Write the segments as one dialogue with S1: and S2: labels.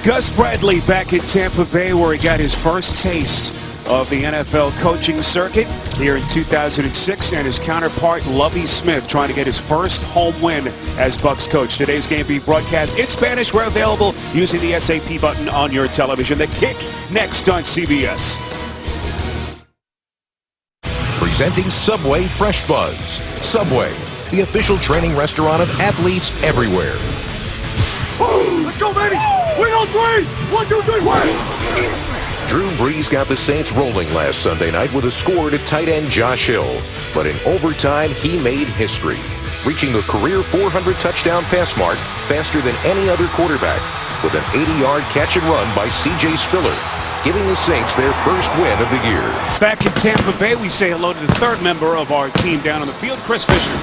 S1: Gus Bradley back in Tampa Bay, where he got his first taste of the NFL coaching circuit here in 2006, and his counterpart Lovie Smith trying to get his first home win as Bucs coach. Today's game being broadcast in Spanish. We're available using the SAP button on your television. The Kick next on CBS.
S2: Presenting Subway Fresh Buzz. Subway, the official training restaurant of athletes everywhere.
S3: Let's go, baby! Win on three! 1, 2, 3, win!
S2: Drew Brees got the Saints rolling last Sunday night with a score to tight end Josh Hill. But in overtime, he made history, reaching the career 400 touchdown pass mark faster than any other quarterback with an 80-yard catch and run by C.J. Spiller, giving the Saints their first win of the year.
S1: Back in Tampa Bay, we say hello to the third member of our team down on the field, Chris Fisher.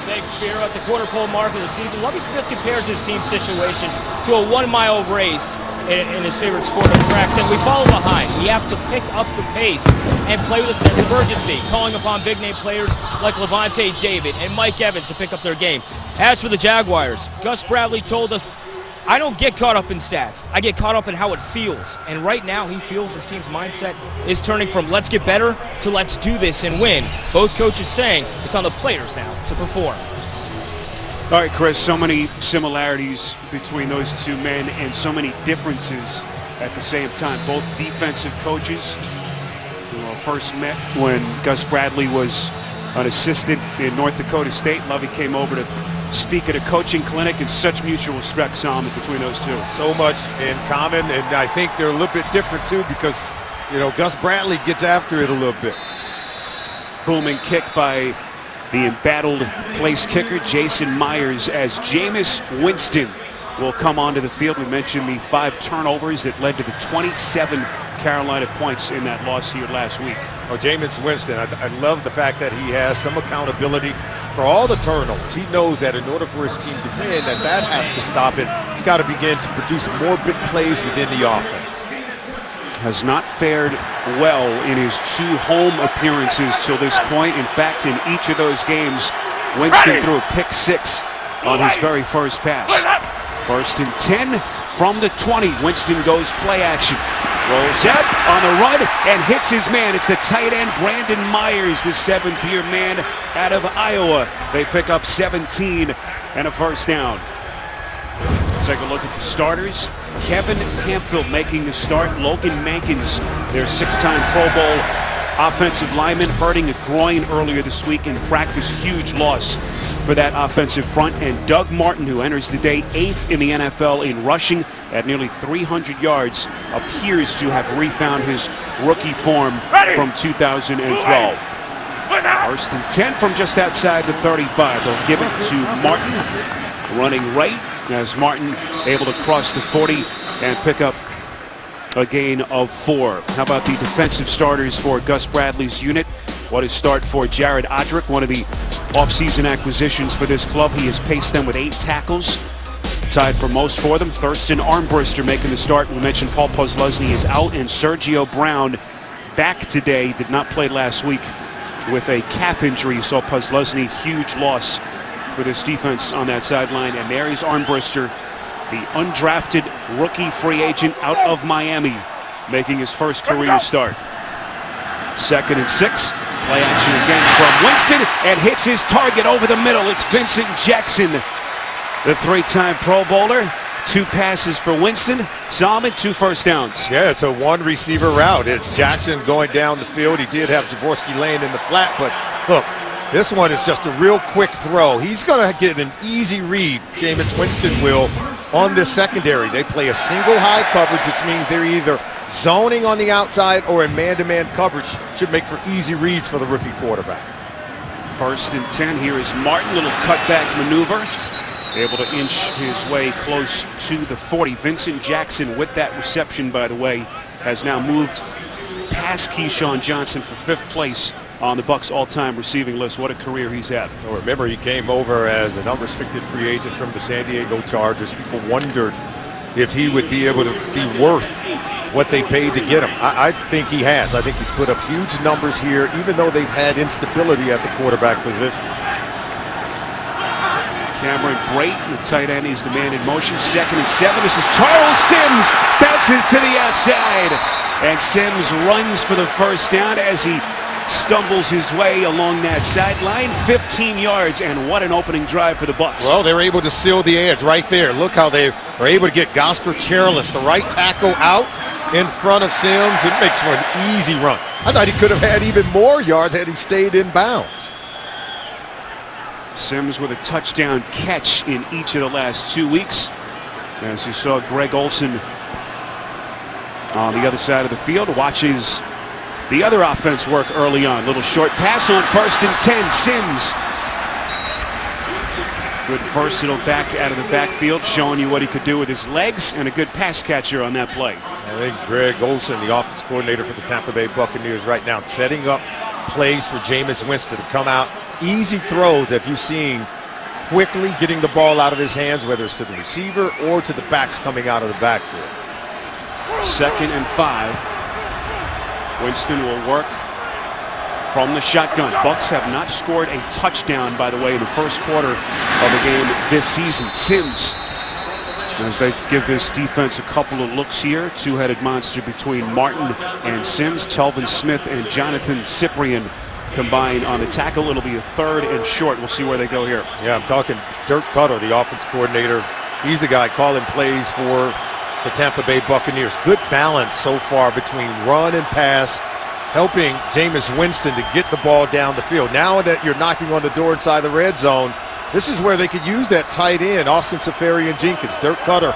S4: Thanks, Spiro. At the quarter pole mark of the season, Lovie Smith compares his team's situation to a 1-mile race in his favorite sport of track. And we follow behind. We have to pick up the pace and play with a sense of urgency, calling upon big-name players like Levante David and Mike Evans to pick up their game. As for the Jaguars, Gus Bradley told us, I don't get caught up in stats. I get caught up in how it feels. And right now, he feels his team's mindset is turning from let's get better to let's do this and win. Both coaches saying it's on the players now to perform.
S1: All right, Chris, so many similarities between those two men and so many differences at the same time. Both defensive coaches who first met when Gus Bradley was an assistant in North Dakota State. Lovie came over to speak at a coaching clinic, and such mutual respect, Solomon, between those two.
S3: So much in common, and I think they're a little bit different too because, you know, Gus Bradley gets after it a little bit.
S1: Booming kick by the embattled place kicker Jason Myers as Jameis Winston will come onto the field. We mentioned the 5 turnovers that led to the 27 Carolina points in that loss here last week.
S3: Oh, Jameis Winston, I love the fact that he has some accountability for all the turnovers. He knows that in order for his team to win, that has to stop it. He's got to begin to produce more big plays within the offense.
S1: Has not fared well in his 2 home appearances till this point. In fact, in each of those games, Winston threw a pick 6 on his very first pass. 1st and 10 from the 20. Winston goes play action. Rolls out on the run and hits his man. It's the tight end Brandon Myers, the 7th-year man out of Iowa. They pick up 17 and a first down. Take a look at the starters. Kevin Campfield making the start. Logan Mankins, their 6-time Pro Bowl offensive lineman, hurting a groin earlier this week in practice. Huge loss for that offensive front. And Doug Martin, who enters the day 8th in the NFL in rushing at nearly 300 yards, appears to have refound his rookie form from 2012. 1st and 10 from just outside the 35. They'll give it to Martin, running right, as Martin able to cross the 40 and pick up a gain of 4. How about the defensive starters for Gus Bradley's unit? What a start for Jared Odrick, one of the offseason acquisitions for this club. He has paced them with 8 tackles, tied for most for them. Thurston Armbrister making the start. We mentioned Paul Posluszny is out, and Sergio Brown back today. Did not play last week with a calf injury. You saw Posluszny, huge loss for this defense on that sideline. And there is Armbrister, the undrafted rookie free agent out of Miami, making his first career start. 2nd and 6. Play action again from Winston, and hits his target over the middle. It's Vincent Jackson, the 3-time Pro Bowler. 2 passes for Winston. Solomon, 2 first downs.
S3: Yeah, it's a 1-receiver route. It's Jackson going down the field. He did have Jaworski laying in the flat, but look, this one is just a real quick throw. He's going to get an easy read, Jameis Winston will, on this secondary. They play a single high coverage, which means they're either zoning on the outside or in man-to-man coverage. Should make for easy reads for the rookie quarterback.
S1: 1st and 10. Here is Martin, little cutback maneuver. Able to inch his way close to the 40. Vincent Jackson, with that reception, by the way, has now moved past Keyshawn Johnson for 5th place on the Bucs all-time receiving list. What a career he's had.
S3: Well, remember, he came over as an unrestricted free agent from the San Diego Chargers. People wondered if he would be able to be worth what they paid to get him. I think he has. I think he's put up huge numbers here, even though they've had instability at the quarterback position.
S1: Cameron Brate, the tight end, is the man in motion. 2nd and 7. This is Charles Sims. Bounces to the outside. And Sims runs for the first down as he stumbles his way along that sideline. 15 yards, and what an opening drive for the Bucs.
S3: Well, they were able to seal the edge right there. Look how they were able to get Goster Chairless, the right tackle, out in front of Sims. It makes for an easy run. I thought he could have had even more yards had he stayed in bounds.
S1: Sims with a touchdown catch in each of the last 2 weeks. As you saw, Greg Olsen on the other side of the field watches the other offense work early on. Little short pass on 1st and 10. Sims. Good versatile back out of the backfield, showing you what he could do with his legs, and a good pass catcher on that play.
S3: I think Greg Olsen, the offense coordinator for the Tampa Bay Buccaneers right now, setting up plays for Jameis Winston to come out. Easy throws that you've seen, quickly getting the ball out of his hands, whether it's to the receiver or to the backs coming out of the backfield.
S1: 2nd and 5. Winston will work from the shotgun. Bucs have not scored a touchdown, by the way, in the first quarter of a game this season. Sims, as they give this defense a couple of looks here. Two-headed monster between Martin and Sims. Telvin Smith and Jonathan Cyprian combine on the tackle. It'll be a 3rd and short. We'll see where they go here.
S3: Yeah, I'm talking Dirk Cutter, the offense coordinator. He's the guy calling plays for the Tampa Bay Buccaneers. Good balance so far between run and pass, helping Jameis Winston to get the ball down the field. Now that you're knocking on the door inside the red zone, this is where they could use that tight end, Austin Seferian-Jenkins. Dirk Cutter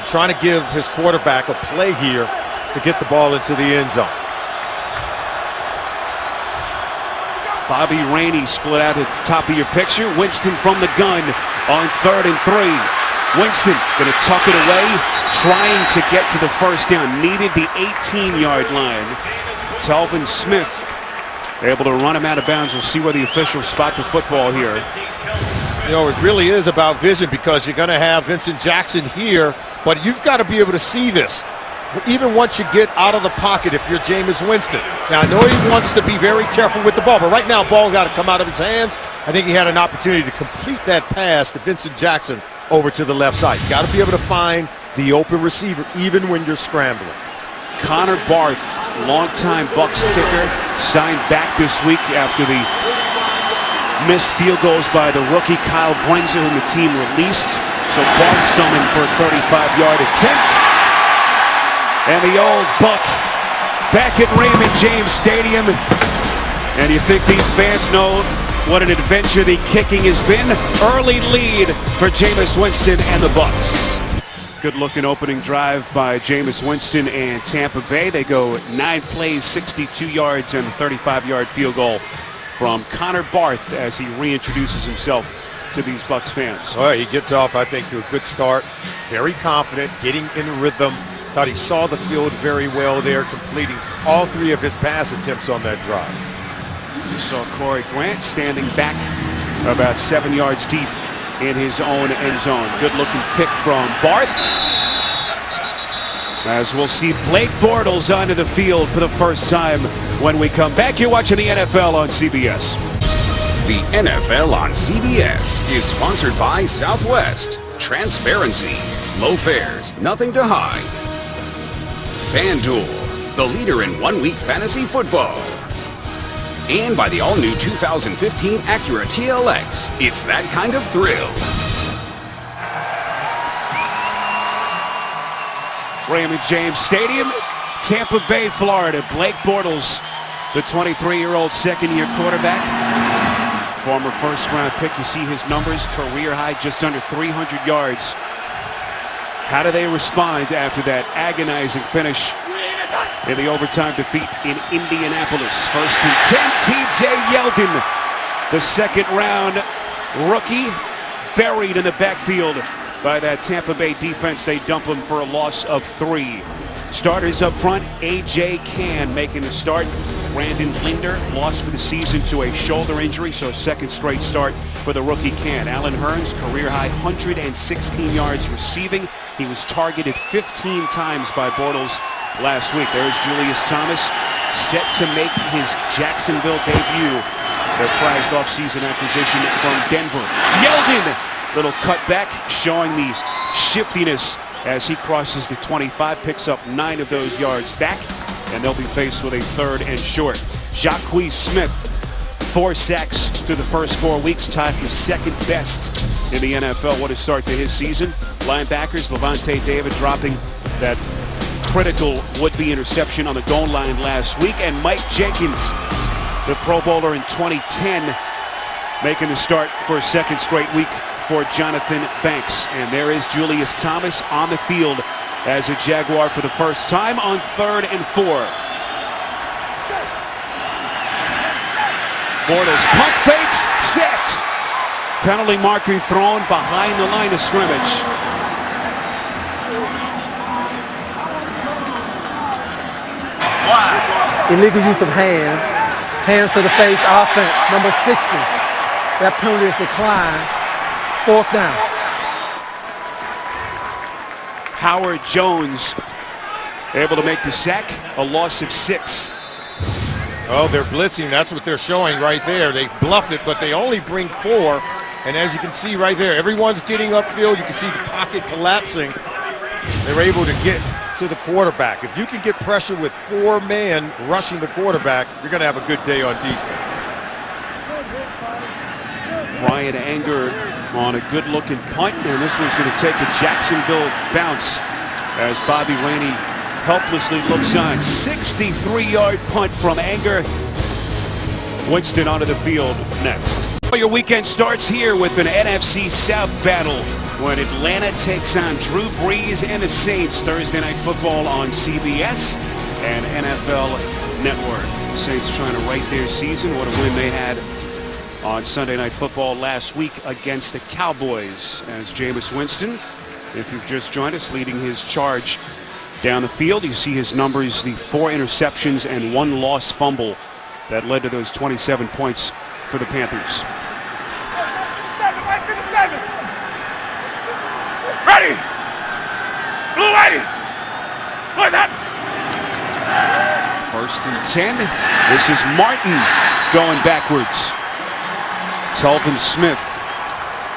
S3: trying to give his quarterback a play here to get the ball into the end zone.
S1: Bobby Rainey split out at the top of your picture. Winston from the gun on 3rd and 3. Winston going to tuck it away, trying to get to the first down. Needed the 18-yard line. Telvin Smith able to run him out of bounds. We'll see where the officials spot the football here.
S3: You know, it really is about vision, because you're going to have Vincent Jackson here, but you've got to be able to see this, even once you get out of the pocket if you're Jameis Winston. Now, I know he wants to be very careful with the ball, but right now, ball got to come out of his hands. I think he had an opportunity to complete that pass to Vincent Jackson over to the left side. You got to be able to find the open receiver even when you're scrambling.
S1: Connor Barth, longtime Bucs kicker, signed back this week after the missed field goals by the rookie Kyle Brenza, whom the team released. So Barth summoned for a 35-yard attempt. And the old Buck back at Raymond James Stadium. And you think these fans know what an adventure the kicking has been? Early lead for Jameis Winston and the Bucs. Good-looking opening drive by Jameis Winston and Tampa Bay. They go 9 plays, 62 yards, and a 35-yard field goal from Connor Barth as he reintroduces himself to these Bucs fans.
S3: Well, he gets off, I think, to a good start. Very confident, getting in rhythm. Thought he saw the field very well there, completing all 3 of his pass attempts on that drive.
S1: We saw Corey Grant standing back about 7 yards deep in his own end zone. Good-looking kick from Barth. As we'll see Blake Bortles onto the field for the first time when we come back. You're watching the NFL on CBS.
S5: The NFL on CBS is sponsored by Southwest. Transparency, low fares, nothing to hide. FanDuel, the leader in one-week fantasy football. And by the all-new 2015 Acura TLX. It's that kind of thrill.
S1: Raymond James Stadium, Tampa Bay, Florida. Blake Bortles, the 23-year-old second-year quarterback. Former first-round pick. You see his numbers, career high, just under 300 yards. How do they respond after that agonizing finish in the overtime defeat in Indianapolis? 1st and 10, T.J. Yeldon, the second-round rookie, buried in the backfield by that Tampa Bay defense. They dump him for a loss of 3. Starters up front, A.J. Cann making the start. Brandon Linder lost for the season to a shoulder injury, so a second straight start for the rookie Cann. Allen Hurns, career-high 116 yards receiving. He was targeted 15 times by Bortles last week. There's Julius Thomas, set to make his Jacksonville debut. Their prized offseason acquisition from Denver. Yeldon Little cutback showing the shiftiness as he crosses the 25, picks up 9 of those yards back, and they'll be faced with a 3rd and short. Jacques Smith, 4 sacks through the first 4 weeks, tied for 2nd best in the NFL. What a start to his season. Linebackers, Levante David dropping that critical would-be interception on the goal line last week, and Mike Jenkins, the Pro Bowler in 2010, making the start for a 2nd straight week for Jonathan Banks. And there is Julius Thomas on the field as a Jaguar for the first time on 3rd and 4. Bortles pump fakes, set. Penalty marker thrown behind the line of scrimmage.
S6: Illegal use of hands. Hands to the face, offense, number 60. That penalty is declined. 4th down.
S1: Howard Jones able to make the sack, a loss of 6.
S3: Oh, they're blitzing. That's what they're showing right there. They bluffed it, but they only bring 4. And as you can see right there, everyone's getting upfield. You can see the pocket collapsing. They're able to get to the quarterback. If you can get pressure with 4 men rushing the quarterback, you're going to have a good day on defense.
S1: Brian Anger on a good-looking punt, and this one's going to take a Jacksonville bounce as Bobby Rainey helplessly looks on. 63-yard punt from Anger. Winston onto the field next. Your weekend starts here with an NFC South battle when Atlanta takes on Drew Brees and the Saints. Thursday Night Football on CBS and NFL Network. The Saints trying to right their season. What a win they had on Sunday Night Football last week against the Cowboys, as Jameis Winston, if you've just joined us, leading his charge down the field. You see his numbers, the 4 interceptions and 1 lost fumble that led to those 27 points for the Panthers.
S7: Ready! Blue ready! Look up!
S1: 1st and 10. This is Martin going backwards. Telvin Smith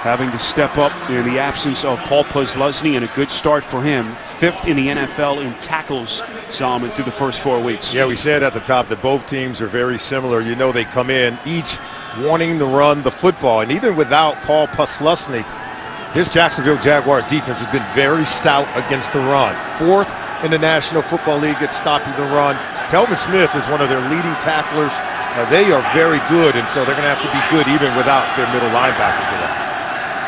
S1: having to step up in the absence of Paul Posluszny, and a good start for him. 5th in the NFL in tackles, Solomon, through the first 4 weeks.
S3: Yeah, we said at the top that both teams are very similar. You know, they come in each wanting to run the football, and even without Paul Posluszny, this Jacksonville Jaguars defense has been very stout against the run. 4th in the National Football League at stopping the run. Telvin Smith is one of their leading tacklers. They are very good, and so they're going to have to be good even without their middle linebacker today.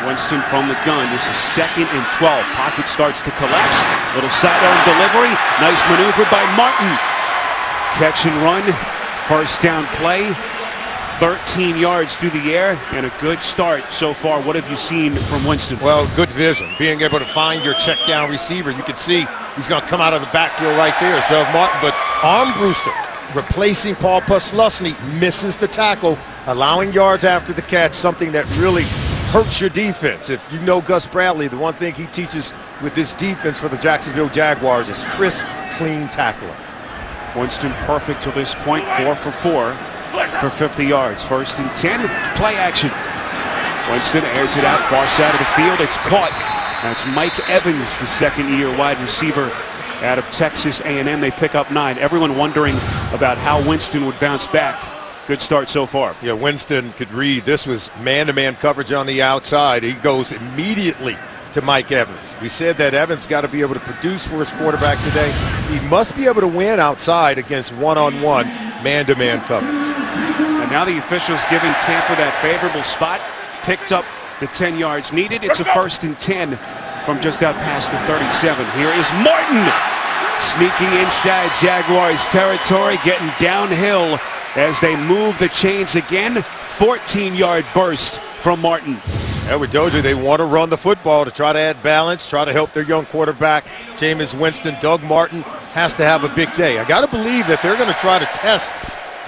S1: Winston from the gun. This is 2nd and 12. Pocket starts to collapse. Little sidearm delivery. Nice maneuver by Martin. Catch and run. 1st down play. 13 yards through the air, and a good start so far. What have you seen from Winston?
S3: Well, good vision. Being able to find your check down receiver. You can see he's going to come out of the backfield right there as Doug Martin, but Armbruster replacing Paul Posluszny misses the tackle, allowing yards after the catch, something that really hurts your defense. If you know Gus Bradley, the one thing he teaches with this defense for the Jacksonville Jaguars is crisp, clean tackling.
S1: Winston perfect to this point, 4 for 4 for 50 yards. 1st and 10, play action. Winston airs it out far side of the field. It's caught. That's Mike Evans, the 2nd-year wide receiver out of Texas A&M. They pick up 9. Everyone wondering about how Winston would bounce back. Good start so far.
S3: Yeah, Winston could read. This was man-to-man coverage on the outside. He goes immediately to Mike Evans. We said that Evans got to be able to produce for his quarterback today. He must be able to win outside against one-on-one man-to-man coverage.
S1: And now the officials giving Tampa that favorable spot. Picked up the 10 yards needed. It's a 1st and 10 from just out past the 37. Here is Martin sneaking inside Jaguars territory, getting downhill as they move the chains again. 14-yard burst from Martin.
S3: And we told you they want to run the football to try to add balance, try to help their young quarterback, Jameis Winston. Doug Martin has to have a big day. I got to believe that they're going to try to test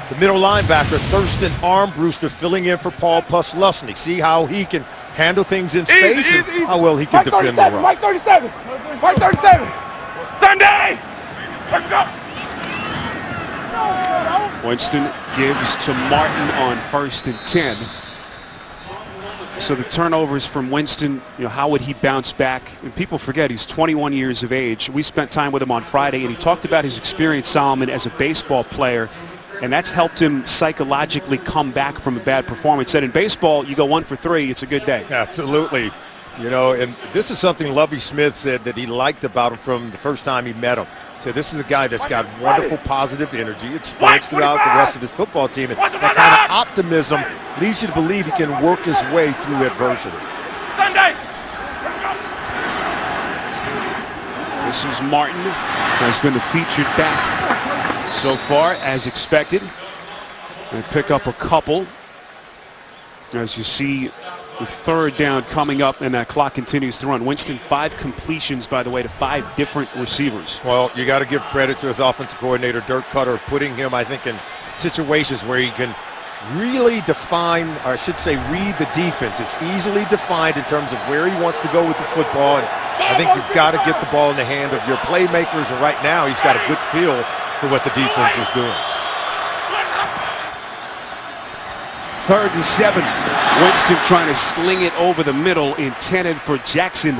S3: the middle linebacker, Thurston Armbruster, filling in for Paul Posluszny. See how he can handle things in space and how well he can defend the run.
S7: Mike 37. Mike 37. Sunday. Let's go.
S1: Winston gives to Martin on 1st and 10. So the turnovers from Winston, how would he bounce back? And people forget he's 21 years of age. We spent time with him on Friday, and he talked about his experience, Solomon, as a baseball player, and that's helped him psychologically come back from a bad performance. Said in baseball, you go 1 for 3, it's a good day.
S3: Absolutely. And this is something Lovie Smith said that he liked about him from the first time he met him. So this is a guy that's got wonderful positive energy. It spreads throughout the rest of his football team. And that kind of optimism leads you to believe he can work his way through adversity.
S1: This is Martin, has been the featured back so far, as expected. And pick up a couple. As you see, the third down coming up, and that clock continues to run. Winston, 5 completions, by the way, to 5 different receivers.
S3: Well, you got to give credit to his offensive coordinator, Dirk Cutter, putting him, I think, in situations where he can really define, or I should say read the defense. It's easily defined in terms of where he wants to go with the football, and I think you've got to get the ball in the hand of your playmakers, and right now he's got a good feel for what the defense is doing.
S1: 3rd and 7. Winston trying to sling it over the middle, intended for Jackson,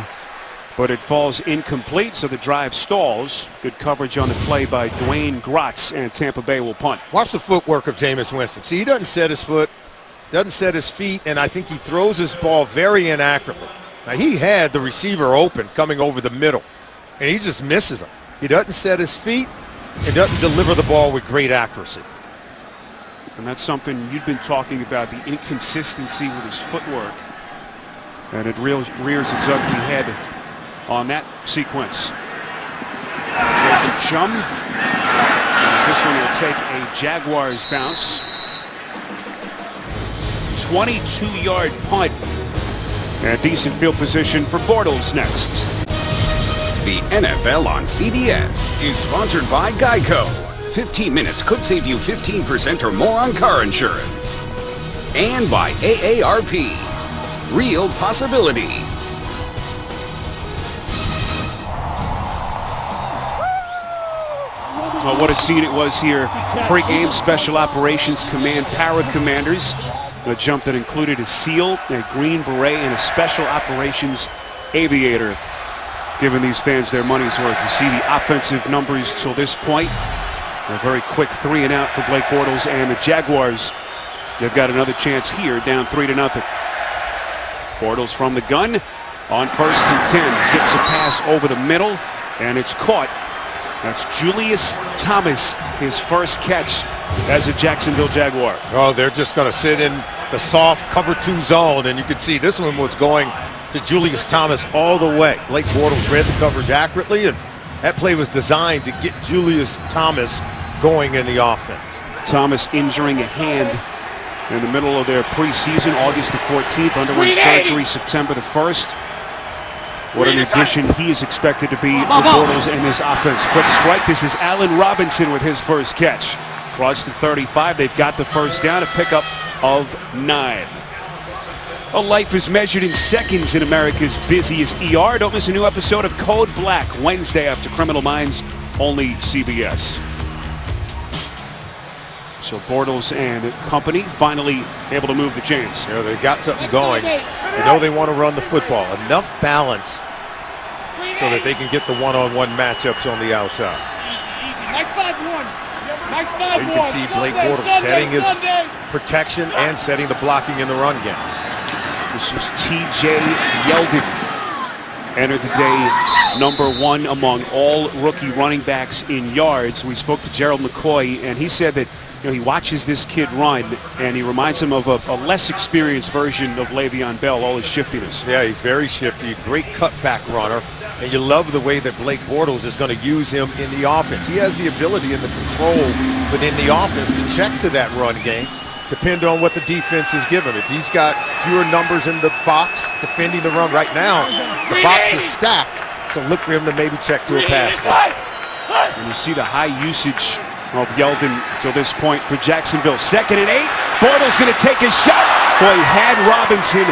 S1: but it falls incomplete, so the drive stalls. Good coverage on the play by Dwayne Gratz, and Tampa Bay will punt.
S3: Watch the footwork of Jameis Winston. See, he doesn't set his foot, doesn't set his feet, and I think he throws his ball very inaccurately. Now, he had the receiver open coming over the middle, and he just misses him. He doesn't set his feet and doesn't deliver the ball with great accuracy.
S1: And that's something you've been talking about, the inconsistency with his footwork. And it rears its ugly head on that sequence. Jacob Chum, as this one will take a Jaguars bounce. 22-yard punt. And decent field position for Bortles next.
S5: The NFL on CBS is sponsored by Geico. 15 minutes could save you 15% or more on car insurance. And by AARP. Real possibilities.
S1: Well, what a scene it was here. Pre-game Special Operations Command para-commanders. A jump that included a SEAL, a Green Beret, and a Special Operations Aviator. Giving these fans their money's worth. You see the offensive numbers till this point. A very quick 3 and out for Blake Bortles and the Jaguars. They've got another chance here, down 3-0. Bortles from the gun on 1st and 10. Zips a pass over the middle, and it's caught. That's Julius Thomas, his first catch as a Jacksonville Jaguar.
S3: Oh, they're just going to sit in the soft cover 2 zone, and you can see this one was going to Julius Thomas all the way. Blake Bortles read the coverage accurately, and that play was designed to get Julius Thomas going in the offense.
S1: Thomas injuring a hand in the middle of their preseason, August the 14th, underwent surgery September the 1st. What an addition he is expected to be for Bortles in this offense. Quick strike. This is Allen Robinson with his first catch. Across the 35, they've got the first down, a pickup of 9. Well, life is measured in seconds in America's busiest ER. Don't miss a new episode of Code Black Wednesday after Criminal Minds, only CBS. So Bortles and company finally able to move the chains.
S3: You know, they got something going. They know they want to run the football. Enough balance so that they can get the one-on-one matchups on the outside. You can see Blake Bortles setting his protection and setting the blocking in the run game.
S1: This is T.J. Yeldon. Entered the day #1 among all rookie running backs in yards. We spoke to Gerald McCoy, and he said that he watches this kid run, and he reminds him of a less experienced version of Le'Veon Bell, all his shiftiness.
S3: Yeah, he's very shifty, great cutback runner, and you love the way that Blake Bortles is going to use him in the offense. He has the ability and the control within the offense to check to that run game, depend on what the defense is given. If he's got fewer numbers in the box defending the run right now, the box is stacked, so look for him to maybe check to a pass.
S1: And you see the high usage of Yeldon till this point for Jacksonville. 2nd and 8. Bortles going to take a shot. Boy, had Robinson.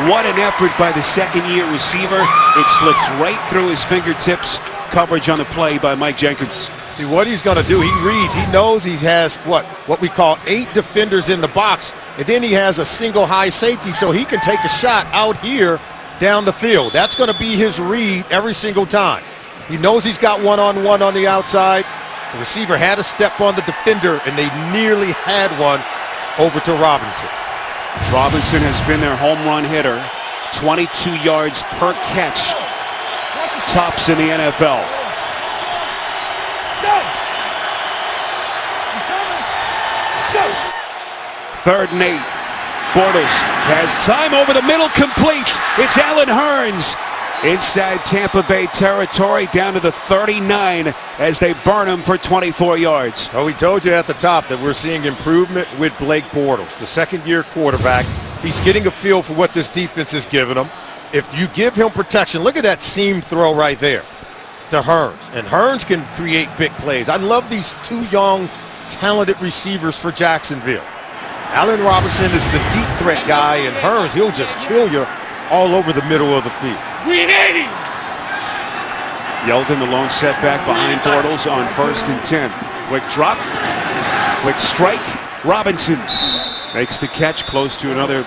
S1: What an effort by the second-year receiver. It slips right through his fingertips. Coverage on the play by Mike Jenkins.
S3: See what he's going to do. He reads. He knows he has what we call 8 defenders in the box, and then he has a single high safety, so he can take a shot out here down the field. That's going to be his read every single time. He knows he's got one-on-one on the outside. The receiver had a step on the defender, and they nearly had one over to Robinson.
S1: Robinson has been their home run hitter, 22 yards per catch, tops in the NFL. Third and 8. Bortles has time over the middle, completes. It's Allen Hurns inside Tampa Bay territory, down to the 39 as they burn him for 24 yards.
S3: Oh, we told you at the top that we're seeing improvement with Blake Bortles, the second-year quarterback. He's getting a feel for what this defense is giving him. If you give him protection, look at that seam throw right there to Hurns. And Hurns can create big plays. I love these two young, talented receivers for Jacksonville. Allen Robinson is the deep threat guy, and Hurns, he'll just kill you all over the middle of the field.
S1: Yeldon, the lone setback behind Bortles on 1st and 10. Quick drop, quick strike. Robinson makes the catch, close to another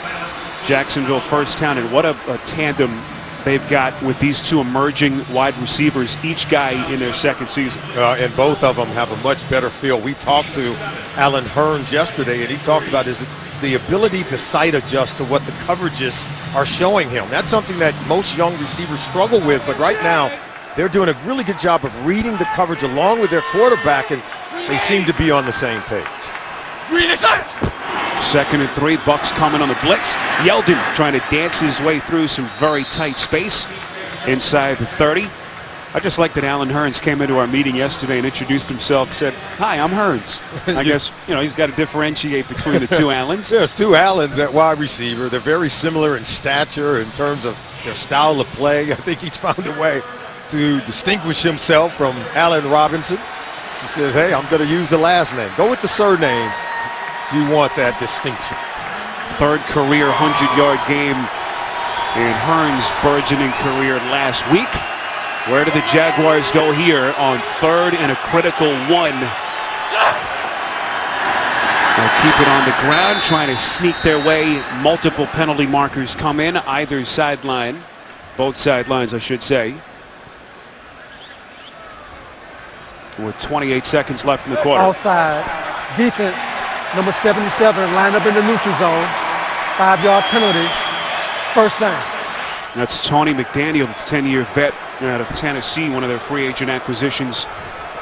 S1: Jacksonville first down. And what a tandem they've got with these two emerging wide receivers, each guy in their second season.
S3: And both of them have a much better feel. We talked to Allen Hurns yesterday, and he talked about the ability to sight adjust to what the coverages are showing him. That's something that most young receivers struggle with, but right now they're doing a really good job of reading the coverage along with their quarterback, and they seem to be on the same page.
S1: 2nd and 3, Bucs coming on the blitz. Yeldon trying to dance his way through some very tight space inside the 30. I just like that Allen Hurns came into our meeting yesterday and introduced himself, said, "Hi, I'm Hurns." I guess, he's got to differentiate between the two Allens.
S3: There's two Allens at wide receiver. They're very similar in stature, in terms of their style of play. I think he's found a way to distinguish himself from Allen Robinson. He says, hey, I'm going to use the last name. Go with the surname if you want that distinction.
S1: 3rd career 100-yard game in Hurns' burgeoning career last week. Where do the Jaguars go here on 3rd and a critical 1? They'll keep it on the ground, trying to sneak their way. Multiple penalty markers come in, either sideline. Both sidelines, I should say. With 28 seconds left in the quarter.
S6: Offside. Defense, number 77, line up in the neutral zone. 5-yard penalty. First down.
S1: That's Tony McDaniel, the 10-year vet out of Tennessee, one of their free agent acquisitions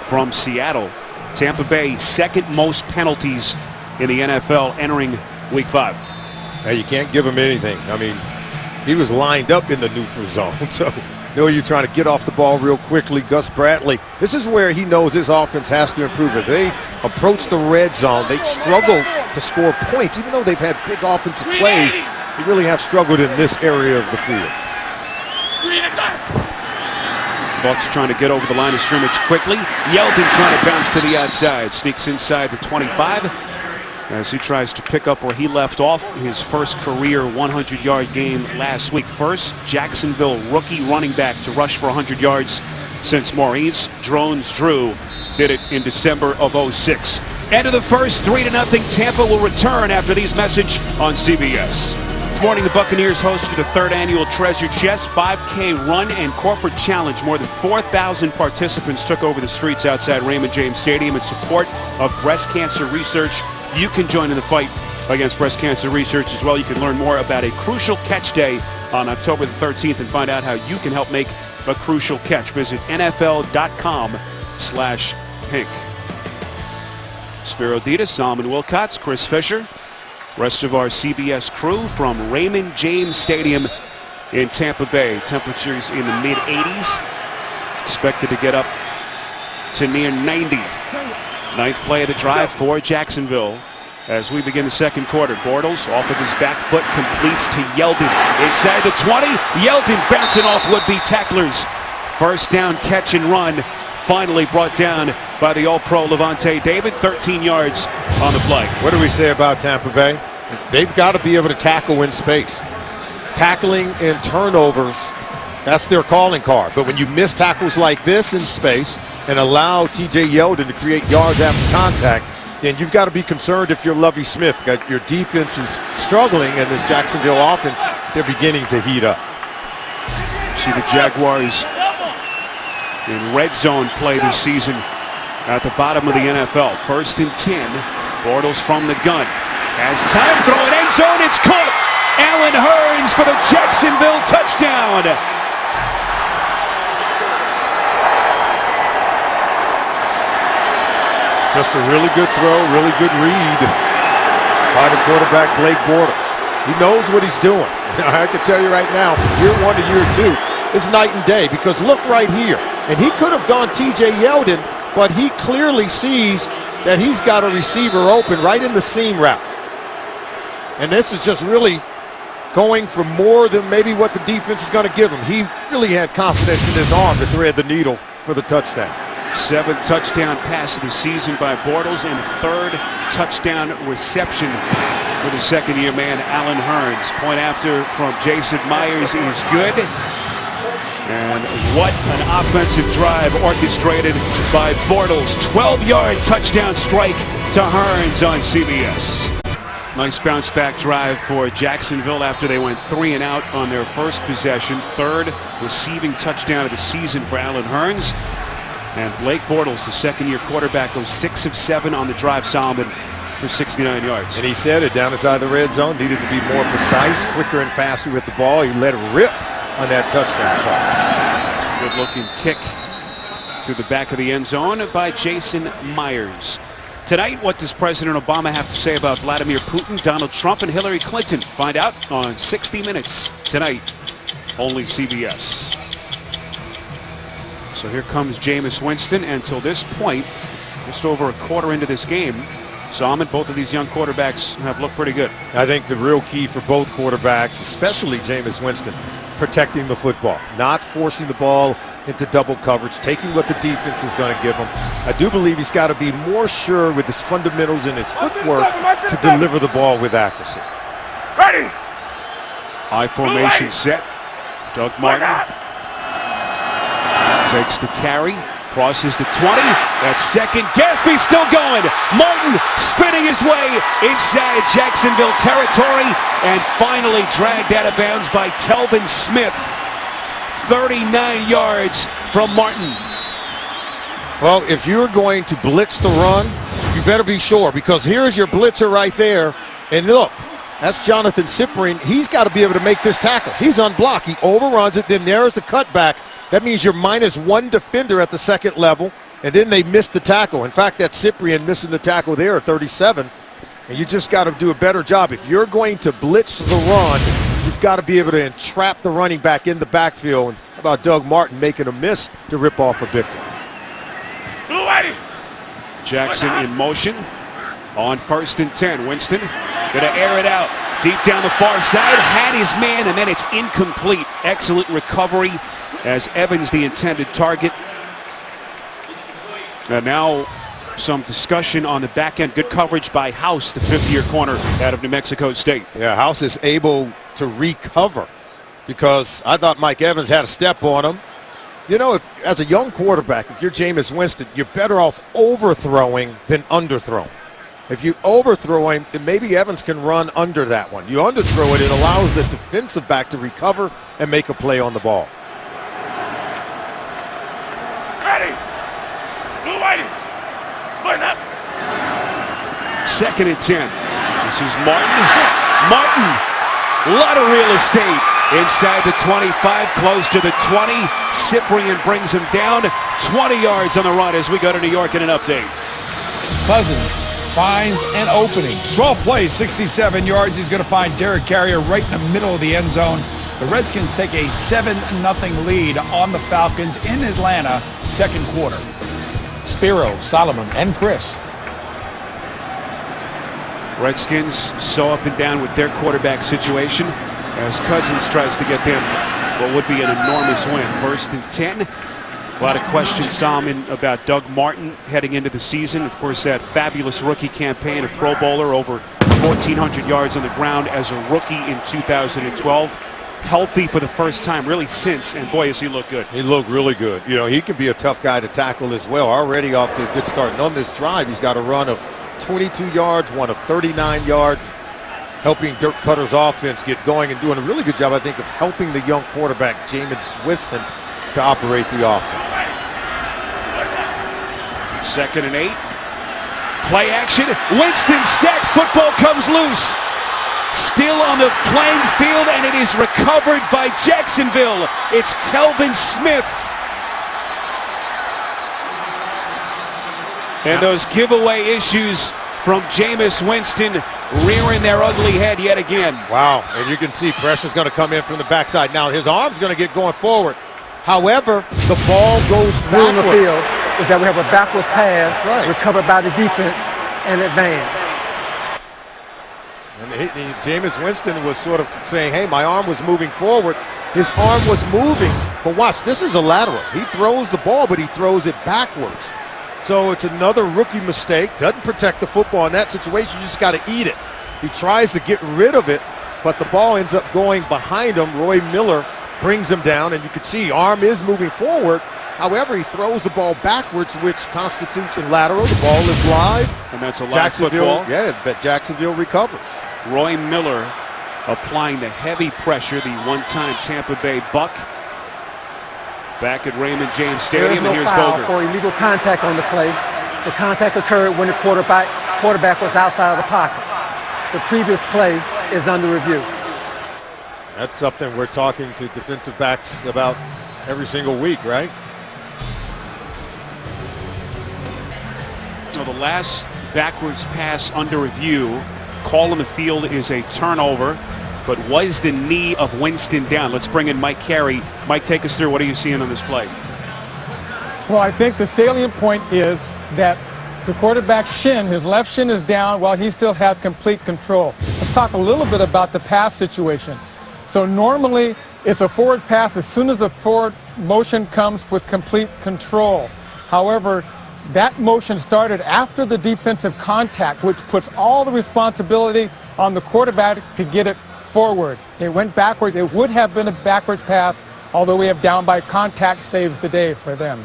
S1: from Seattle. Tampa Bay, second most penalties in the NFL entering Week 5.
S3: Hey, you can't give him anything. I mean, he was lined up in the neutral zone, so you're trying to get off the ball real quickly. Gus Bradley, this is where he knows his offense has to improve. As they approach the red zone, they struggle to score points. Even though they've had big offensive plays, they really have struggled in this area of the field.
S1: Bucs trying to get over the line of scrimmage quickly. Yeldon trying to bounce to the outside. Sneaks inside the 25 as he tries to pick up where he left off his first career 100-yard game last week. First Jacksonville rookie running back to rush for 100 yards since Maurice Jones-Drew did it in December of 06. End of the first, 3-0. Tampa will return after these messages on CBS. Morning, the Buccaneers hosted the 3rd annual Treasure Chest 5K Run and Corporate Challenge. More than 4,000 participants took over the streets outside Raymond James Stadium in support of breast cancer research. You can join in the fight against breast cancer research as well. You can learn more about a crucial catch day on October the 13th and find out how you can help make a crucial catch. Visit NFL.com/pink. Spiro Ditas, Salman Wilcots, Chris Fisher. Rest of our CBS crew from Raymond James Stadium in Tampa Bay. Temperatures in the mid-80s. Expected to get up to near 90. 9th play of the drive for Jacksonville as we begin the second quarter. Bortles off of his back foot completes to Yeldon. Inside the 20. Yeldon bouncing off would-be tacklers. First down catch and run. Finally brought down by the All-Pro Levante David. 13 yards on the play.
S3: What do we say about Tampa Bay? They've got to be able to tackle in space. Tackling and turnovers, that's their calling card. But when you miss tackles like this in space and allow T.J. Yeldon to create yards after contact, then you've got to be concerned if you're Lovie Smith. Your defense is struggling, and this Jacksonville offense, they're beginning to heat up.
S1: See the Jaguars in red zone play this season at the bottom of the NFL. 1st and 10. Bortles from the gun. Has time, throw it end zone, it's caught! Allen Hurns for the Jacksonville touchdown!
S3: Just a really good throw, really good read by the quarterback, Blake Bortles. He knows what he's doing. I can tell you right now, year 1 to year 2, it's night and day, because look right here. And he could have gone T.J. Yeldon, but he clearly sees that he's got a receiver open right in the seam route. And this is just really going for more than maybe what the defense is going to give him. He really had confidence in his arm to thread the needle for the touchdown.
S1: 7th touchdown pass of the season by Bortles, and 3rd touchdown reception for the second-year man, Allen Hurns. Point after from Jason Myers is good. And what an offensive drive orchestrated by Bortles. 12-yard touchdown strike to Hurns on CBS. Nice bounce-back drive for Jacksonville after they went 3 and out on their first possession. 3rd receiving touchdown of the season for Allen Hurns. And Blake Bortles, the second-year quarterback, goes 6 of 7 on the drive, Solomon, for 69 yards.
S3: And he said it down inside the red zone. Needed to be more precise, quicker and faster with the ball. He let it rip on that touchdown toss.
S1: Good-looking kick through the back of the end zone by Jason Myers. Tonight, what does President Obama have to say about Vladimir Putin, Donald Trump, and Hillary Clinton? Find out on 60 Minutes tonight, only CBS. So here comes Jameis Winston. Until this point, just over a quarter into this game, Solomon, both of these young quarterbacks have looked pretty good.
S3: I think the real key for both quarterbacks, especially Jameis Winston, protecting the football, not forcing the ball into double coverage, taking what the defense is going to give him. I do believe he's got to be more sure with his fundamentals and his footwork to deliver the ball with accuracy.
S7: Ready.
S1: High formation set. Doug Martin takes the carry, crosses the 20. That's second. Gaspy still going. Martin spinning his way inside Jacksonville territory and finally dragged out of bounds by Telvin Smith. 39 yards from Martin.
S3: Well, if you're going to blitz the run, you better be sure, because here's your blitzer right there. And look, that's Jonathan Cyprien. He's got to be able to make this tackle. He's unblocked. He overruns it, then there's the cutback. That means you're -1 defender at the second level, and then they missed the tackle. In fact, that's Cyprien missing the tackle there at 37. And you just got to do a better job. If you're going to blitz the run, you've got to be able to entrap the running back in the backfield. And how about Doug Martin making a miss to rip off a big one?
S1: Jackson in motion on 1st and 10. Winston going to air it out deep down the far side. Had his man, and then it's incomplete. Excellent recovery as Evans the intended target. And now some discussion on the back end. Good coverage by House, the 5th-year corner out of New Mexico State.
S3: Yeah, House is able to recover, because I thought Mike Evans had a step on him. You know, if as a young quarterback, if you're Jameis Winston, you're better off overthrowing than underthrowing. If you overthrow him, then maybe Evans can run under that one. You underthrow it, it allows the defensive back to recover and make a play on the ball.
S7: Ready. Blue whitey. Line up.
S1: 2nd and 10. This is Martin. Martin, a lot of real estate inside the 25, close to the 20. Cyprien brings him down 20 yards on the run as we go to New York in an update.
S8: Cousins finds an opening. 12 plays, 67 yards. He's going to find Derek Carrier right in the middle of the end zone. The Redskins take a 7-0 lead on the Falcons in Atlanta, second quarter. Spiro, Solomon, and Chris.
S1: Redskins so up and down with their quarterback situation as Cousins tries to get them what would be an enormous win. 1st and 10. A lot of questions, Solomon, about Doug Martin heading into the season. Of course, that fabulous rookie campaign, a Pro Bowler, over 1,400 yards on the ground as a rookie in 2012. Healthy for the first time really since, and boy, has he looked good.
S3: He looked really good. You know, he can be a tough guy to tackle as well. Already off to a good start. And on this drive, he's got a run of 22 yards, one of 39 yards, helping Dirk Cutter's offense get going and doing a really good job, I think, of helping the young quarterback, Jameis Winston, to operate the offense.
S1: 2nd and 8. Play action. Winston sacked. Football comes loose. Still on the playing field, and it is recovered by Jacksonville. It's Telvin Smith. And those giveaway issues from Jameis Winston rearing their ugly head yet again.
S3: Wow, and you can see pressure's going to come in from the backside. Now his arm's going to get going forward. However, the ball goes
S6: Rule in the
S3: backwards.
S6: field is that we have a backwards pass
S3: That's right.
S6: recovered by the defense and advance.
S3: And Jameis Winston was sort of saying, hey, my arm was moving forward. His arm was moving. But watch, this is a lateral. He throws the ball, but he throws it backwards. So it's another rookie mistake. Doesn't protect the football in that situation. You just got to eat it. He tries to get rid of it, but the ball ends up going behind him. Roy Miller brings him down, and you can see arm is moving forward. However, he throws the ball backwards, which constitutes a lateral. The ball is live.
S1: And that's a live football.
S3: Yeah, but Jacksonville recovers.
S1: Roy Miller applying the heavy pressure, the one-time Tampa Bay Buck. Back at Raymond James Stadium, and here's
S6: foul
S1: Boger.
S6: for illegal contact on the play. The contact occurred when the quarterback was outside of the pocket. The previous play is under review.
S3: That's something we're talking to defensive backs about every single week, right?
S1: Well, the last backwards pass under review, call on the field is a turnover, but was the knee of Winston down? Let's bring in Mike Carey. Mike, take us through. What are you seeing on this play?
S9: Well, I think the salient point is that the quarterback's shin, his left shin is down while he still has complete control. Let's talk a little bit about the pass situation. So normally it's a forward pass as soon as the forward motion comes with complete control. However, that motion started after the defensive contact, which puts all the responsibility on the quarterback to get it forward. It went backwards. It would have been a backwards pass, although we have down by contact saves the day for them.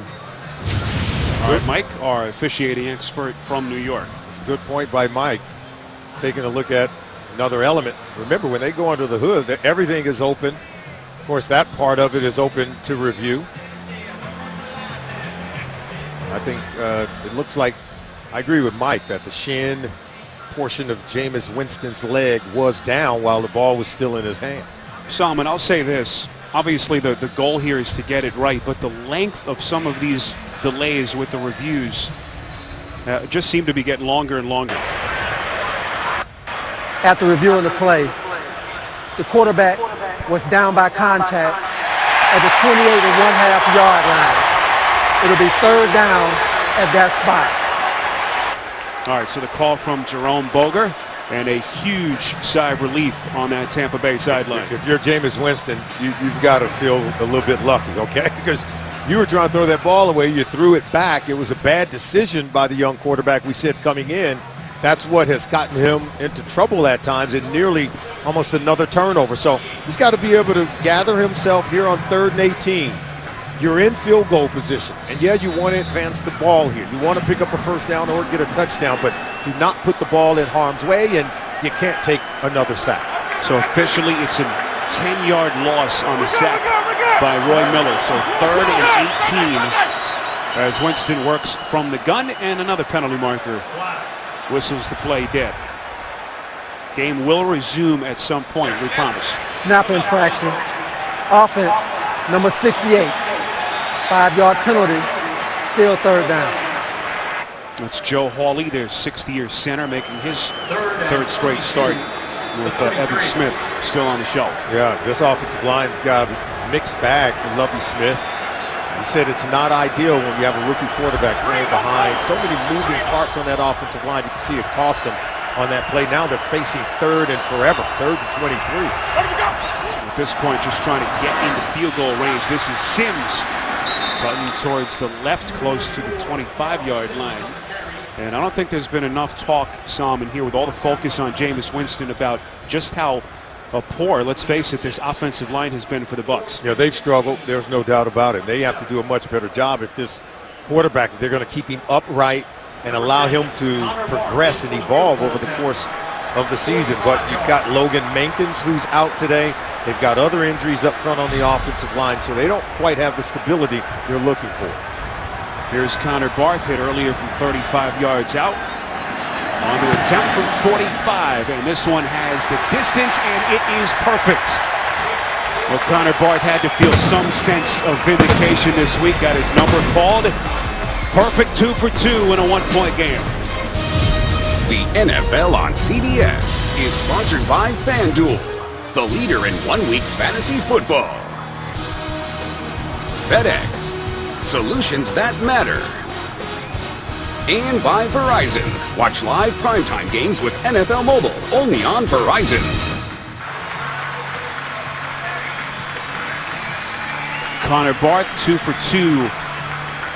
S1: All right, Mike, our officiating expert from New York.
S3: Good point by Mike. Taking a look at another element. Remember, when they go under the hood, everything is open. Of course, that part of it is open to review. I think it looks like, I agree with Mike, that the shin portion of Jameis Winston's leg was down while the ball was still in his hand.
S1: Solomon, I'll say this. Obviously, the goal here is to get it right, but the length of some of these delays with the reviews just seem to be getting longer and longer.
S6: After reviewing the play, the quarterback was down by contact at the 28.5 yard line. It'll be 3rd down at that spot.
S1: All right, so the call from Jerome Boger, and a huge sigh of relief on that Tampa Bay sideline.
S3: If you're Jameis Winston, you've got to feel a little bit lucky, okay? Because you were trying to throw that ball away, you threw it back. It was a bad decision by the young quarterback, we said, coming in. That's what has gotten him into trouble at times, and nearly almost another turnover. So he's got to be able to gather himself here on 3rd and 18. You're in field goal position, and yeah, you want to advance the ball here. You want to pick up a 1st down or get a touchdown, but do not put the ball in harm's way, and you can't take another sack.
S1: So officially, it's a 10-yard loss on the sack by Roy Miller. So 3rd and 18 as Winston works from the gun, and another penalty marker whistles the play dead. Game will resume at some point, we promise.
S6: Snap infraction. Offense, number 68. 5-yard penalty, still 3rd down.
S1: That's Joe Hawley, their 60-year center, making his 3rd straight start with Evan Smith still on the shelf.
S3: Yeah, this offensive line's got a mixed bag for Lovie Smith. He said it's not ideal when you have a rookie quarterback playing behind so many moving parts on that offensive line. You can see it cost them on that play. Now they're facing 3rd and forever, 3rd and 23.
S1: At this point, just trying to get into field goal range. This is Sims cutting towards the left, close to the 25-yard line. And I don't think there's been enough talk, Solomon, here with all the focus on Jameis Winston about just how poor, let's face it, this offensive line has been for the Bucs.
S3: You know, they've struggled. There's no doubt about it. They have to do a much better job if this quarterback, if they're going to keep him upright and allow him to progress and evolve over the course of the season. But you've got Logan Mankins, who's out today. They've got other injuries up front on the offensive line, so they don't quite have the stability you're looking for.
S1: Here's Connor Barth, hit earlier from 35 yards out. On to attempt from 45, and this one has the distance, and it is perfect. Well, Connor Barth had to feel some sense of vindication this week. Got his number called. Perfect 2 for 2 in a one-point game.
S5: The NFL on CBS is sponsored by FanDuel, the leader in one-week fantasy football. FedEx, solutions that matter. And by Verizon. Watch live primetime games with NFL Mobile, only on Verizon.
S1: Connor Barth, 2 for 2,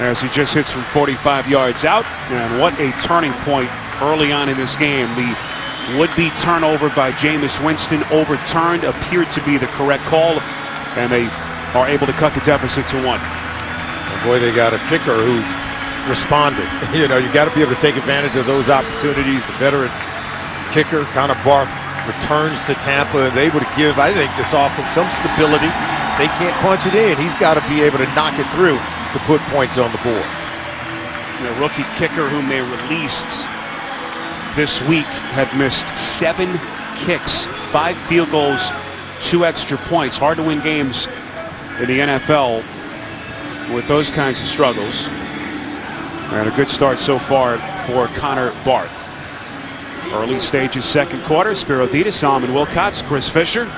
S1: as he just hits from 45 yards out. And what a turning point early on in this game. The would-be turnover by Jameis Winston overturned, appeared to be the correct call, and they are able to cut the deficit to 1.
S3: And boy, they got a kicker who's responded. You know, you got to be able to take advantage of those opportunities. The veteran kicker, Connor Barth, returns to Tampa, and they able to give, I think, this offense some stability. They can't punch it in. He's got to be able to knock it through to put points on the board.
S1: The rookie kicker whom they released this week had missed 7 kicks, 5 field goals, 2 extra points. Hard to win games in the NFL with those kinds of struggles. And a good start so far for Connor Barth. Early stages, second quarter. Spiro Ditas, Salman Wilcots, Chris Fisher.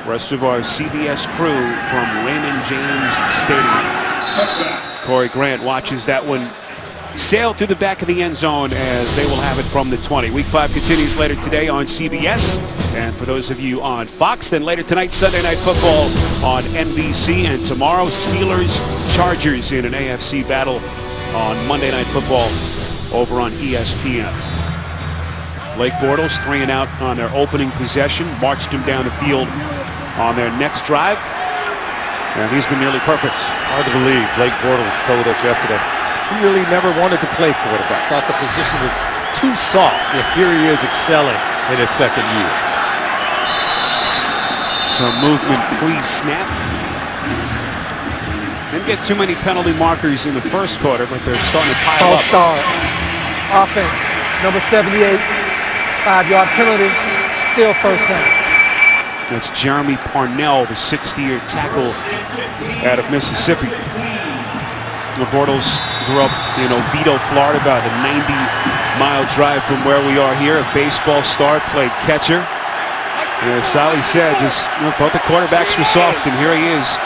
S1: Rest of our CBS crew from Raymond James Stadium. Corey Grant watches that one sail through the back of the end zone as they will have it from the 20. Week 5 continues later today on CBS. And for those of you on Fox, then later tonight, Sunday Night Football on NBC. And tomorrow, Steelers-Chargers in an AFC battle on Monday Night Football over on ESPN. Blake Bortles 3 and out on their opening possession, marched him down the field on their next drive, and he's been nearly perfect.
S3: Hard to believe. Blake Bortles told us yesterday he really never wanted to play quarterback. Thought the position was too soft, and here he is excelling in his second year.
S1: Some movement pre-snap. Didn't get too many penalty markers in the first quarter, but they're starting to pile up.
S6: All-star offense, number 78, 5-yard penalty, still first down.
S1: That's Jeremy Parnell, the 60-year tackle out of Mississippi. Bortles grew up in Oviedo, Florida, about a 90-mile drive from where we are here. A baseball star, played catcher. And as Sally said, just thought the quarterbacks were soft, and here he is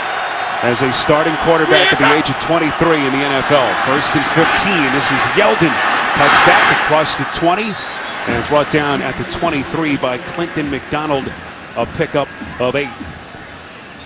S1: as a starting quarterback at the age of 23 in the NFL. First and 15. This is Yeldon. Cuts back across the 20 and brought down at the 23 by Clinton McDonald. A pickup of 8.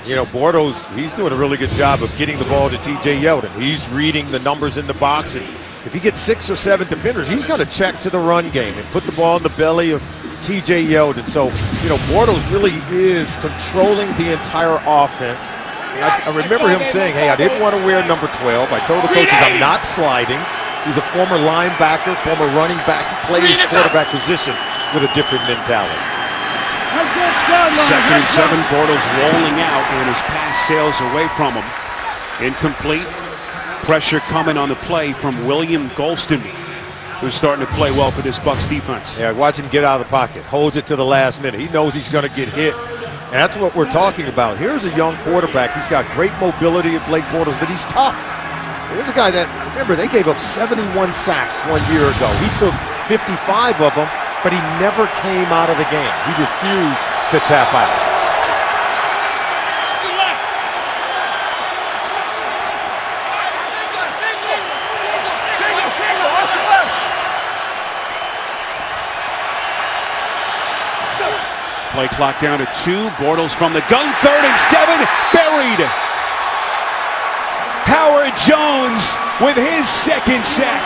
S3: You know, Bortles, he's doing a really good job of getting the ball to T.J. Yeldon. He's reading the numbers in the box, and if he gets 6 or 7 defenders, he's going to check to the run game and put the ball in the belly of T.J. Yeldon. So, you know, Bortles really is controlling the entire offense. And I remember him saying, hey, I didn't want to wear number 12. I told the coaches I'm not sliding. He's a former linebacker, former running back. He plays quarterback position with a different mentality.
S1: Second and 7, Bortles rolling out, and his pass sails away from him. Incomplete. Pressure coming on the play from William Golston, who's starting to play well for this Bucs defense.
S3: Yeah, watch him get out of the pocket. Holds it to the last minute. He knows he's going to get hit. And that's what we're talking about. Here's a young quarterback. He's got great mobility at Blake Bortles, but he's tough. Here's a guy that, remember, they gave up 71 sacks 1 year ago. He took 55 of them, but he never came out of the game. He refused to tap out.
S1: Play clock down to 2. Bortles from the gun. 3rd and 7. Buried. Howard Jones with his second sack.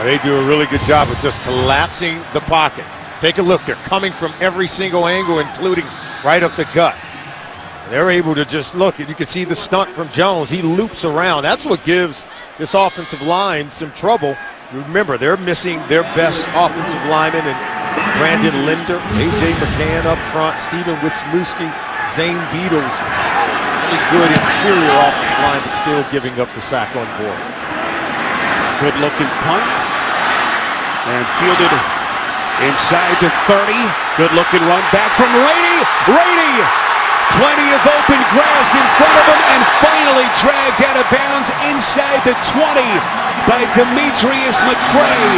S3: They do a really good job of just collapsing the pocket. Take a look. They're coming from every single angle, including right up the gut. They're able to just look, and you can see the stunt from Jones. He loops around. That's what gives this offensive line some trouble. Remember, they're missing their best offensive lineman and Brandon Linder, A.J. McCann up front, Steven Wisniewski, Zane Beatles. Really good interior offensive line, but still giving up the sack on board.
S1: Good looking punt. And fielded inside the 30. Good looking run back from Rainey. Rainey! Plenty of open grass in front of him and finally dragged out of bounds inside the 20 by Demetrius McCray.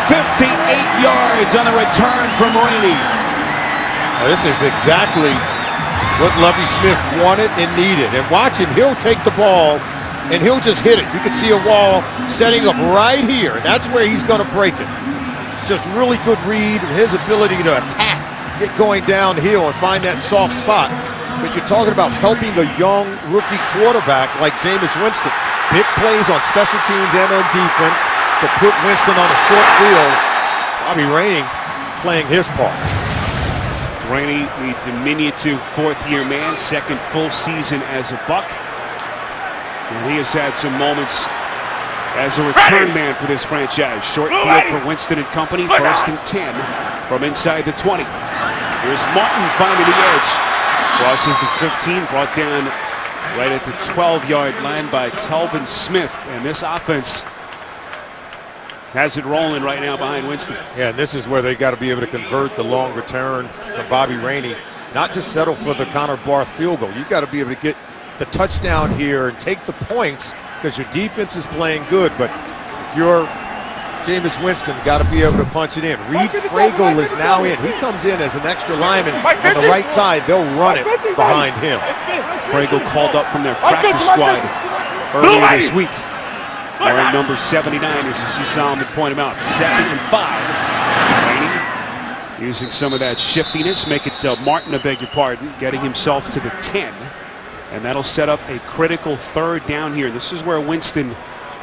S1: 58 yards on the return from Rainey.
S3: Now, this is exactly what Lovie Smith wanted and needed. And watch him, he'll take the ball and he'll just hit it. You can see a wall setting up right here. And that's where he's going to break it. It's just really good read and his ability to attack, get going downhill and find that soft spot. But you're talking about helping a young rookie quarterback like Jameis Winston. Big plays on special teams and on defense to put Winston on a short field. Bobby Rainey playing his part.
S1: Rainey, the diminutive fourth-year man, second full season as a Buck. And he has had some moments as a return man for this franchise. Short field for Winston and company, first and 10 from inside the 20. Here's Martin finding the edge. Crosses the 15, brought down right at the 12-yard line by Telvin Smith. And this offense has it rolling right now behind Winston.
S3: Yeah, and this is where they got to be able to convert the long return from Bobby Rainey. Not just settle for the Connor Barth field goal. You've got to be able to get the touchdown here and take the points because your defense is playing good. But if you're Jameis Winston, got to be able to punch it in. Reed Fragel is now in. He comes in as an extra lineman on the right side. They'll run it behind him.
S1: Fragel called up from their practice squad earlier this week. Wearing number 79, as you see Solomon point him out. 2nd and 5. Rainey using some of that shiftiness. Make it Martin, I beg your pardon, getting himself to the 10. And that'll set up a critical third down here. This is where Winston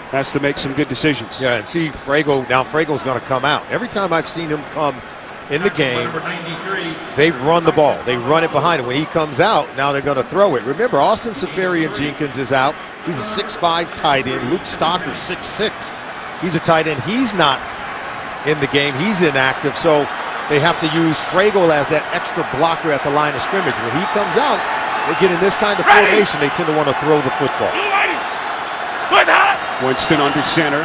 S1: has to make some good decisions.
S3: Yeah, and see Fragel, now Fragel's going to come out. Every time I've seen him come in the game, they've run the ball. They run it behind him. When he comes out, now they're going to throw it. Remember, Austin Seferian-Jenkins is out. He's a 6'5" tight end. Luke Stocker, 6'6". He's a tight end. He's not in the game. He's inactive, so they have to use Fragel as that extra blocker at the line of scrimmage. When he comes out, they get in this kind of formation, they tend to want to throw the football.
S1: Winston under center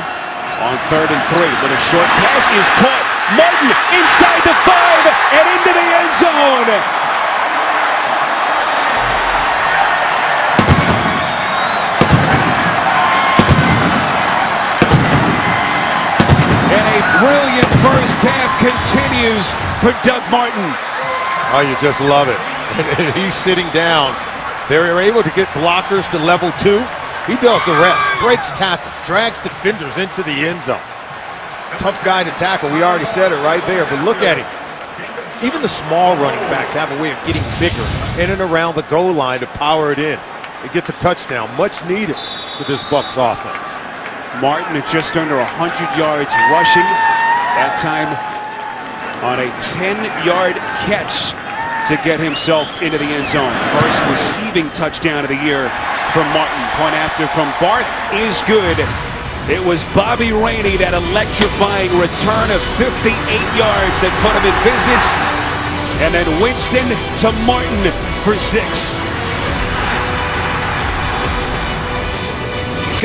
S1: on 3rd and 3, but a short pass is caught. Martin inside the 5 and into the end zone. And a brilliant first half continues for Doug Martin.
S3: Oh, you just love it. And he's sitting down. They're able to get blockers to level 2. He does the rest, breaks tackles, drags defenders into the end zone. Tough guy to tackle. We already said it right there, but look at him. Even the small running backs have a way of getting bigger in and around the goal line to power it in. They get the touchdown, much needed for this Bucs offense.
S1: Martin at just under 100 yards rushing, that time on a 10-yard catch to get himself into the end zone. First receiving touchdown of the year from Martin. Point after from Barth is good. It was Bobby Rainey, that electrifying return of 58 yards that put him in business. And then Winston to Martin for 6.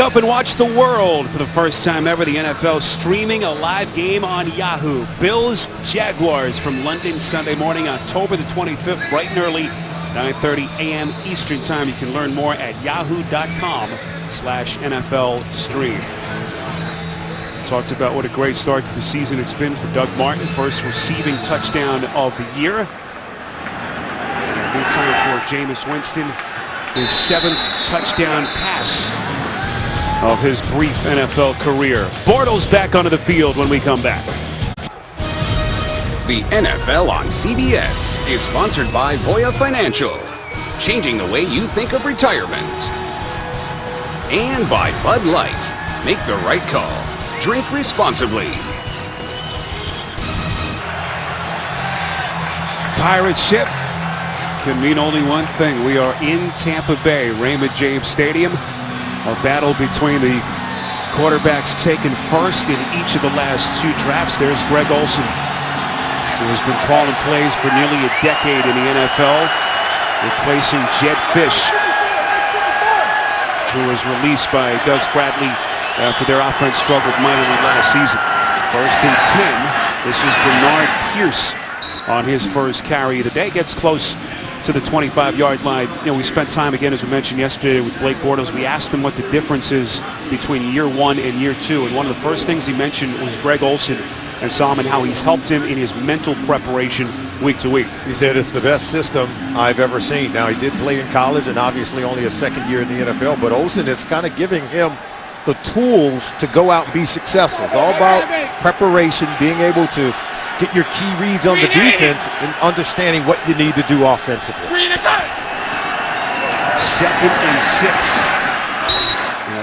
S1: Up and watch the world for the first time ever. The NFL streaming a live game on Yahoo. Bills Jaguars from London Sunday morning, October the 25th, bright and early, 9:30 a.m. Eastern time. You can learn more at yahoo.com/NFL stream. Talked about what a great start to the season it's been for Doug Martin. First receiving touchdown of the year. Good time for Jameis Winston. His 7th touchdown pass of his brief NFL career. Bortles back onto the field when we come back.
S5: The NFL on CBS is sponsored by Voya Financial, changing the way you think of retirement. And by Bud Light. Make the right call. Drink responsibly.
S1: Pirate ship can mean only one thing. We are in Tampa Bay, Raymond James Stadium. A battle between the quarterbacks taken first in each of the last 2 drafts. There's Greg Olsen, who has been calling plays for nearly a decade in the NFL, replacing Jed Fish, who was released by Gus Bradley after their offense struggled mightily last season. 1st and 10. This is Bernard Pierce on his first carry of the day. Gets close to the 25-yard line. You know, we spent time again, as we mentioned yesterday, with Blake Bortles. We asked him what the difference is between year 1 and year 2, and one of the first things he mentioned was Greg Olsen and Solomon, how he's helped him in his mental preparation week to week.
S3: He said it's the best system I've ever seen. Now, he did play in college and obviously only a 2nd year in the NFL, but Olsen is kind of giving him the tools to go out and be successful. It's all about preparation, being able to get your key reads on the defense and understanding what you need to do offensively.
S1: 2nd and 6.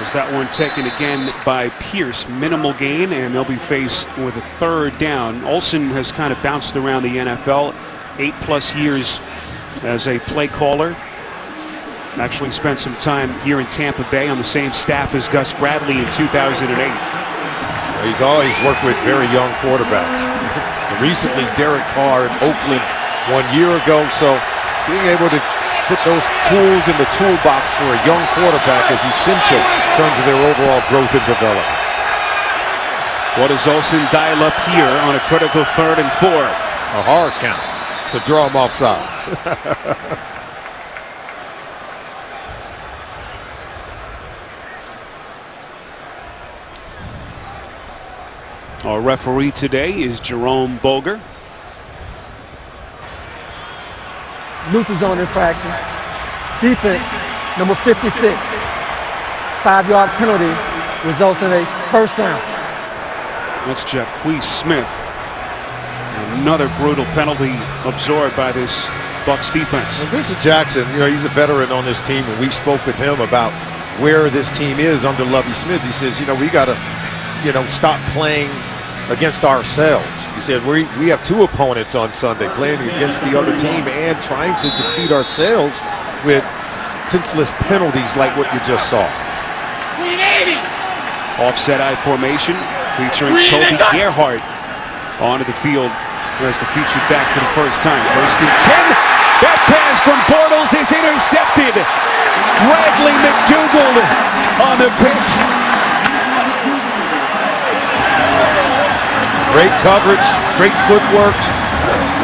S1: As that one taken again by Pierce. Minimal gain, and they'll be faced with a 3rd down. Olsen has kind of bounced around the NFL, 8+ years as a play caller. Actually spent some time here in Tampa Bay on the same staff as Gus Bradley in 2008.
S3: He's always worked with very young quarterbacks. Recently, Derek Carr in Oakland 1 year ago. So being able to put those tools in the toolbox for a young quarterback is essential in terms of their overall growth and development.
S1: What does Olsen dial up here on a critical 3rd and 4?
S3: A hard count to draw him off sides.
S1: Our referee today is Jerome Boger.
S6: Neutral zone infraction. Defense, number 56. 5-yard penalty results in a 1st down.
S1: That's Jacquez Smith. Another brutal penalty absorbed by this Bucs defense.
S3: And Vincent Jackson, you know, he's a veteran on this team, and we spoke with him about where this team is under Lovie Smith. He says, you know, we got to, you know, stop playing against ourselves. He said we have 2 opponents on Sunday, playing against the other team and trying to defeat ourselves with senseless penalties like what you just saw.
S1: Offset I formation featuring Toby Gerhart onto the field as the featured back for the first time. 1st and 10. That pass from Bortles is intercepted. Bradley McDougald on the pick.
S3: Great coverage, great footwork.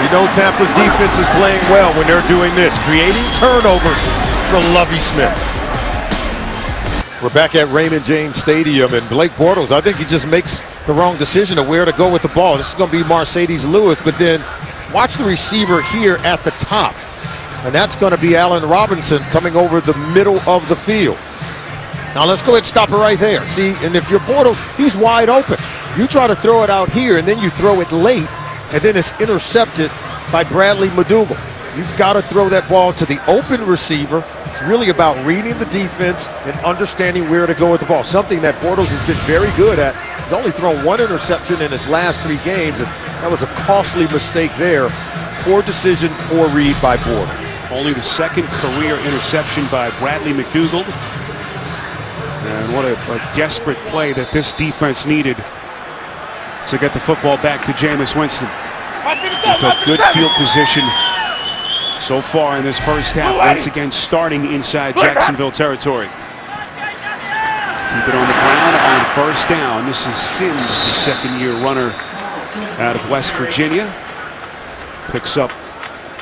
S3: You know Tampa's defense is playing well when they're doing this, creating turnovers for Lovie Smith. We're back at Raymond James Stadium, and Blake Bortles, I think he just makes the wrong decision of where to go with the ball. This is going to be Mercedes Lewis, but then watch the receiver here at the top. And that's going to be Allen Robinson coming over the middle of the field. Now let's go ahead and stop it right there. See, and if you're Bortles, he's wide open. You try to throw it out here, and then you throw it late, and then it's intercepted by Bradley McDougald. You've got to throw that ball to the open receiver. It's really about reading the defense and understanding where to go with the ball, something that Bortles has been very good at. He's only thrown 1 interception in his last 3 games, and that was a costly mistake there. Poor decision, poor read by Bortles.
S1: Only the 2nd career interception by Bradley McDougald. And what a desperate play that this defense needed to get the football back to Jameis Winston. He took good field position so far in this first half, once again starting inside Jacksonville territory. Keep it on the ground on 1st down. This is Sims, the 2nd-year runner out of West Virginia. Picks up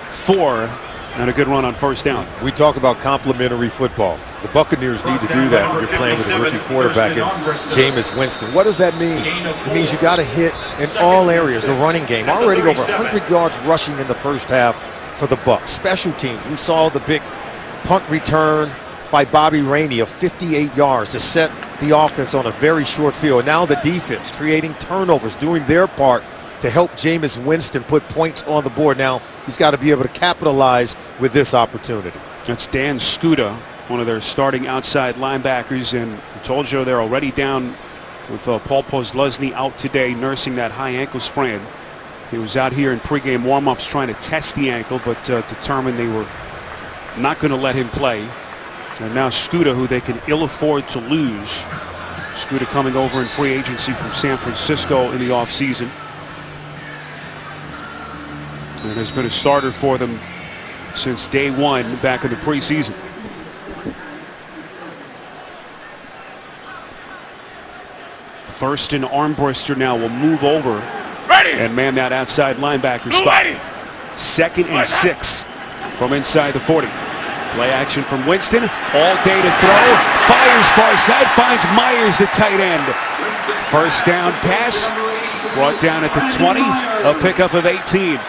S1: 4 and a good run on 1st down.
S3: We talk about complementary football. The Buccaneers need to do that when you're playing with a rookie quarterback and Jameis Winston. What does that mean? It means you got to hit in all areas. The running game, already over 100 yards rushing in the first half for the Bucs. Special teams, we saw the big punt return by Bobby Rainey of 58 yards to set the offense on a very short field. And now the defense creating turnovers, doing their part to help Jameis Winston put points on the board. Now he's got to be able to capitalize with this opportunity.
S1: That's Dan Skuda, one of their starting outside linebackers, and I told you they're already down with Paul Posluszny out today nursing that high ankle sprain. He was out here in pregame warm-ups trying to test the ankle, but determined they were not going to let him play. And now Scooter, who they can ill afford to lose. Scooter coming over in free agency from San Francisco in the offseason. And has been a starter for them since day one back in the preseason. Thurston Armbruster now will move over and man that outside linebacker spot. 2nd and 6 from inside the 40. Play action from Winston. All day to throw. Fires far side. Finds Myers, the tight end. First down pass. Brought down at the 20. A pickup of 18.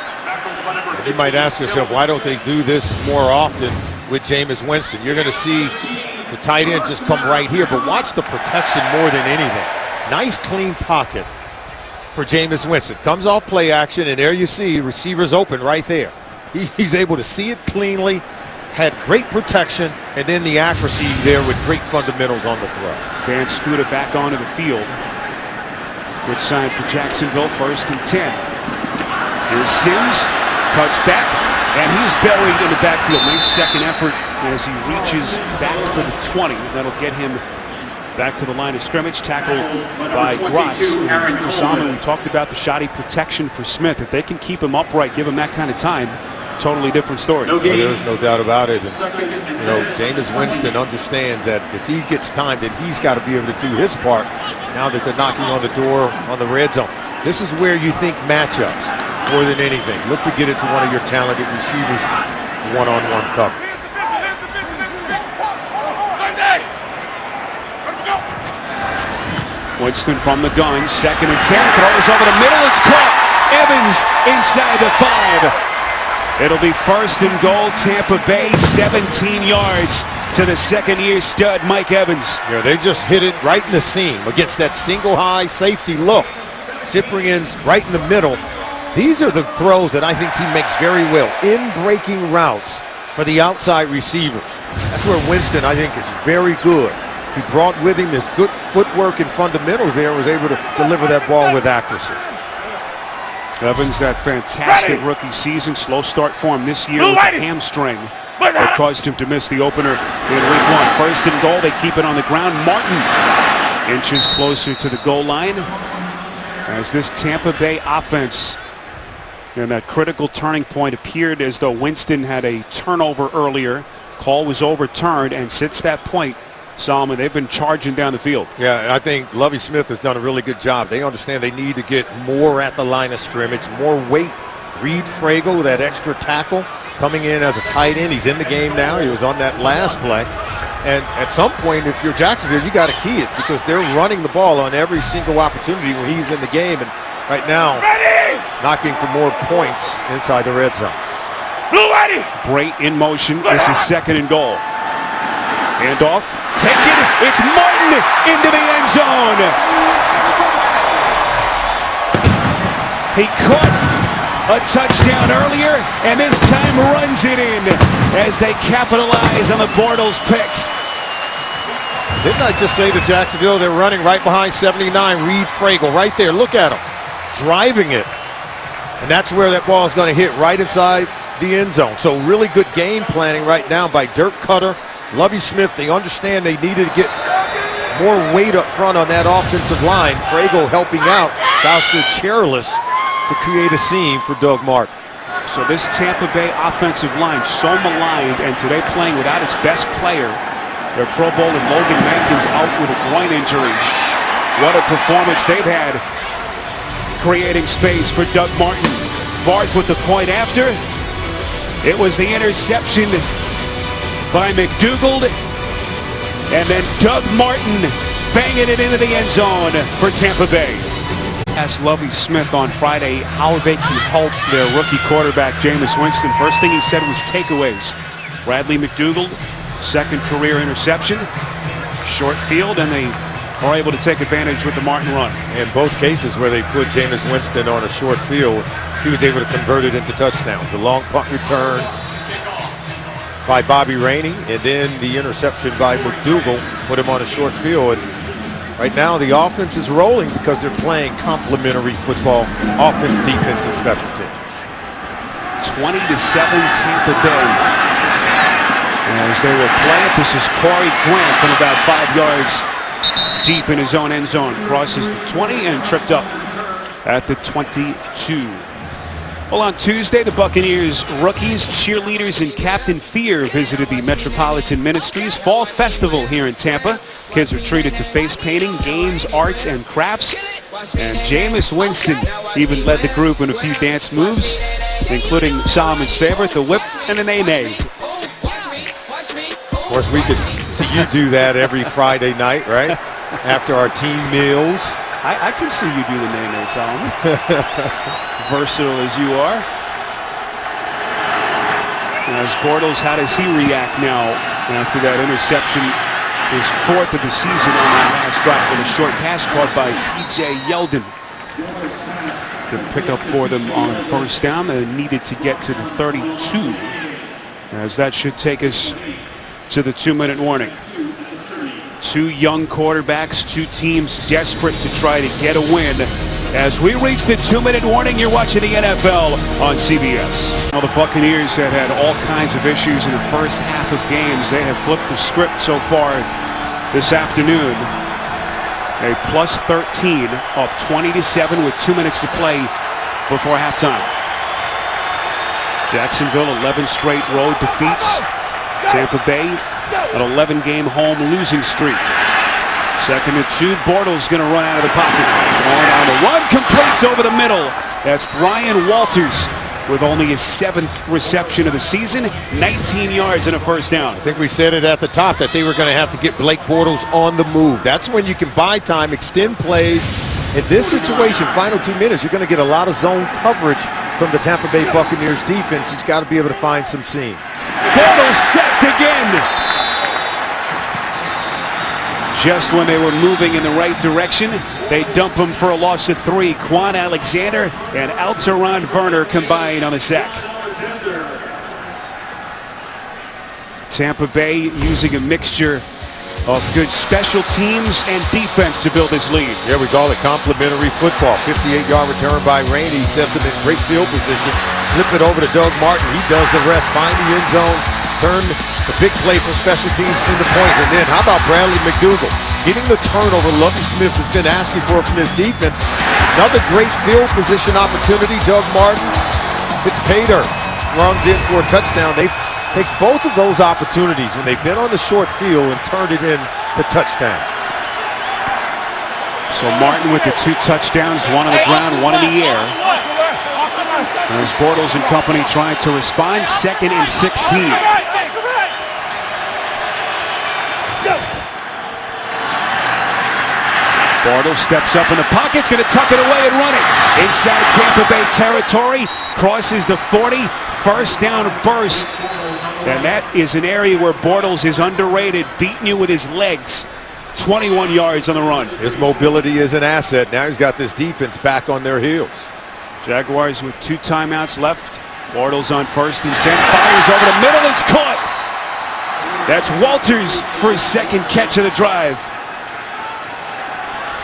S3: You might ask yourself, why don't they do this more often with Jameis Winston? You're going to see the tight end just come right here, but watch the protection more than anything. Nice clean pocket for Jameis Winston. Comes off play action, and there you see receivers open right there. He's able to see it cleanly, had great protection, and then the accuracy there with great fundamentals on the throw.
S1: Dan Scooter back onto the field. Good sign for Jacksonville. 1st and 10. Here's Sims. Cuts back, and he's buried in the backfield. Nice second effort as he reaches back for the 20. That'll get him back to the line of scrimmage. Tackled by Gratz. We talked about the shoddy protection for Smith. If they can keep him upright, give him that kind of time, totally different story.
S3: There's no doubt about it. And, Jameis Winston understands that if he gets time, then he's got to be able to do his part now that they're knocking on the door on the red zone. This is where you think matchups more than anything. Look to get it to one of your talented receivers one-on-one coverage.
S1: Winston from the gun, 2nd and 10, throws over the middle, it's caught. Evans inside the 5. It'll be 1st and goal, Tampa Bay, 17 yards to the second-year stud, Mike Evans.
S3: Yeah, they just hit it right in the seam against that single high safety look. Cyprian's right in the middle. These are the throws that I think he makes very well. In-breaking routes for the outside receivers. That's where Winston, I think, is very good. He brought with him this good footwork and fundamentals there and was able to deliver that ball with accuracy.
S1: Evans, that fantastic rookie season. Slow start for him this year with a hamstring that caused him to miss the opener in week 1. 1st and goal, they keep it on the ground. Martin inches closer to the goal line as this Tampa Bay offense, and that critical turning point, appeared as though Winston had a turnover earlier. Call was overturned, and since that point, Solomon, they've been charging down the field.
S3: Yeah, I think Lovie Smith has done a really good job. They understand they need to get more at the line of scrimmage, more weight. Reed Fragel, that extra tackle, coming in as a tight end. He's in the game now. He was on that last play. And at some point, if you're Jacksonville, you got to key it because they're running the ball on every single opportunity when he's in the game. And right now, knocking for more points inside the red zone.
S1: Bray in motion. This is 2nd and goal. Handoff, taken. It's Martin into the end zone. He caught a touchdown earlier, and this time runs it in as they capitalize on the Bortles pick.
S3: Didn't I just say to Jacksonville, they're running right behind 79, Reed Fragel, right there. Look at him, driving it. And that's where that ball is going to hit, right inside the end zone. So really good game planning right now by Dirk Cutter, Lovie Smith. They understand they needed to get more weight up front on that offensive line. Fragel helping out. Fausto Chairless to create a seam for Doug Martin.
S1: So this Tampa Bay offensive line so maligned, and today playing without its best player, their Pro Bowler Logan Mankins out with a groin injury. What a performance they've had, creating space for Doug Martin. Barth with the point after. It was the interception by McDougald, and then Doug Martin banging it into the end zone for Tampa Bay. Asked Lovie Smith on Friday how they can help their rookie quarterback Jameis Winston. First thing he said was takeaways. Bradley McDougald, 2nd career interception, short field, and they are able to take advantage with the Martin run.
S3: In both cases where they put Jameis Winston on a short field, he was able to convert it into touchdowns. The long punt return by Bobby Rainey, and then the interception by McDougald put him on a short field. And right now the offense is rolling because they're playing complementary football, offense, defense, and special teams.
S1: 20-7 Tampa Bay. As they will play it, this is Corey Grant from about 5 yards deep in his own end zone. Crosses the 20 and tripped up at the 22. Well, on Tuesday, the Buccaneers rookies, cheerleaders, and Captain Fear visited the Metropolitan Ministries Fall Festival here in Tampa. Kids were treated to face painting, games, arts, and crafts. And Jameis Winston even led the group in a few dance moves, including Solomon's favorite, the whip and the nay-nay.
S3: Of course, we could see you do that every Friday night, right? After our team meals.
S1: I can see you do the nay-nay, Solomon. Versatile as you are. As Bortles, how does he react now after that interception? His 4th of the season on that last drive with a short pass caught by T.J. Yeldon. Good pickup for them on 1st down. They needed to get to the 32, as that should take us to the 2-minute warning. 2 young quarterbacks, 2 teams desperate to try to get a win. As we reach the 2-minute warning, you're watching the NFL on CBS. Well, the Buccaneers have had all kinds of issues in the first half of games. They have flipped the script so far this afternoon. A plus 13, up 20-7 with 2 minutes to play before halftime. Jacksonville, 11 straight road defeats. Tampa Bay, an 11-game home losing streak. 2nd and 2. Bortles going to run out of the pocket. Going on the run, completes over the middle. That's Brian Walters with only his 7th reception of the season, 19 yards and a 1st down.
S3: I think we said it at the top that they were going to have to get Blake Bortles on the move. That's when you can buy time, extend plays. In this situation, final 2 minutes, you're going to get a lot of zone coverage from the Tampa Bay Buccaneers defense. He's got to be able to find some seams.
S1: Bortles sacked again. Just when they were moving in the right direction, they dump him for a loss of 3. Quan Alexander and Alteron Werner combined on a sack. Tampa Bay using a mixture of good special teams and defense to build this lead.
S3: Yeah, we call it complimentary football. 58-yard return by Rainey sets him in great field position. Flip it over to Doug Martin. He does the rest. Find the end zone. Turn the big play for special teams into point. And then how about Bradley McDougal? Getting the turnover Lovie Smith has been asking for from his defense. Another great field position opportunity. Doug Martin. It's pay dirt. Runs in for a touchdown. They've take both of those opportunities when they've been on the short field and turned it into touchdowns.
S1: So Martin with the 2 touchdowns, 1 on the ground, 1 in the air. As Bortles and company trying to respond, 2nd and 16. Bortles steps up in the pocket's going to tuck it away and run it. Inside Tampa Bay territory, crosses the 40, 1st down burst. And that is an area where Bortles is underrated, beating you with his legs. 21 yards on the run.
S3: His mobility is an asset. Now he's got this defense back on their heels.
S1: Jaguars with 2 timeouts left. Bortles on 1st and 10. Fires over the middle. It's caught. That's Walters for his 2nd catch of the drive.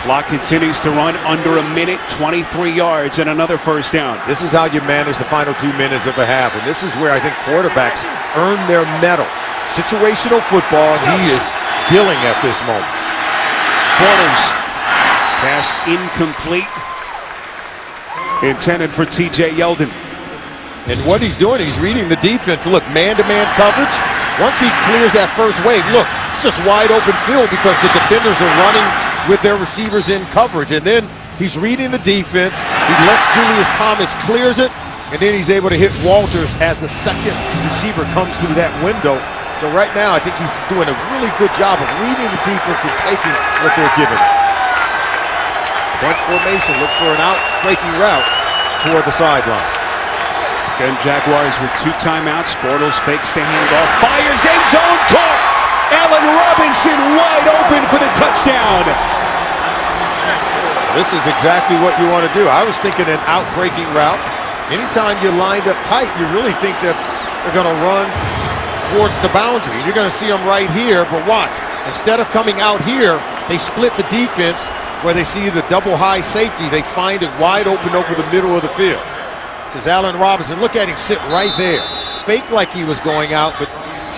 S1: Clock continues to run under a minute, 23 yards, and another 1st down.
S3: This is how you manage the final 2 minutes of a half, and this is where I think quarterbacks earn their medal. Situational football, and he is dealing at this moment.
S1: Bortles, pass incomplete, intended for T.J. Yeldon.
S3: And what he's doing, he's reading the defense. Look, man-to-man coverage. Once he clears that first wave, look, it's just wide open field because the defenders are running with their receivers in coverage. And then he's reading the defense. He lets Julius Thomas clears it, and then he's able to hit Walters as the 2nd receiver comes through that window. So right now, I think he's doing a really good job of reading the defense and taking what they're giving him. Bunch formation, look for an out-breaking route toward the sideline.
S1: Again, Jaguars with 2 timeouts. Bortles fakes the handoff, fires, end zone, caught! Allen Robinson wide open for the touchdown.
S3: This is exactly what you want to do. I was thinking an out-breaking route. Anytime you're lined up tight, you really think that they're going to run towards the boundary. You're going to see them right here, but watch. Instead of coming out here, they split the defense where they see the double high safety. They find it wide open over the middle of the field. This is Allen Robinson. Look at him sit right there. Fake like he was going out, but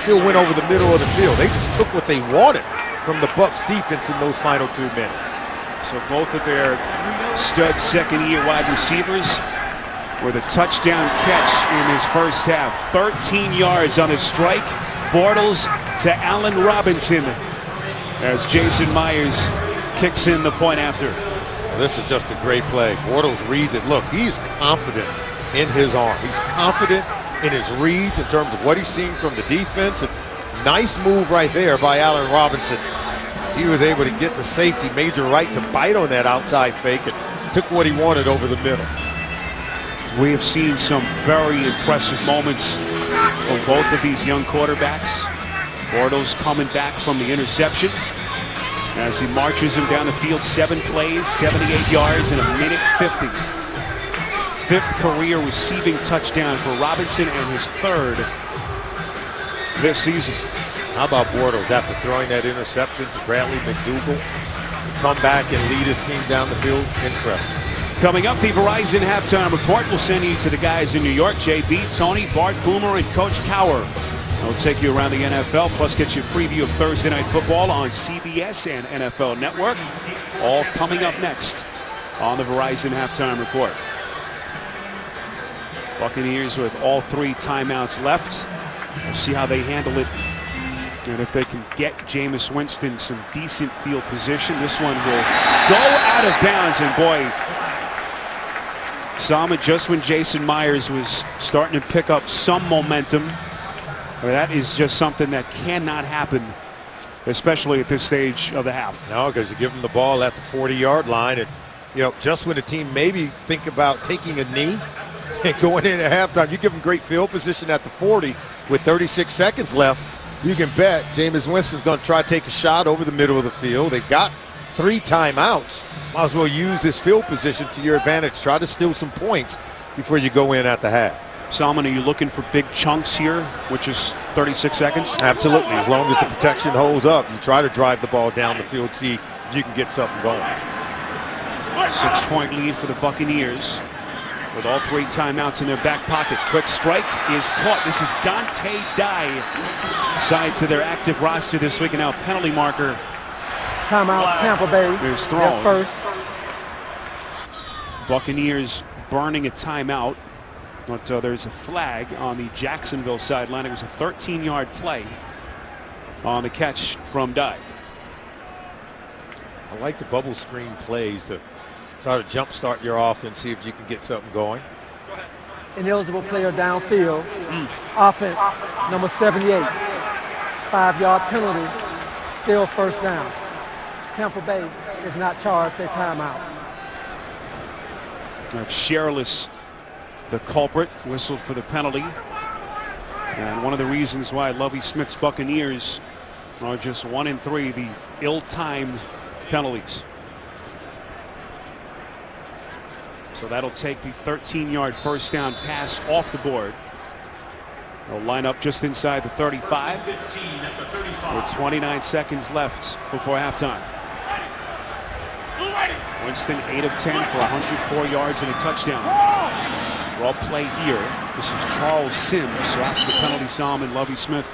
S3: still went over the middle of the field. They just took what they wanted from the Bucs defense in those final 2 minutes.
S1: So both of their stud second-year wide receivers with a touchdown catch in his first half. 13 yards on a strike. Bortles to Allen Robinson as Jason Myers kicks in the point after.
S3: Well, this is just a great play. Bortles reads it. Look, he's confident in his arm. He's confident in his reads in terms of what he's seeing from the defense. And nice move right there by Allen Robinson. He was able to get the safety, Major Wright, to bite on that outside fake and took what he wanted over the middle.
S1: We have seen some very impressive moments from both of these young quarterbacks. Bortles coming back from the interception as he marches him down the field. 7 plays, 78 yards in a minute 50. 5th career receiving touchdown for Robinson and his 3rd this season.
S3: How about Bortles after throwing that interception to Bradley McDougall to come back and lead his team down the field? Incredible.
S1: Coming up, the Verizon Halftime Report will send you to the guys in New York, JB, Tony, Bart Boomer, and Coach Cower. They'll take you around the NFL, plus get you a preview of Thursday Night Football on CBS and NFL Network. All coming up next on the Verizon Halftime Report. Buccaneers with all 3 timeouts left. We'll see how they handle it. And if they can get Jameis Winston some decent field position, this one will go out of bounds. And boy, Salma, just when Jason Myers was starting to pick up some momentum, that is just something that cannot happen, especially at this stage of the half.
S3: No, because you give them the ball at the 40-yard line, and just when the team maybe think about taking a knee and going in at halftime, you give them great field position at the 40 with 36 seconds left. You can bet Jameis Winston's going to try to take a shot over the middle of the field. They've got 3 timeouts. Might as well use this field position to your advantage. Try to steal some points before you go in at the half.
S1: Salmon, are you looking for big chunks here, which is 36 seconds?
S3: Absolutely. As long as the protection holds up, you try to drive the ball down the field, see if you can get something going.
S1: 6-point lead for the Buccaneers with all 3 timeouts in their back pocket. Quick strike is caught. This is Dante Dye, side to their active roster this week, and now penalty marker.
S6: Timeout, Tampa Bay.
S1: Is thrown.
S6: First.
S1: Buccaneers burning a timeout, but there's a flag on the Jacksonville sideline. It was a 13-yard play on the catch from Dye.
S3: I like the bubble screen plays to try to jumpstart your offense, see if you can get something going.
S6: Ineligible player downfield. Offense, number 78. 5-yard penalty. Still first down. Tampa Bay is not charged a timeout.
S1: Sherless, the culprit, whistled for the penalty. And one of the reasons why Lovie Smith's Buccaneers are just 1-3, the ill-timed penalties. So that'll take the 13-yard first down pass off the board. They'll line up just inside the 35 with 29 seconds left before halftime. Winston 8 of 10 for 104 yards and a touchdown. Draw play here. This is Charles Sims. So after the penalty, Salmon, Lovie Smith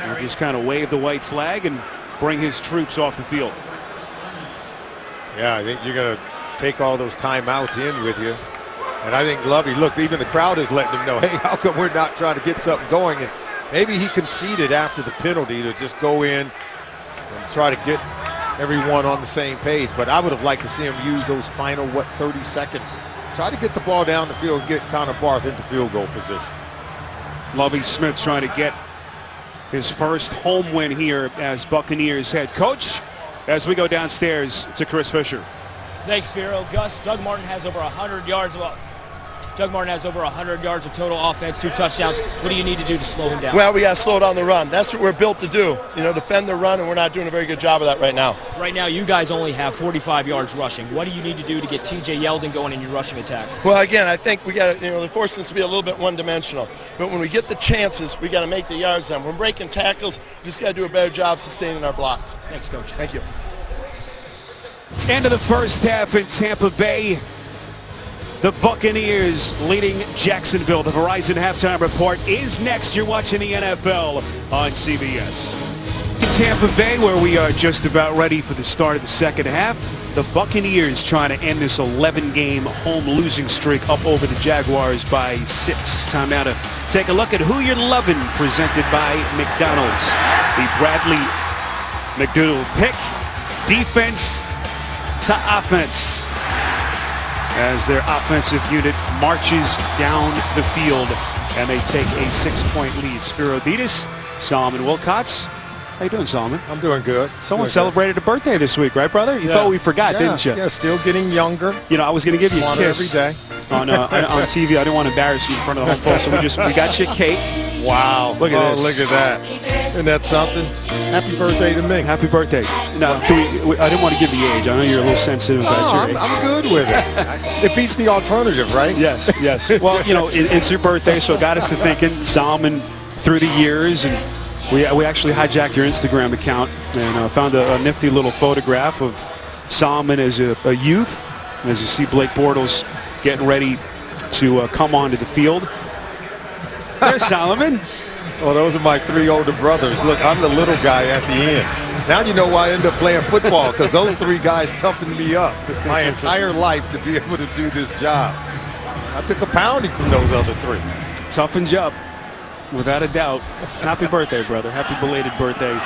S1: will just kind of wave the white flag and bring his troops off the field.
S3: Yeah, I think you're going to take all those timeouts in with you. And I think Lovie, look, even the crowd is letting him know, hey, how come we're not trying to get something going? And maybe he conceded after the penalty to just go in and try to get everyone on the same page. But I would have liked to see him use those final, 30 seconds. Try to get the ball down the field and get Connor Barth into field goal position.
S1: Lovie Smith trying to get his first home win here as Buccaneers head coach as we go downstairs to Chris Fisher.
S4: Thanks, Spiro. Gus, Doug Martin has over 100 yards. Doug Martin has over 100 yards of total offense, 2 touchdowns. What do you need to do to slow him down?
S10: Well, we got to slow down the run. That's what we're built to do. Defend the run, and we're not doing a very good job of that right now.
S4: Right now, you guys only have 45 yards rushing. What do you need to do to get T.J. Yeldon going in your rushing attack?
S10: Well, again, I think we got to, they're forcing us to be a little bit one-dimensional. But when we get the chances, we got to make the yards down. When we're breaking tackles, we just got to do a better job sustaining our blocks.
S4: Thanks, Coach.
S10: Thank you.
S1: End of the first half in Tampa Bay. The Buccaneers leading Jacksonville. The Verizon Halftime Report is next. You're watching the NFL on CBS. In Tampa Bay, where we are just about ready for the start of the second half, the Buccaneers trying to end this 11-game home losing streak up over the Jaguars by 6. Time now to take a look at who you're loving, presented by McDonald's. The Bradley McDougald pick, defense to offense, as their offensive unit marches down the field and they take a 6-point lead. Spiro Ditas, Solomon Wilcots. How you doing, Solomon?
S3: I'm doing good.
S1: Someone celebrated a birthday this week, right, brother? You thought we forgot, didn't you?
S3: Yeah, still getting younger.
S1: You know, I was going to give you a
S3: Smarter
S1: kiss
S3: every day.
S1: on TV. I didn't want to embarrass you in front of the home folks, so we got you a cake.
S3: Wow.
S1: Look at this.
S3: Look at that. Isn't that something? Happy birthday to me.
S1: Happy birthday. No, I didn't want to give the age. I know you're a little sensitive about your age.
S3: I'm good with it. It beats the alternative, right?
S1: Yes, yes. Well, you know, it's your birthday, so it got us to thinking. Solomon, through the years, and we actually hijacked your Instagram account and found a nifty little photograph of Solomon as a youth, as you see Blake Bortles getting ready to come onto the field. There's Solomon.
S3: Well, those are my 3 older brothers. Look, I'm the little guy at the end. Now you know why I end up playing football, because those 3 guys toughened me up my entire life to be able to do this job. I took a pounding from those other 3.
S1: Toughened you up, without a doubt. Happy birthday, brother. Happy belated birthday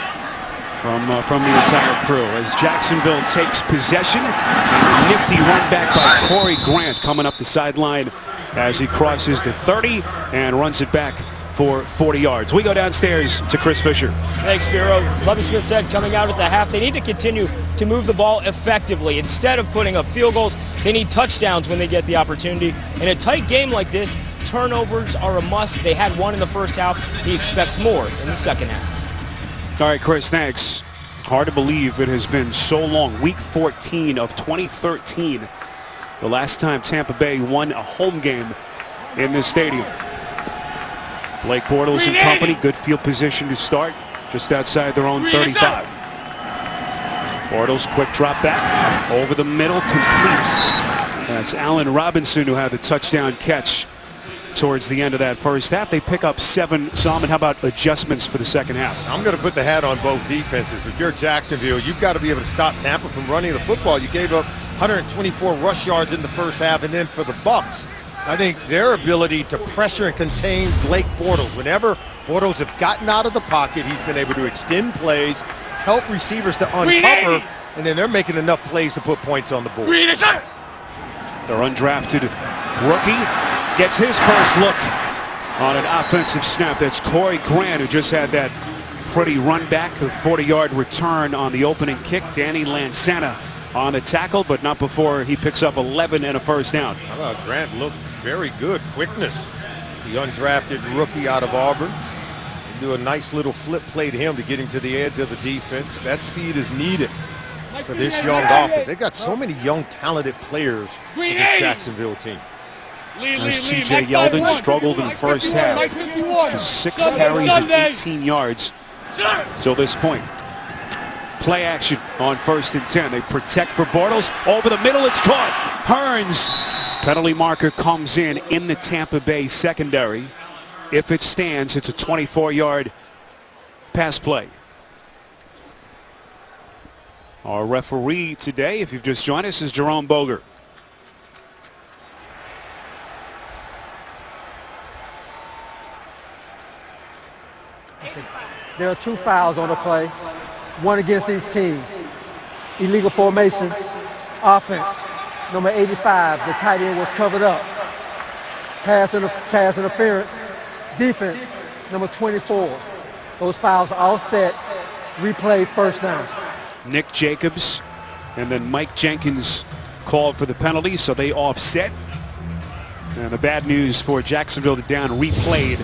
S1: from the entire crew. As Jacksonville takes possession, and a nifty run back by Corey Grant coming up the sideline as he crosses the 30 and runs it back for 40 yards. We go downstairs to Chris Fisher.
S4: Thanks, Spiro. Lovie Smith said coming out at the half, they need to continue to move the ball effectively. Instead of putting up field goals, they need touchdowns when they get the opportunity. In a tight game like this, turnovers are a must. They had 1 in the first half. He expects more in the second half.
S1: All right, Chris, thanks. Hard to believe it has been so long. Week 14 of 2013. The last time Tampa Bay won a home game in this stadium. Blake Bortles and company, good field position to start, just outside their own 35. Bortles, quick drop back, over the middle, completes. That's Allen Robinson who had the touchdown catch towards the end of that first half. They pick up 7. Solomon, how about adjustments for the second half?
S3: I'm going to put the hat on both defenses. If you're Jacksonville, you've got to be able to stop Tampa from running the football. You gave up 124 rush yards in the first half, and then for the Bucs, I think their ability to pressure and contain Blake Bortles. Whenever Bortles have gotten out of the pocket, he's been able to extend plays, help receivers to uncover, and then they're making enough plays to put points on the board.
S1: Their undrafted rookie gets his first look on an offensive snap. That's Corey Grant, who just had that pretty run back, a 40-yard return on the opening kick. Danny Lansana on the tackle, but not before he picks up 11 and a first down.
S3: How about Grant? Looks very good. Quickness. The undrafted rookie out of Auburn. Do a nice little flip play to him to get him to the edge of the defense. That speed is needed for this young offense. They've got so many young, talented players for this Jacksonville team.
S1: As T.J. Yeldon struggled in the first half. Just 6 carries and 18 yards until this point. Play action on 1st and 10. They protect for Bortles. Over the middle, it's caught. Hearns. Penalty marker comes in the Tampa Bay secondary. If it stands, it's a 24-yard pass play. Our referee today, if you've just joined us, is Jerome Boger.
S6: There are 2 fouls on the play, 1 against each team. Illegal formation, offense, number 85, the tight end was covered up. Pass interference, defense, number 24. Those fouls are all set, replay, first down.
S1: Nick Jacobs and then Mike Jenkins called for the penalty, so they offset. And the bad news for Jacksonville, the down replayed,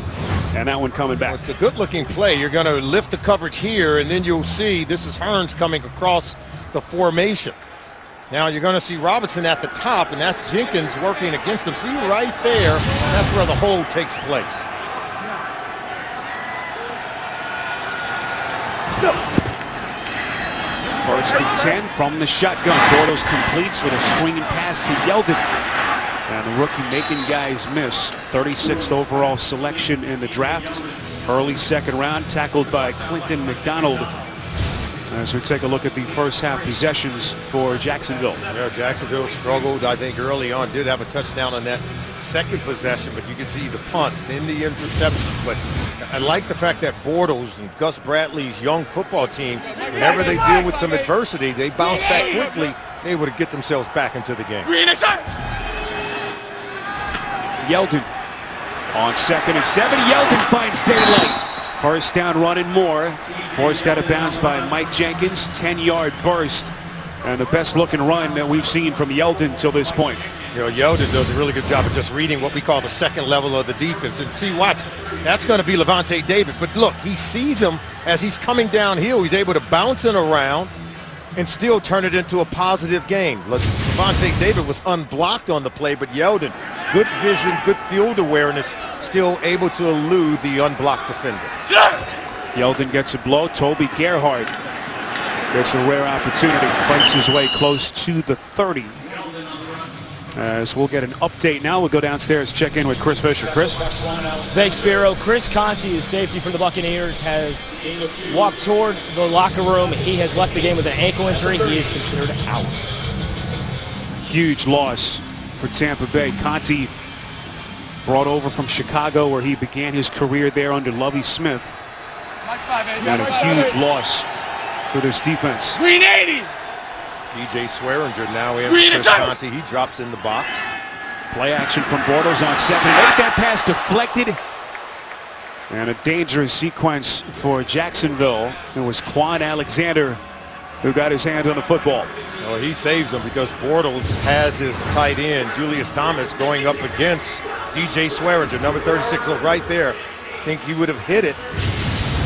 S1: and that one coming back.
S3: Well, it's a good-looking play. You're going to lift the coverage here, and then you'll see this is Hearns coming across the formation. Now you're going to see Robinson at the top, and that's Jenkins working against him. See right there, that's where the hold takes place.
S1: First and 10 from the shotgun. Bortles completes with a screen pass to Yeldon. And the rookie making guys miss. 36th overall selection in the draft. Early second round, tackled by Clinton McDonald. As we take a look at the first half possessions for Jacksonville.
S3: Yeah, Jacksonville struggled, I think, early on. Did have a touchdown on that second possession, but you can see the punts, then the interceptions. But I like the fact that Bortles and Gus Bradley's young football team, whenever they deal with some adversity, they bounce back quickly, able to get themselves back into the game.
S1: Yeldon on 2nd and 7. Yeldon finds daylight. First down run and more. Forced out of bounds by Mike Jenkins. 10-yard burst. And the best looking run that we've seen from Yeldon till this point.
S3: You know, Yeldon does a really good job of just reading what we call the second level of the defense. And see, watch, that's going to be Levante David. But look, he sees him as he's coming downhill. He's able to bounce it around and still turn it into a positive gain. Levante David was unblocked on the play, but Yeldon, good vision, good field awareness, still able to elude the unblocked defender.
S1: Yeldon gets a blow. Toby Gerhardt gets a rare opportunity. Fights his way close to the 30. As we'll get an update now. We'll go downstairs, check in with Chris Fisher. Chris?
S4: Thanks, Spiro. Chris Conti, the safety for the Buccaneers, has walked toward the locker room. He has left the game with an ankle injury. He is considered out.
S1: Huge loss for Tampa Bay. Conti brought over from Chicago, where he began his career there under Lovie Smith. And a huge loss for this defense.
S7: Green 80.
S3: DJ Swearinger now in. Chris Conti, he drops in the box.
S1: Play action from Bortles on 2nd and 8. That pass deflected. And a dangerous sequence for Jacksonville. It was Quan Alexander who got his hand on the football.
S3: Well, he saves him because Bortles has his tight end, Julius Thomas, going up against DJ Swearinger, number 36, look right there. I think he would have hit it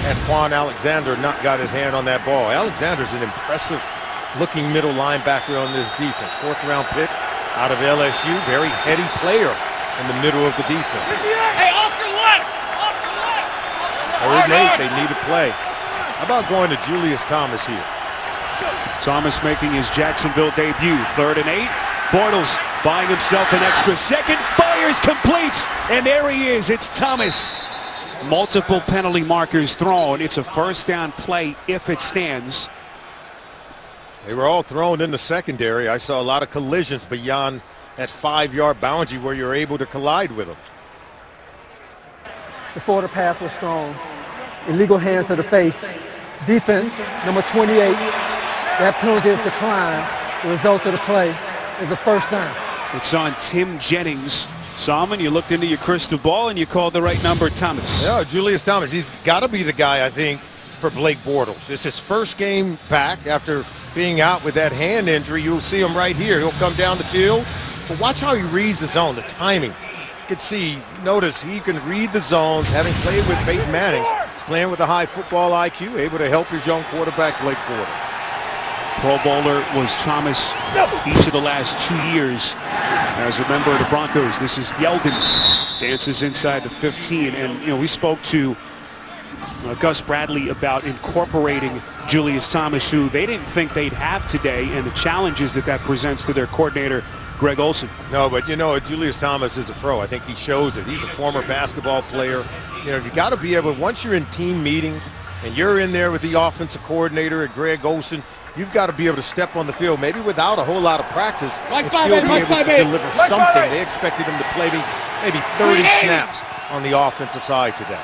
S3: had Quan Alexander not got his hand on that ball. Alexander's an impressive looking middle linebacker on this defense. 4th round pick out of LSU. Very heady player in the middle of the defense.
S7: Hey, Oscar left! Oscar left!
S3: Third and 8, they need a play. How about going to Julius Thomas here?
S1: Thomas making his Jacksonville debut. 3rd and 8. Bortles buying himself an extra second. Fires, completes. And there he is. It's Thomas. Multiple penalty markers thrown. It's a first down play if it stands.
S3: They were all thrown in the secondary. I saw a lot of collisions beyond that 5-yard boundary where you're able to collide with them.
S6: Before the pass was thrown, illegal hands to the face. Defense, number 28, that penalty is declined. The result of the play is a first down.
S1: It's on Tim Jennings. Salmon, you looked into your crystal ball and you called the right number, Thomas.
S3: Yeah, Julius Thomas. He's got to be the guy, I think, for Blake Bortles. It's his first game back after being out with that hand injury. You'll see him right here. He'll come down the field. But watch how he reads the zone, the timings. You can see, notice he can read the zones, having played with Peyton Manning. He's playing with a high football IQ, able to help his young quarterback, Blake Bortles.
S1: Pro Bowler was Thomas each of the last 2 years as a member of the Broncos. This is Yeldon. Dances inside the 15. And, you know, we spoke to Gus Bradley about incorporating Julius Thomas, who they didn't think they'd have today, and the challenges that that presents to their coordinator, Greg Olson.
S3: No, but, you know, Julius Thomas is a pro. I think he shows it. He's a former basketball player. You know, you got to be able, once you're in team meetings and you're in there with the offensive coordinator, Greg Olson, you've got to be able to step on the field, maybe without a whole lot of practice, and still be able to deliver something. They expected him to play maybe 30 snaps on the offensive side today.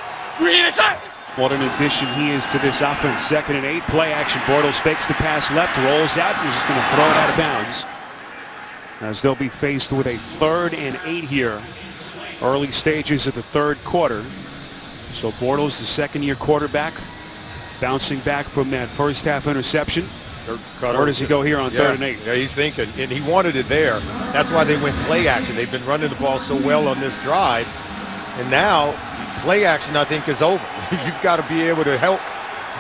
S1: What an addition he is to this offense. 2nd and 8, play action. Bortles fakes the pass left, rolls out, and is going to throw it out of bounds. As they'll be faced with a 3rd and 8 here. Early stages of the 3rd quarter. So Bortles, the second-year quarterback, bouncing back from that first half interception. Where does he go here on 3rd and 8?
S3: Yeah, he's thinking, and he wanted it there. That's why they went play action. They've been running the ball so well on this drive. And now, play action, I think, is over. You've got to be able to help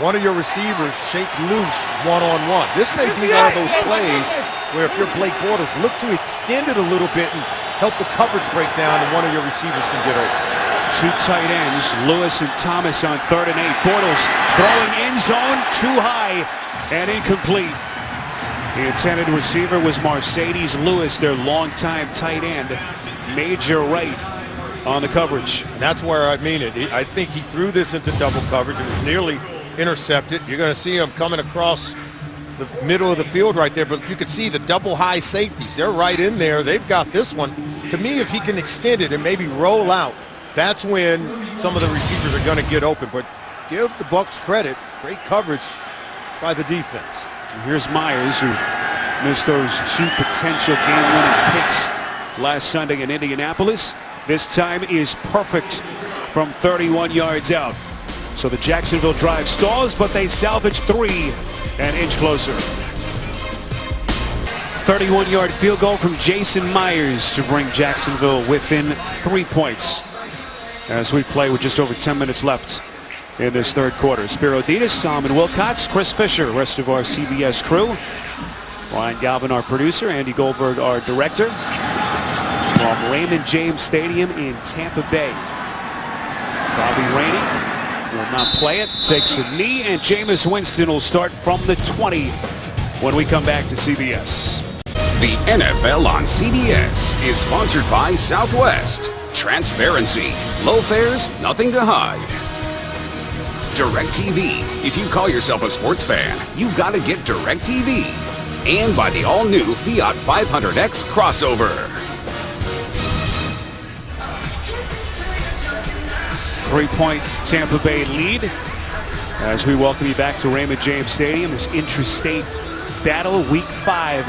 S3: one of your receivers shake loose one-on-one. This may be one of those plays where if you're Blake Bortles, look to extend it a little bit and help the coverage break down, and one of your receivers can get over.
S1: 2 tight ends, Lewis and Thomas on 3rd and 8. Bortles throwing end zone, too high and incomplete. The intended receiver was Mercedes Lewis, their longtime tight end. Major right on the coverage.
S3: And that's where I mean it. I think he threw this into double coverage. It was nearly intercepted. You're going to see him coming across the middle of the field right there, but you can see the double high safeties. They're right in there. They've got this one. To me, if he can extend it and maybe roll out, that's when some of the receivers are going to get open. But give the Bucs credit. Great coverage by the defense.
S1: And here's Myers, who missed those 2 potential game-winning kicks last Sunday in Indianapolis. This time is perfect from 31 yards out. So the Jacksonville drive stalls, but they salvage 3 and inch closer. 31-yard field goal from Jason Myers to bring Jacksonville within 3 points as we play with just over 10 minutes left in this third quarter. Spiro Ditas, Salman Wilcox, Chris Fisher, rest of our CBS crew. Ryan Galvin, our producer. Andy Goldberg, our director. From Raymond James Stadium in Tampa Bay. Bobby Rainey will not play it. Takes a knee, and Jameis Winston will start from the 20 when we come back to CBS.
S5: The NFL on CBS is sponsored by Southwest. Transparency. Low fares, nothing to hide. DirecTV. If you call yourself a sports fan, you gotta get DirecTV. And by the all-new Fiat 500X crossover.
S1: 3-point Tampa Bay lead as we welcome you back to Raymond James Stadium. This intrastate battle, week 5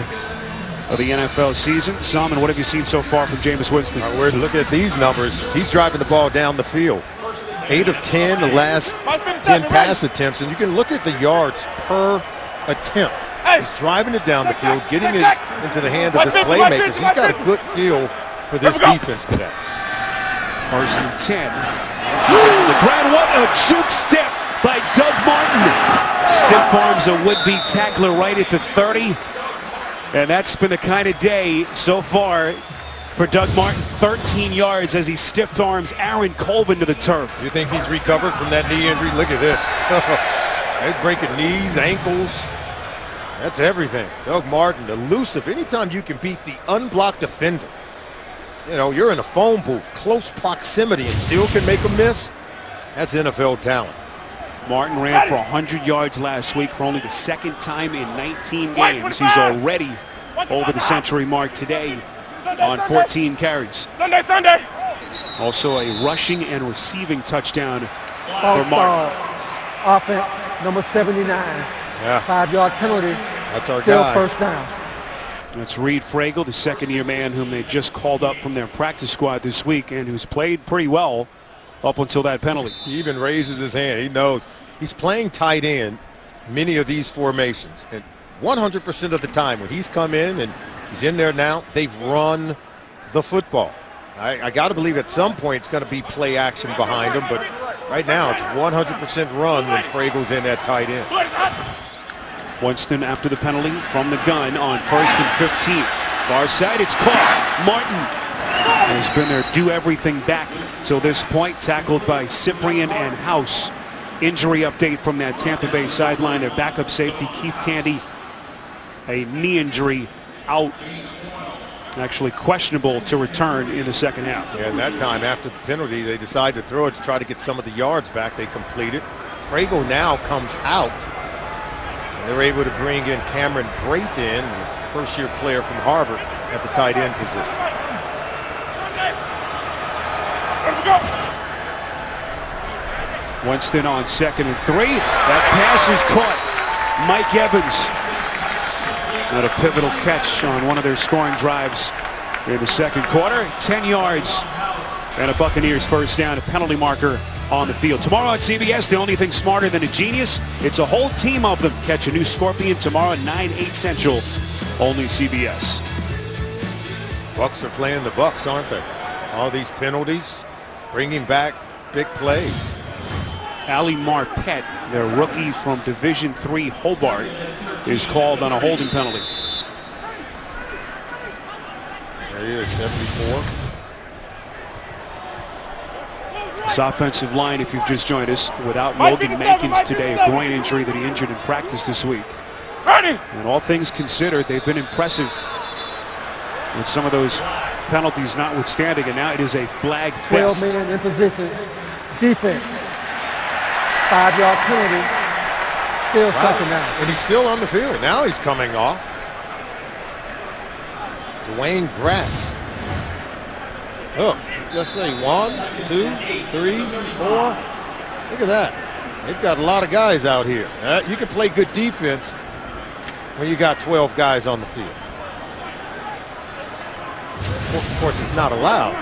S1: of the NFL season. Salman, what have you seen so far from Jameis Winston?
S3: We're looking at these numbers. He's driving the ball down the field. 8 of 10 the last 10 pass attempts, and you can look at the yards per attempt. He's driving it down the field, getting it into the hand of his playmakers. He's got a good feel for this defense today.
S1: 1st and 10. The ground, what a juke step by Doug Martin. Stiff arms a would-be tackler right at the 30. And that's been the kind of day so far for Doug Martin. 13 yards as he stiff arms Aaron Colvin to the turf.
S3: You think he's recovered from that knee injury? Look at this. They're breaking knees, ankles. That's everything. Doug Martin, elusive. Anytime you can beat the unblocked defender, you know, you're in a phone booth, close proximity, and still can make a miss. That's NFL talent.
S1: Martin ran for 100 yards last week for only the 2nd time in 19 games. He's already over the century mark today on 14 carries.
S7: Sunday.
S1: Also a rushing and receiving touchdown
S6: False
S1: for Martin.
S6: start. Offense, number 79.
S3: Yeah.
S6: 5-yard penalty.
S3: That's our
S6: Still
S3: guy.
S6: first down.
S1: That's Reed Fragel, the 2nd-year man whom they just called up from their practice squad this week and who's played pretty well up until that penalty.
S3: He even raises his hand. He knows he's playing tight end many of these formations. And 100% of the time when he's come in and he's in there now, they've run the football. I got to believe at some point it's going to be play action behind him, but right now it's 100% run when Fragel's in that tight end.
S1: Winston after the penalty from the gun on 1st and 15. Far side, it's caught. Martin has been their do-everything back till this point, tackled by Cyprian and House. Injury update from that Tampa Bay sideline. Their backup safety, Keith Tandy, a knee injury, out. Actually questionable to return in the 2nd half.
S3: Yeah, and that time after the penalty, they decided to throw it to try to get some of the yards back. They completed. Fragel now comes out. And they're able to bring in Cameron Brayton, first-year player from Harvard, at the tight end position.
S1: Winston on 2nd and 3. That pass is caught. Mike Evans at a pivotal catch on one of their scoring drives in the 2nd quarter. 10 yards and a Buccaneers first down, a penalty marker on the field. Tomorrow on CBS, the only thing smarter than a genius, it's a whole team of them. Catch a new Scorpion tomorrow at 9/8 Central, only CBS.
S3: Bucs are playing the Bucs, aren't they? All these penalties, bringing back big plays.
S1: Ali Marpet, their rookie from Division III Hobart, is called on a holding penalty.
S3: There he is, 74.
S1: This offensive line, if you've just joined us, without Logan Mankins today, a groin injury that he injured in practice this week.
S7: Ready.
S1: And all things considered, they've been impressive with some of those penalties notwithstanding. And now it is a flag
S6: 12
S1: fest.
S6: men in position. Defense. 5-yard penalty. Still second down.
S3: And he's still on the field. Now he's coming off. Dwayne Gratz. Oh, let's say 1, 2, 3, 4. Look at that. They've got a lot of guys out here. You can play good defense when you got 12 guys on the field. Of course, it's not allowed.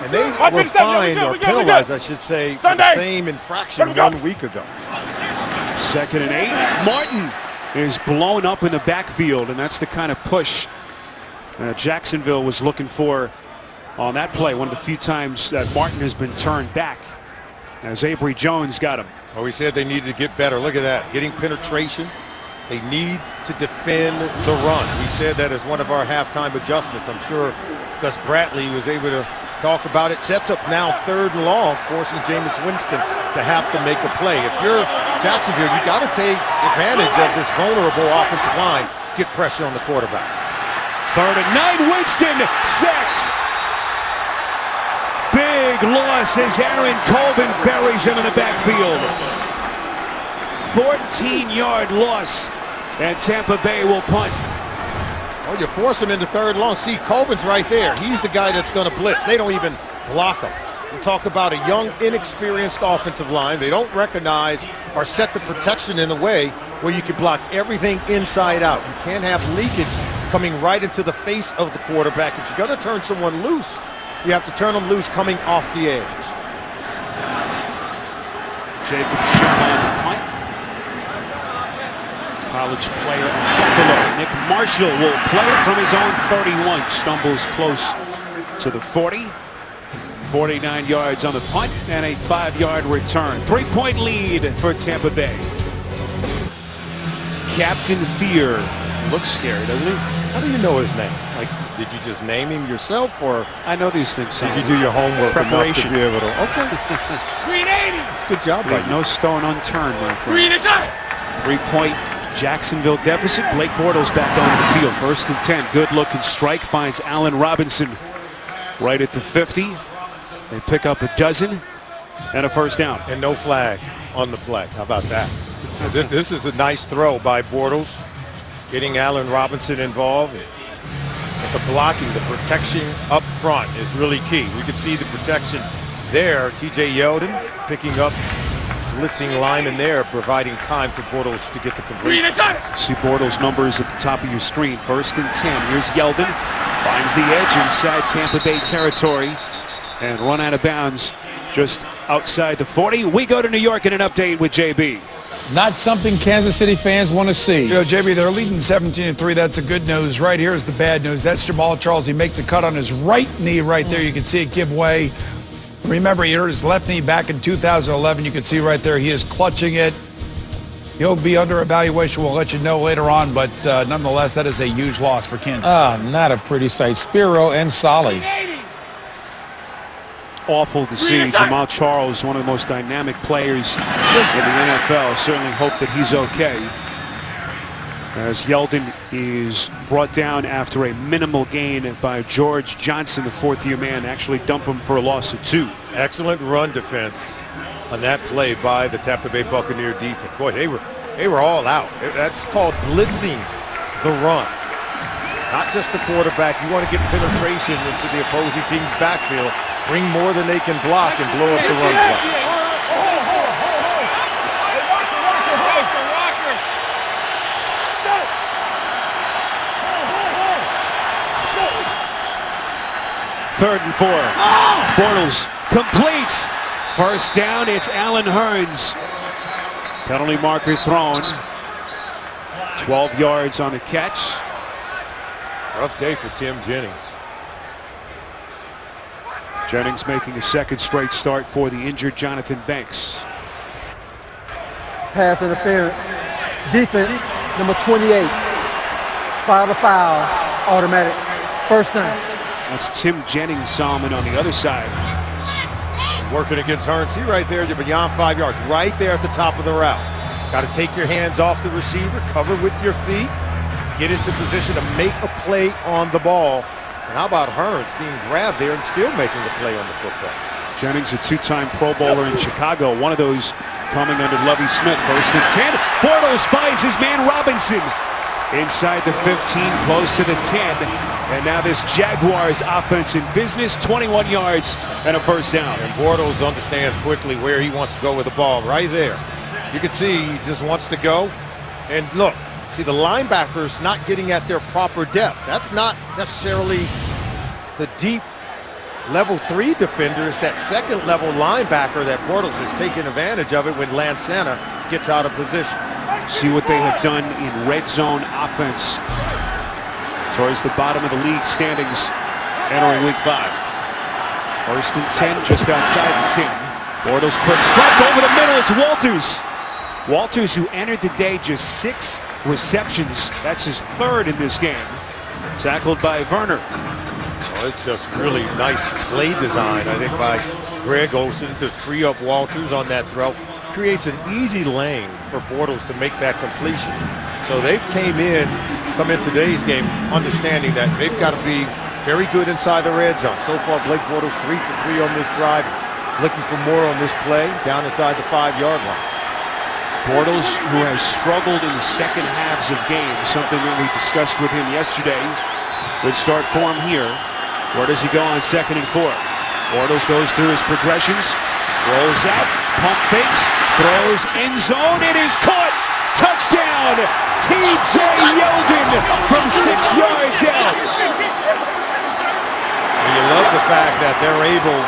S3: And they were fined or penalized, I should say, for the same infraction 1 week ago.
S1: 2nd and 8. Martin is blown up in the backfield, and that's the kind of push Jacksonville was looking for on that play. One of the few times that Martin has been turned back as Avery Jones got him.
S3: Oh, we said they needed to get better. Look at that. Getting penetration. They need to defend the run. We said that as one of our halftime adjustments. I'm sure Gus Bradley was able to talk about it. Sets up now 3rd and long, forcing Jameis Winston to have to make a play. If you're Jacksonville, you got to take advantage of this vulnerable offensive line. Get pressure on the quarterback.
S1: 3rd and 9. Winston sacked. Big loss as Aaron Colvin buries him in the backfield. 14-yard loss, and Tampa Bay will punt.
S3: Oh, you force him into 3rd long. See, Colvin's right there. He's the guy that's going to blitz. They don't even block him. We talk about a young, inexperienced offensive line. They don't recognize or set the protection in a way where you can block everything inside out. You can't have leakage coming right into the face of the quarterback. If you're going to turn someone loose, you have to turn them loose coming off the edge.
S1: Jacob Shepard on the punt. College player at Buffalo, Nick Marshall, will play it from his own 31. Stumbles close to the 40. 49 yards on the punt and a 5-yard return. 3-point lead for Tampa Bay. Captain Fear looks scary, doesn't he?
S3: How do you know his name? Like, did you just name him yourself, or
S1: I know these things.
S3: did you do your homework
S1: Preparation.
S3: enough to be able to? Okay.
S7: Green 80.
S3: It's a good job by you.
S1: No stone unturned, my friend.
S7: Green is up.
S1: 3-point Jacksonville deficit. Blake Bortles back onto the field. 1st and 10. Good looking strike. Finds Allen Robinson right at the 50. They pick up a dozen and a 1st down.
S3: And no flag on the play. How about that? This is a nice throw by Bortles, getting Allen Robinson involved. But the blocking, the protection up front is really key. We can see the protection there. TJ Yeldon picking up blitzing lineman there, providing time for Bortles to get the completion.
S1: See Bortles' numbers at the top of your screen. 1st and 10. Here's Yeldon. Finds the edge inside Tampa Bay territory and run out of bounds just outside the 40. We go to New York in an update with JB.
S8: Not something Kansas City fans want to see. You know, JB, they're leading 17-3. That's the good news. Right here is the bad news. That's Jamal Charles. He makes a cut on his right knee right there. You can see it give way. Remember, he hurt his left knee back in 2011. You can see right there he is clutching it. He'll be under evaluation. We'll let you know later on. But nonetheless, that is a huge loss for Kansas.
S11: Not a pretty sight. Spiro and Solly.
S1: Awful to see. Jamal Charles, one of the most dynamic players in the NFL. Certainly hope that he's okay, as Yeldon is brought down after a minimal gain by George Johnson, the 4th-year man. Actually dump him for a loss of 2.
S3: Excellent run defense on that play by the Tampa Bay Buccaneer defense. Boy, they were all out. That's called blitzing the run. Not just the quarterback. You want to get penetration into the opposing team's backfield, bring more than they can block, and blow up the run block.
S1: Third and 4. Bortles completes. 1st down. It's Allen Hurns. Penalty marker thrown. 12 yards on the catch.
S3: Rough day for Tim Jennings.
S1: Jennings making a 2nd straight start for the injured Jonathan Banks.
S6: Pass interference. Defense, number 28. Spot the foul. Automatic. 1st down.
S1: That's Tim Jennings, Solomon, on the other side.
S3: Working against Hurns. See right there, you're beyond 5 yards. Right there at the top of the route. Got to take your hands off the receiver, cover with your feet, get into position to make a play on the ball. And how about Hearns being grabbed there and still making a play on the football?
S1: Jennings, a two-time Pro Bowler in Chicago. One of those coming under Lovie Smith. 1st and 10. Bortles finds his man Robinson inside the 15, close to the 10. And now this Jaguars offense in business, 21 yards and a first down.
S3: And Bortles understands quickly where he wants to go with the ball right there. You can see he just wants to go. And look, see the linebackers not getting at their proper depth. That's not necessarily the deep level 3 defender. It's that second level linebacker that Bortles is taking advantage of it when Lansana gets out of position.
S1: See what they have done in red zone offense towards the bottom of the league standings entering week 5. 1st and 10, just outside the 10. Bortles quick strike over the middle. It's Walters. Walters, who entered the day just 6 receptions. That's his 3rd in this game. Tackled by Werner.
S3: Well, it's just really nice play design, I think, by Greg Olsen to free up Walters on that throw. Creates an easy lane for Bortles to make that completion. So they've come in today's game understanding that they've got to be very good inside the red zone. So far, Blake Bortles 3 for 3 on this drive. Looking for more on this play down inside the 5-yard line.
S1: Bortles, who has struggled in the second halves of games, something that we discussed with him yesterday. Good start for him here. Where does he go on 2nd and 4? Bortles goes through his progressions, rolls out, pump fakes, throws end zone. It is caught. Touchdown, T.J. Yeldon from 6 yards out.
S3: And you love the fact that they're able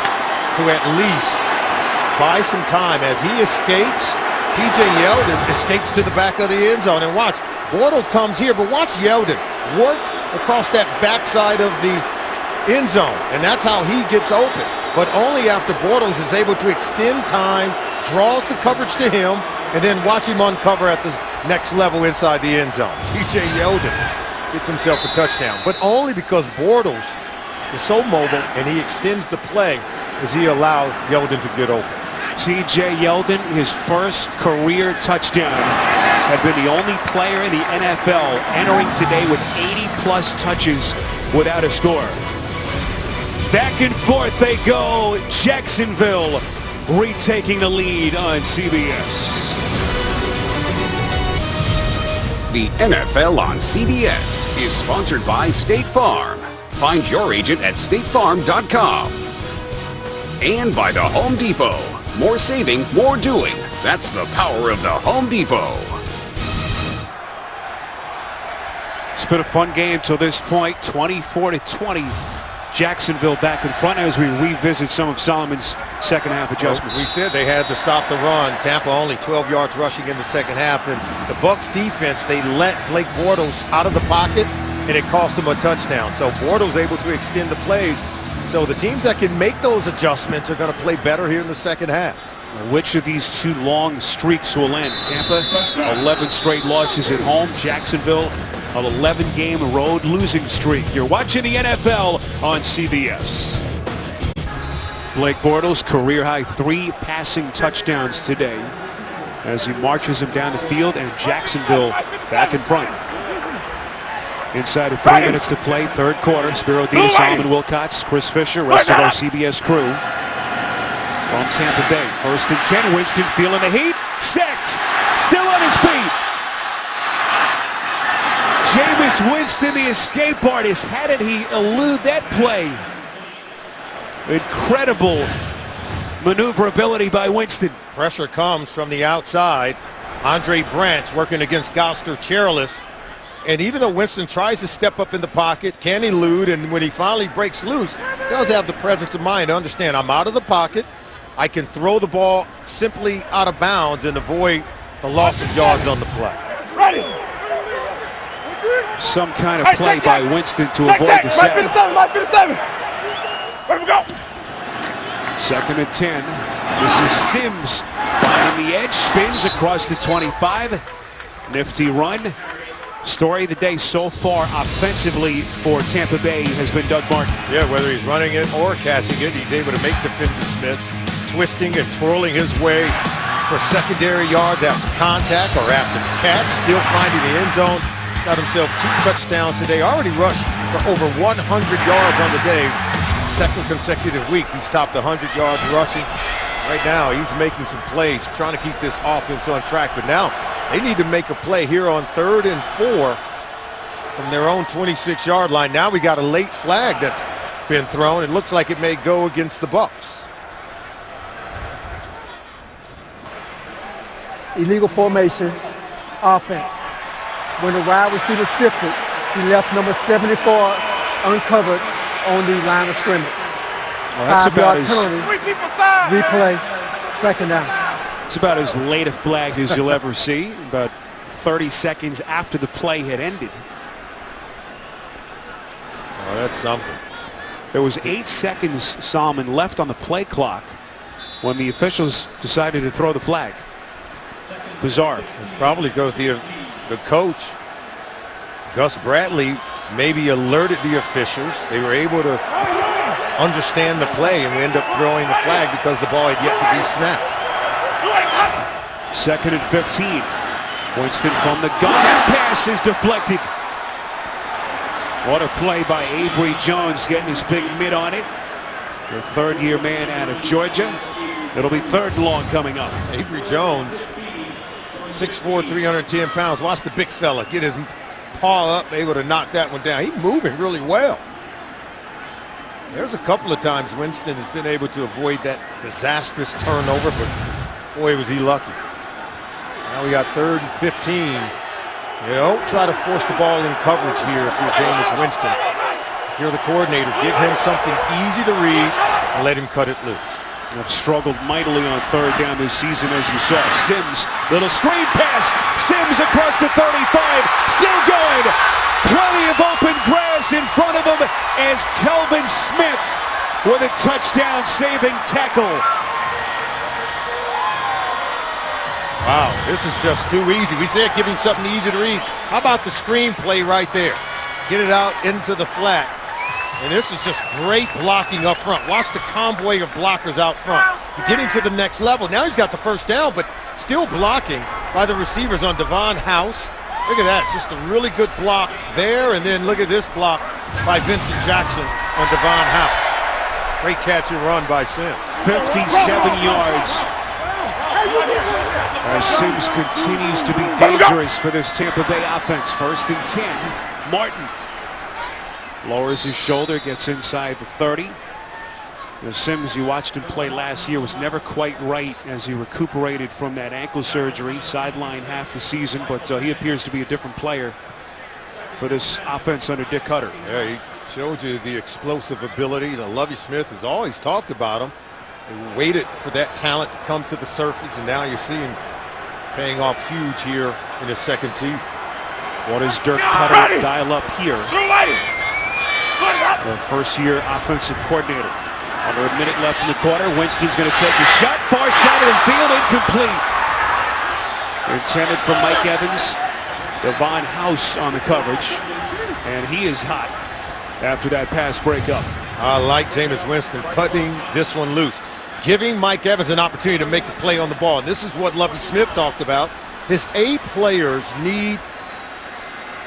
S3: to at least buy some time as he escapes. T.J. Yeldon escapes to the back of the end zone. And watch, Bortles comes here, but watch Yeldon work across that backside of the end zone. And that's how he gets open. But only after Bortles is able to extend time, draws the coverage to him, and then watch him uncover at the next level inside the end zone. T.J. Yeldon gets himself a touchdown. But only because Bortles is so mobile and he extends the play as he allowed Yeldon to get open.
S1: T.J. Yeldon, his first career touchdown, had been the only player in the NFL entering today with 80-plus touches without a score. Back and forth they go. Jacksonville retaking the lead on CBS.
S5: The NFL on CBS is sponsored by State Farm. Find your agent at statefarm.com. And by the Home Depot. More saving, more doing. That's the power of the Home Depot.
S1: It's been a fun game till this point. 24-20. Jacksonville back in front as we revisit some of Solomon's second half adjustments.
S3: We said they had to stop the run. Tampa only 12 yards rushing in the second half. And the Bucs defense, they let Blake Bortles out of the pocket, and it cost them a touchdown. So Bortles able to extend the plays. So the teams that can make those adjustments are going to play better here in the second half.
S1: Which of these 2 long streaks will end? Tampa, 11 straight losses at home. Jacksonville, an 11-game road losing streak. You're watching the NFL on CBS. Blake Bortles, career-high 3 passing touchdowns today as he marches him down the field, and Jacksonville back in front. Inside of 3 minutes to play, 3rd quarter. Spiro Diaz, Solomon Wilcots, Chris Fisher, rest of our CBS crew. From Tampa Bay, 1st and 10. Winston feeling the heat. Sacked. Still on his feet. Jameis Winston, the escape artist. How did he elude that play? Incredible maneuverability by Winston.
S3: Pressure comes from the outside. Andre Branch working against Goster Cherilus. And even though Winston tries to step up in the pocket, can elude, and when he finally breaks loose, does have the presence of mind to understand I'm out of the pocket. I can throw the ball simply out of bounds and avoid the loss of yards on the play.
S7: Ready.
S1: Some kind of play by Winston to avoid the sack.
S7: Right 57. Where we go?
S1: 2nd and 10. This is Sims finding the edge, spins across the 25. Nifty run. Story of the day so far offensively for Tampa Bay has been Doug Martin.
S3: Yeah, whether he's running it or catching it, he's able to make defenders miss, twisting and twirling his way for secondary yards after contact or after the catch. Still finding the end zone. Got himself 2 touchdowns today. Already rushed for over 100 yards on the day. Second consecutive week, he's topped 100 yards rushing. Right now, he's making some plays, trying to keep this offense on track. But now, they need to make a play here on 3rd and 4 from their own 26-yard line. Now we got a late flag that's been thrown. It looks like it may go against the Bucs.
S6: Illegal formation, offense. When the wide receiver shifted, he left number 74 uncovered on the line of scrimmage.
S1: Well, that's about as
S6: replay, 2nd down.
S1: It's about as late a flag as you'll ever see. About 30 seconds after the play had ended.
S3: Oh, that's something.
S1: There was 8 seconds, Solomon, left on the play clock when the officials decided to throw the flag. Bizarre.
S3: It's probably because the coach, Gus Bradley, maybe alerted the officials. They were able to understand the play, and we end up throwing the flag because the ball had yet to be snapped.
S1: 2nd and 15. Winston from the gun. That pass is deflected. What a play by Avery Jones, getting his big mitt on it. The 3rd-year man out of Georgia. It'll be 3rd and long coming up.
S3: Avery Jones, 6'4", 310 pounds. Watch the big fella get his paw up, able to knock that one down. He's moving really well. There's a couple of times Winston has been able to avoid that disastrous turnover, but boy, was he lucky. Now we got 3rd and 15. You don't try to force the ball in coverage here if you're Jameis Winston. If you're the coordinator, give him something easy to read and let him cut it loose.
S1: Have struggled mightily on 3rd down this season, as you saw. Sims, little screen pass. Sims across the 35, still going. Plenty of open grass in front of him as Telvin Smith with a touchdown-saving tackle.
S3: Wow, this is just too easy. We said give him something easy to read. How about the screenplay right there? Get it out into the flat. And this is just great blocking up front. Watch the convoy of blockers out front. You get him to the next level. Now he's got the 1st down, but still blocking by the receivers on Devon House. Look at that, just a really good block there. And then look at this block by Vincent Jackson on Devon House. Great catch and run by Sims.
S1: 57 yards. As Sims continues to be dangerous for this Tampa Bay offense. 1st and 10. Martin lowers his shoulder, gets inside the 30. Sims, you watched him play last year, was never quite right as he recuperated from that ankle surgery. Sidelined half the season, but he appears to be a different player for this offense under Dick Cutter.
S3: Yeah, he showed you the explosive ability. Lovie Smith has always talked about him. They waited for that talent to come to the surface, and now you see him paying off huge here in his 2nd season.
S1: What does Dirk Cutter dial up here? The 1st-year offensive coordinator. Under a minute left in the quarter. Winston's going to take a shot. Far side of the field, incomplete. Intended for Mike Evans. Devon House on the coverage. And he is hot after that pass breakup.
S3: I like Jameis Winston cutting this one loose, giving Mike Evans an opportunity to make a play on the ball. And this is what Lovie Smith talked about. His A players need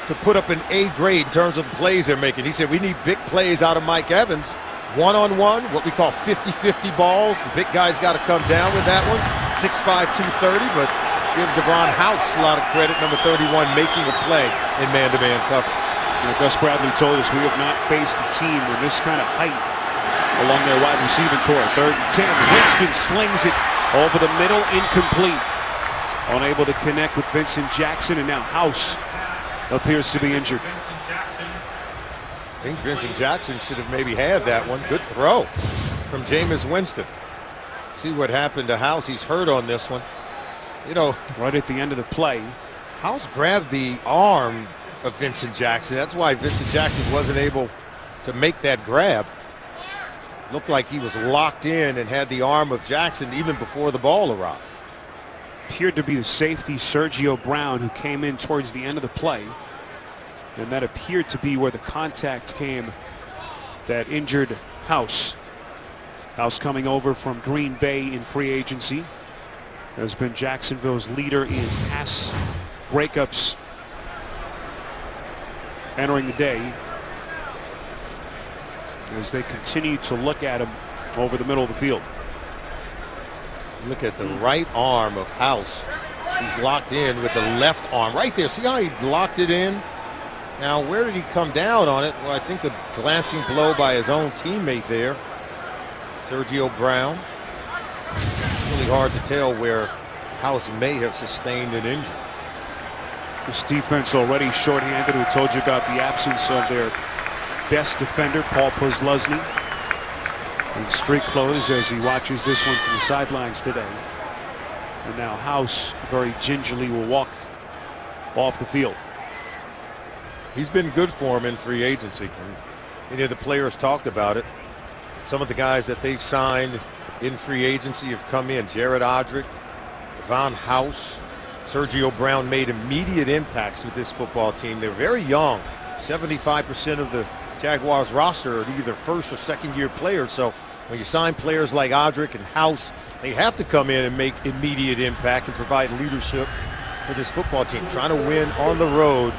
S3: to put up an A grade in terms of the plays they're making. He said we need big plays out of Mike Evans. One-on-one, what we call 50-50 balls. The big guy's got to come down with that one. 6'5", 230, but give Devon House a lot of credit, number 31, making a play in man-to-man coverage.
S1: Gus Bradley told us we have not faced a team with this kind of height along their wide receiving core. 3rd and 10. Winston slings it over the middle, incomplete. Unable to connect with Vincent Jackson, and now House appears to be injured.
S3: I think Vincent Jackson should have maybe had that one. Good throw from Jameis Winston. See what happened to House. He's hurt on this one. You know,
S1: right at the end of the play,
S3: House grabbed the arm of Vincent Jackson. That's why Vincent Jackson wasn't able to make that grab. Looked like he was locked in and had the arm of Jackson even before the ball arrived.
S1: Appeared to be the safety Sergio Brown, who came in towards the end of the play. And that appeared to be where the contact came that injured House. House coming over from Green Bay in free agency. has been Jacksonville's leader in pass breakups entering the day, as they continue to look at him over the middle of the field.
S3: Look at the right arm of House. He's locked in with the left arm right there. See how he locked it in? Now, where did he come down on it? Well, I think a glancing blow by his own teammate there, Sergio Brown. Really hard to tell where House may have sustained an injury.
S1: This defense already shorthanded. We told you about the absence of their best defender, Paul Posluszny, in street clothes as he watches this one from the sidelines today. And now House very gingerly will walk off the field.
S3: He's been good for him in free agency. Many of the players talked about it. Some of the guys that they've signed in free agency have come in. Jared Odrick, Devon House, Sergio Brown made immediate impacts with this football team. They're very young. 75% of the Jaguars roster are either first or second year players. So when you sign players like Odrick and House, they have to come in and make immediate impact and provide leadership for this football team, trying to win on the road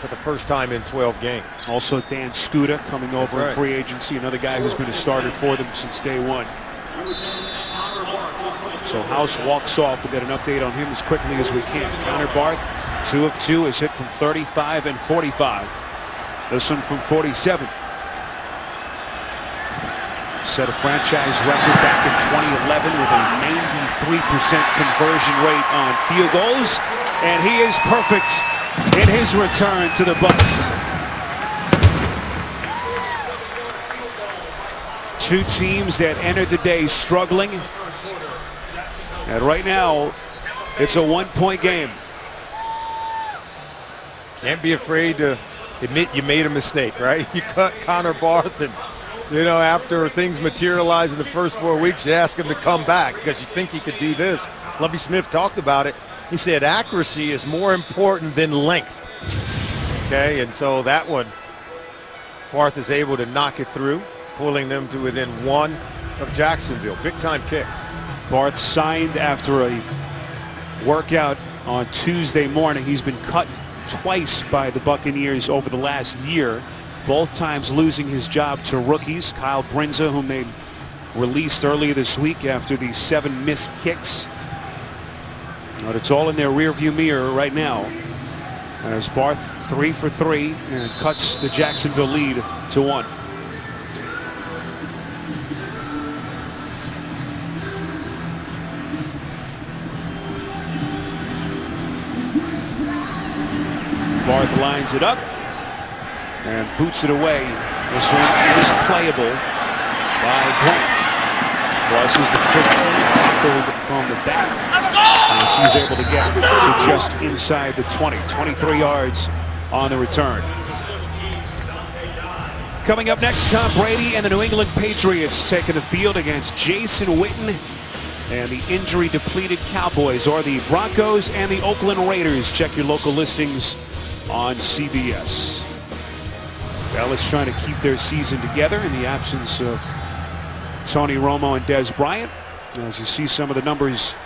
S3: for the first time in 12 games.
S1: Also Dan Skuta coming over in free agency, another guy who's been a starter for them since day one. So House walks off. We'll get an update on him as quickly as we can. Connor Barth, 2 of 2, is hit from 35 and 45. This one from 47. Set a franchise record back in 2011 with a 93% conversion rate on field goals, and he is perfect in his return to the Bucs. Two teams that entered the day struggling, and right now it's a one-point game.
S3: Can't be afraid to admit you made a mistake, right? You cut Connor Barth, and you know, after things materialize in the first 4 weeks, you ask him to come back because you think he could do this. Lovie Smith talked about it. He said accuracy is more important than length. Okay, and so that one, Barth is able to knock it through, pulling them to within 1 of Jacksonville. Big time kick.
S1: Barth signed after a workout on Tuesday morning. He's been cut twice by the Buccaneers over the last year, both times losing his job to rookies. Kyle Brinza, whom they released earlier this week after the 7 missed kicks. But it's all in their rearview mirror right now, as Barth 3 for 3 and cuts the Jacksonville lead to 1. Barth lines it up and boots it away. This one is playable by Grant. Crosses the 15, tackled from the back, as he's able to get to just inside the 20. 23 yards on the return. Coming up next, Tom Brady and the New England Patriots taking the field against Jason Witten and the injury-depleted Cowboys, or the Broncos and the Oakland Raiders. Check your local listings on CBS. Dallas trying to keep their season together in the absence of Tony Romo and Des Bryant, as you see some of the numbers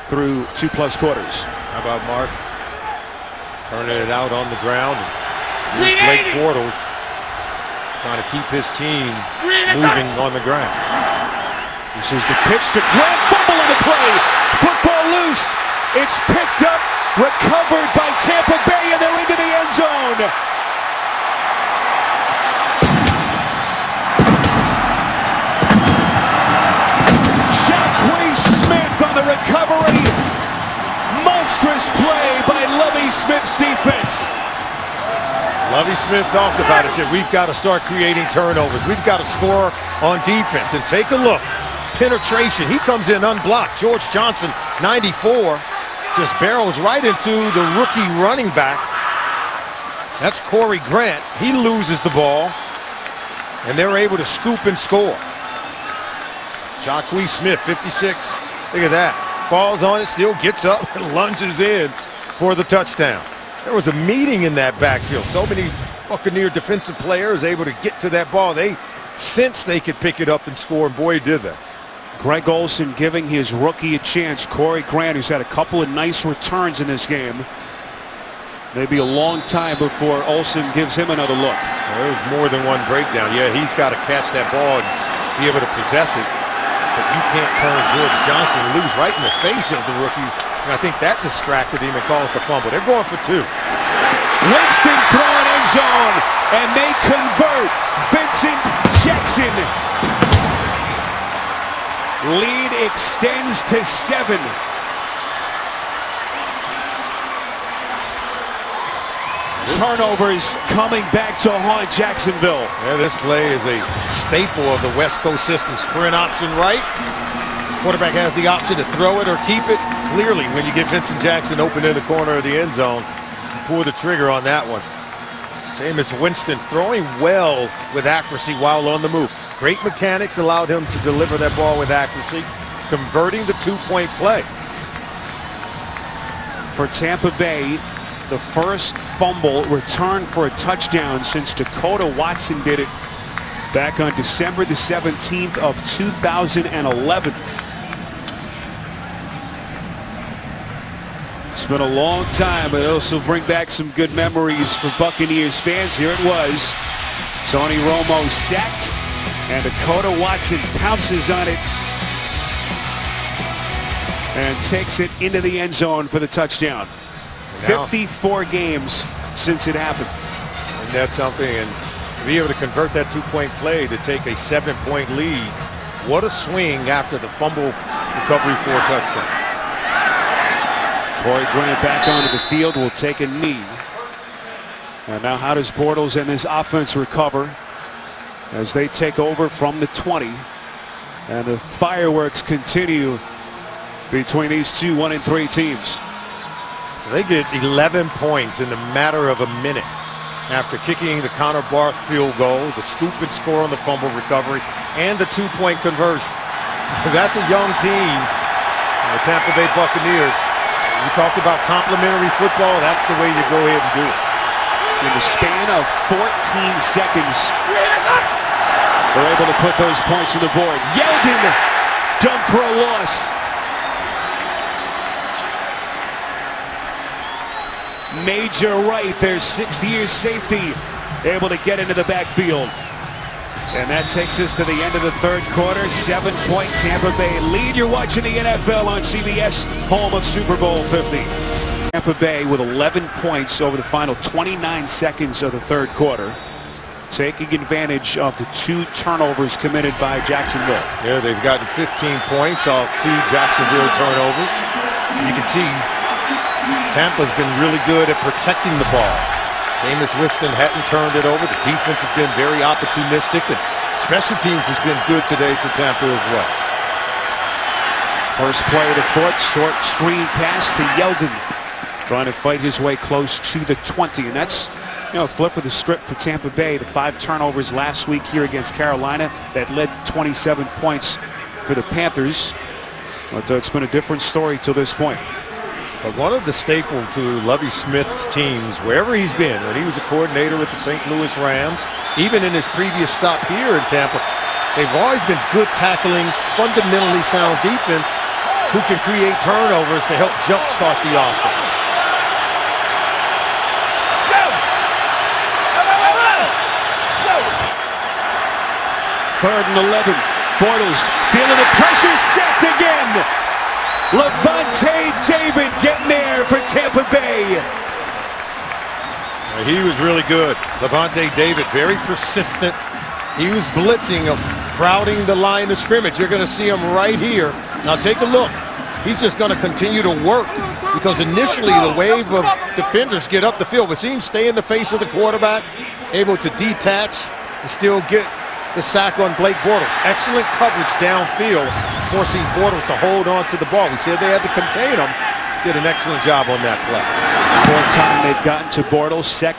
S1: through 2+ quarters.
S3: How about Mark turning it out on the ground? And Blake Bortles trying to keep his team moving on the ground.
S1: This is the pitch to Grant. Fumble on the play. Football loose. It's picked up, recovered by Tampa Bay, and they're into the end zone. On the recovery. Monstrous play by Lovie Smith's defense.
S3: Lovie Smith talked about it, said we've got to start creating turnovers. We've got to score on defense. And take a look. Penetration. He comes in unblocked. George Johnson, 94, just barrels right into the rookie running back. That's Corey Grant. He loses the ball, and they're able to scoop and score. Jacques Smith, 56. Look at that. Falls on it, still gets up and lunges in for the touchdown. There was a meeting in that backfield. So many Buccaneer defensive players able to get to that ball. They sensed they could pick it up and score, and boy, did that.
S1: Greg Olsen giving his rookie a chance. Corey Grant, who's had a couple of nice returns in this game. Maybe a long time before Olsen gives him another look.
S3: Well, there's more than one breakdown. Yeah, he's got to catch that ball and be able to possess it. But you can't turn George Johnson loose right in the face of the rookie. And I think that distracted him and caused the fumble. They're going for 2.
S1: Winston throwing end zone, and they convert. Vincent Jackson. Lead extends to 7. Turnovers coming back to haunt Jacksonville.
S3: Yeah, this play is a staple of the West Coast system. Sprint option right. Quarterback has the option to throw it or keep it. Clearly, when you get Vincent Jackson open in the corner of the end zone, you pull the trigger on that one. Jameis Winston throwing well with accuracy while on the move. Great mechanics allowed him to deliver that ball with accuracy, converting the 2-point play.
S1: For Tampa Bay, the first fumble return for a touchdown since Dakota Watson did it back on December the 17th of 2011. It's been a long time, but it'll also bring back some good memories for Buccaneers fans. Here it was. Tony Romo sacked, and Dakota Watson pounces on it and takes it into the end zone for the touchdown. 54 games since it happened.
S3: And that's something, and to be able to convert that 2-point play to take a 7-point lead, what a swing after the fumble recovery for a touchdown.
S1: Corey Grant back onto the field, will take a knee. And now how does Bortles and his offense recover as they take over from the 20? And the fireworks continue between these two 1-3 teams.
S3: So they get 11 points in the matter of a minute after kicking the Connor Barth field goal, the scoop and score on the fumble recovery, and the 2-point conversion. That's a young team, the Tampa Bay Buccaneers. We talked about complimentary football. That's the way you go ahead and do it.
S1: In the span of 14 seconds, they're able to put those points on the board. Yeldon dumped for a loss. Major Wright, their 6th-year safety, able to get into the backfield. And that takes us to the end of the third quarter. 7-point Tampa Bay lead. You're watching the NFL on CBS, home of Super Bowl 50. Tampa Bay with 11 points over the final 29 seconds of the third quarter, taking advantage of the 2 turnovers committed by Jacksonville.
S3: Yeah, they've gotten 15 points off 2 Jacksonville turnovers. You can see Tampa's been really good at protecting the ball. Jameis Winston hadn't turned it over. The defense has been very opportunistic, and special teams has been good today for Tampa as well.
S1: First play of the fourth, short screen pass to Yeldon, trying to fight his way close to the 20. And that's, a flip of the script for Tampa Bay. The 5 turnovers last week here against Carolina that led 27 points for the Panthers. But it's been a different story till this point.
S3: But one of the staple to Lovie Smith's teams, wherever he's been, when he was a coordinator with the St. Louis Rams, even in his previous stop here in Tampa, they've always been good tackling, fundamentally sound defense who can create turnovers to help jumpstart the offense.
S1: Third and 11. Bortles feeling the pressure, sacked again. Levante David getting there for Tampa Bay.
S3: He was really good. Levante David, very persistent. He was blitzing, crowding the line of scrimmage. You're going to see him right here. Now take a look. He's just going to continue to work because initially the wave of defenders get up the field, but see him stay in the face of the quarterback, able to detach and still get the sack on Blake Bortles. Excellent coverage downfield, forcing Bortles to hold on to the ball. We said they had to contain him. Did an excellent job on that play.
S1: 4th time they've gotten to Bortles. First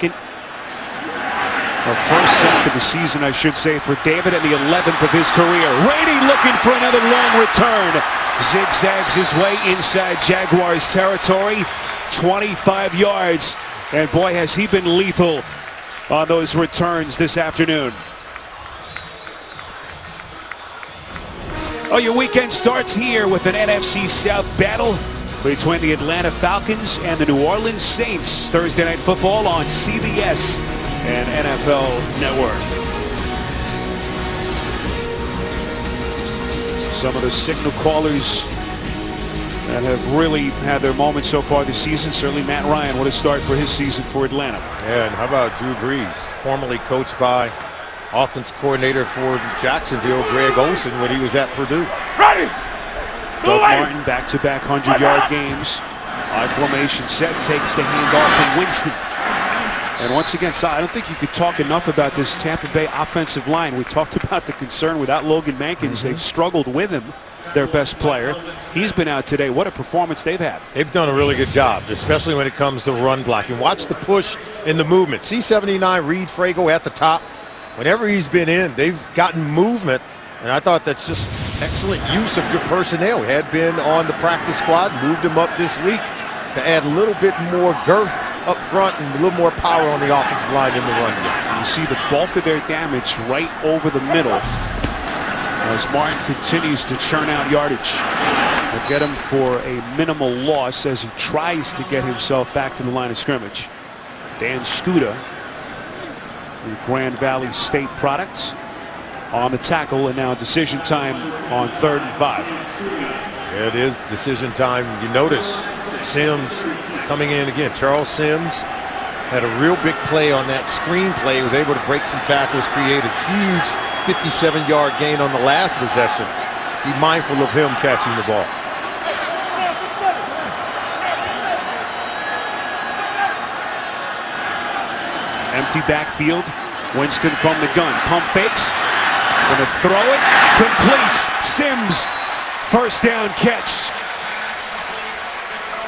S1: sack of the season, I should say, for David, and the 11th of his career. Rainey looking for another long return. Zigzags his way inside Jaguars territory. 25 yards. And boy, has he been lethal on those returns this afternoon. Oh, your weekend starts here with an NFC South battle between the Atlanta Falcons and the New Orleans Saints. Thursday Night Football on CBS and NFL Network. Some of the signal callers that have really had their moments so far this season. Certainly Matt Ryan, what a start for his season for Atlanta.
S3: Yeah, and how about Drew Brees, formerly coached by offense coordinator for Jacksonville, Greg Olsen, when he was at Purdue.
S7: Ready.
S1: Doug Martin, back-to-back 100-yard games. High formation set, takes the handoff from Winston. And once again, I don't think you could talk enough about this Tampa Bay offensive line. We talked about the concern without Logan Mankins. They've struggled with him, their best player. He's been out today. What a performance they've had.
S3: They've done a really good job, especially when it comes to run blocking. Watch the push in the movement. C79, Reed Frago at the top. Whenever he's been in, they've gotten movement, and I thought that's just excellent use of your personnel. He had been on the practice squad, moved him up this week to add a little bit more girth up front and a little more power on the offensive line in the run game.
S1: You see the bulk of their damage right over the middle as Martin continues to churn out yardage. We'll get him for a minimal loss as he tries to get himself back to the line of scrimmage. Dan Scuda, the Grand Valley State product, on the tackle, and now decision time on 3rd and 5.
S3: It is decision time. You notice Sims coming in again. Charles Sims had a real big play on that screen play. He was able to break some tackles, create a huge 57-yard gain on the last possession. Be mindful of him catching the ball.
S1: Empty backfield. Winston from the gun. Pump fakes. Gonna throw it. Completes. Sims. First down catch.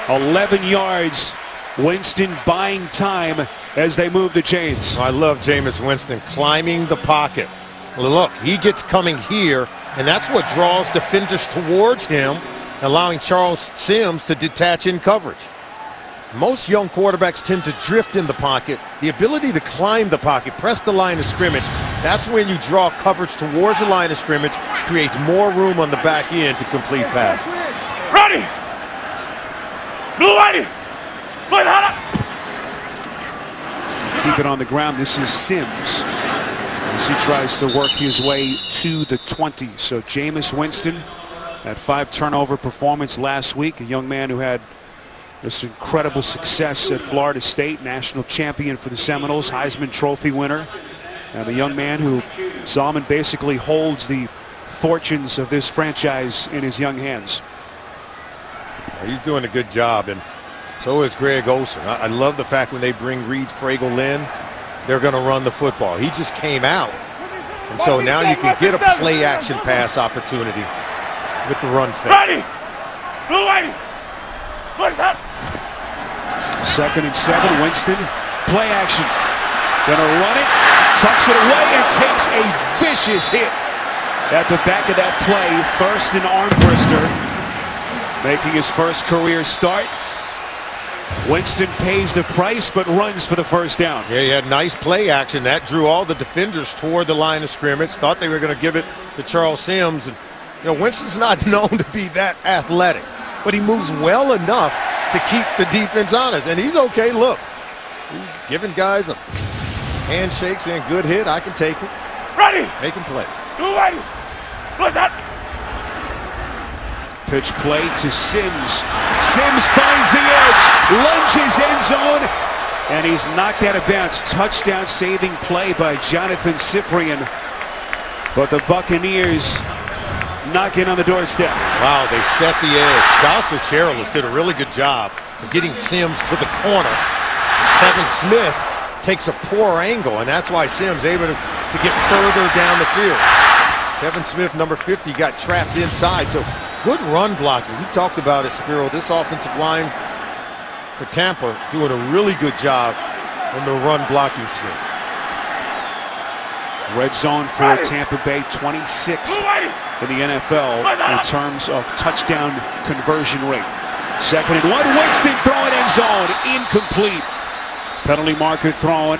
S1: 11 yards. Winston buying time as they move the chains.
S3: I love Jameis Winston climbing the pocket. Look, he gets coming here, and that's what draws defenders towards him, allowing Charles Sims to detach in coverage. Most young quarterbacks tend to drift in the pocket. The ability to climb the pocket, press the line of scrimmage, that's when you draw coverage towards the line of scrimmage, creates more room on the back end to complete passes.
S7: Ready. Blue ready.
S1: Keep it on the ground. This is Sims as he tries to work his way to the 20. So Jameis Winston, that 5-turnover performance last week, a young man who had this incredible success at Florida State, national champion for the Seminoles, Heisman Trophy winner, and the young man who Zalman basically holds the fortunes of this franchise in his young hands.
S3: He's doing a good job, and so is Greg Olsen. I love the fact when they bring Reed Frago in, they're going to run the football. He just came out, and so now you can get a play-action pass opportunity with the run fake.
S7: Ready. Blue ready. What's up?
S1: 2nd and 7. Winston, play action. Gonna run it, tucks it away, and takes a vicious hit at the back of that play. Thurston Armbrister making his first career start. Winston pays the price but runs for the first down.
S3: Yeah, he had nice play action. That drew all the defenders toward the line of scrimmage. Thought they were going to give it to Charles Sims. And, you know, Winston's not known to be that athletic, but he moves well enough to keep the defense honest. And he's okay. Look, he's giving guys a handshake saying, good hit, I can take it.
S7: Ready.
S3: Making plays.
S7: Blue ready. What's up?
S1: Pitch play to Sims. Sims finds the edge, lunges end zone, and he's knocked out of bounds. Touchdown saving play by Jonathan Cyprien. But the Buccaneers knocking on the doorstep.
S3: Wow, they set the edge. Goster Charles did a really good job of getting Sims to the corner. Tevin Smith takes a poor angle, and that's why Sims able to get further down the field. Tevin Smith, number 50, got trapped inside. So good run blocking. We talked about it, Spiro. This offensive line for Tampa doing a really good job on the run blocking scheme.
S1: Red zone for Tampa Bay, 26th in the NFL in terms of touchdown conversion rate. 2nd and 1. Winston throwing end zone, incomplete. Penalty marker thrown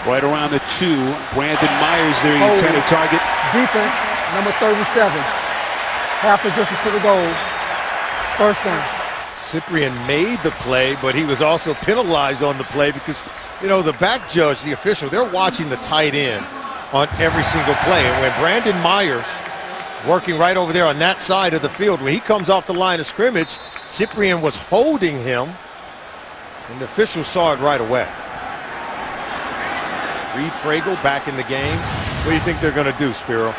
S1: right around the 2. Brandon Myers, their intended target.
S6: Defense, number 37. Half the distance to the goal. First down.
S3: Cyprian made the play, but he was also penalized on the play because, you know, the back judge, the official, they're watching the tight end on every single play. And when Brandon Myers, working right over there on that side of the field, when he comes off the line of scrimmage, Cyprian was holding him, and the official saw it right away. Reed Fragel back in the game. What do you think they're going to do, Spiro?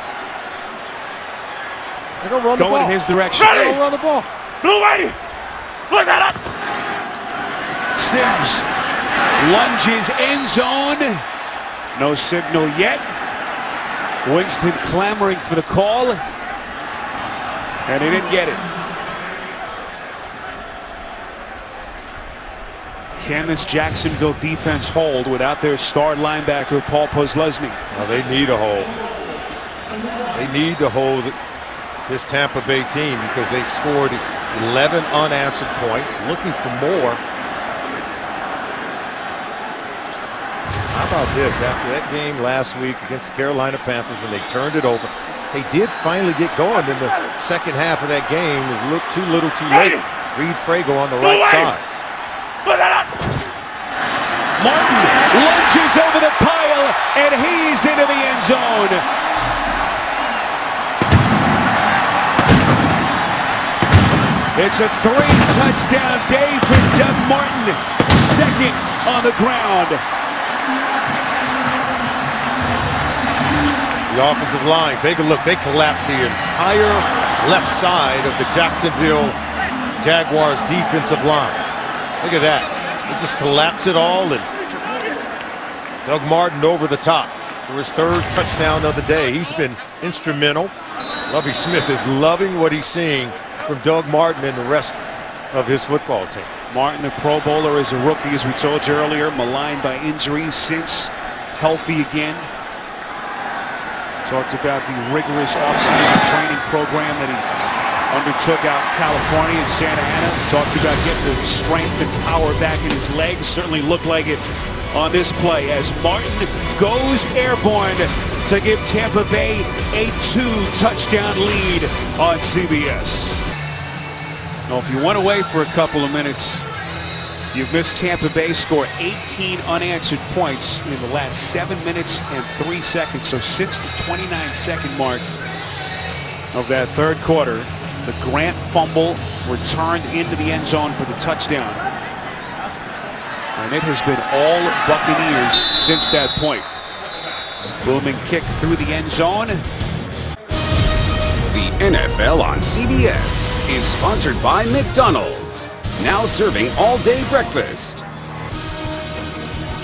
S3: They're going to run the ball.
S1: Going in his direction.
S3: They're going to run the ball.
S7: Blue way! Look that up!
S1: Sims lunges end zone. No signal yet. Winston clamoring for the call, and he didn't get it. Can this Jacksonville defense hold without their star linebacker Paul Posluszny?
S3: Well, they need a hold. They need to hold this Tampa Bay team because they've scored 11 unanswered points, looking for more. How about this? After that game last week against the Carolina Panthers when they turned it over, they did finally get going in the second half of that game. It was too little too late. Reed Fragel on the right side.
S1: Martin lunges over the pile, and he's into the end zone. It's a 3-touchdown day for Doug Martin, second on the ground.
S3: The offensive line, take a look. They collapsed the entire left side of the Jacksonville Jaguars defensive line. Look at that. They just collapse it all, and Doug Martin over the top for his third touchdown of the day. He's been instrumental. Lovie Smith is loving what he's seeing from Doug Martin and the rest of his football team.
S1: Martin, the Pro Bowler, is a rookie, as we told you earlier, maligned by injuries, since healthy again. Talked about the rigorous offseason training program that he undertook out in California and Santa Ana. Talked about getting the strength and power back in his legs. Certainly looked like it on this play as Martin goes airborne to give Tampa Bay a 2-touchdown lead on CBS. Now, if you went away for a couple of minutes, you've missed Tampa Bay score 18 unanswered points in the last 7 minutes and 3 seconds. So since the 29-second mark of that third quarter, the Grant fumble returned into the end zone for the touchdown. And it has been all Buccaneers since that point. Booming kick through the end zone.
S5: The NFL on CBS is sponsored by McDonald's, now serving all-day breakfast.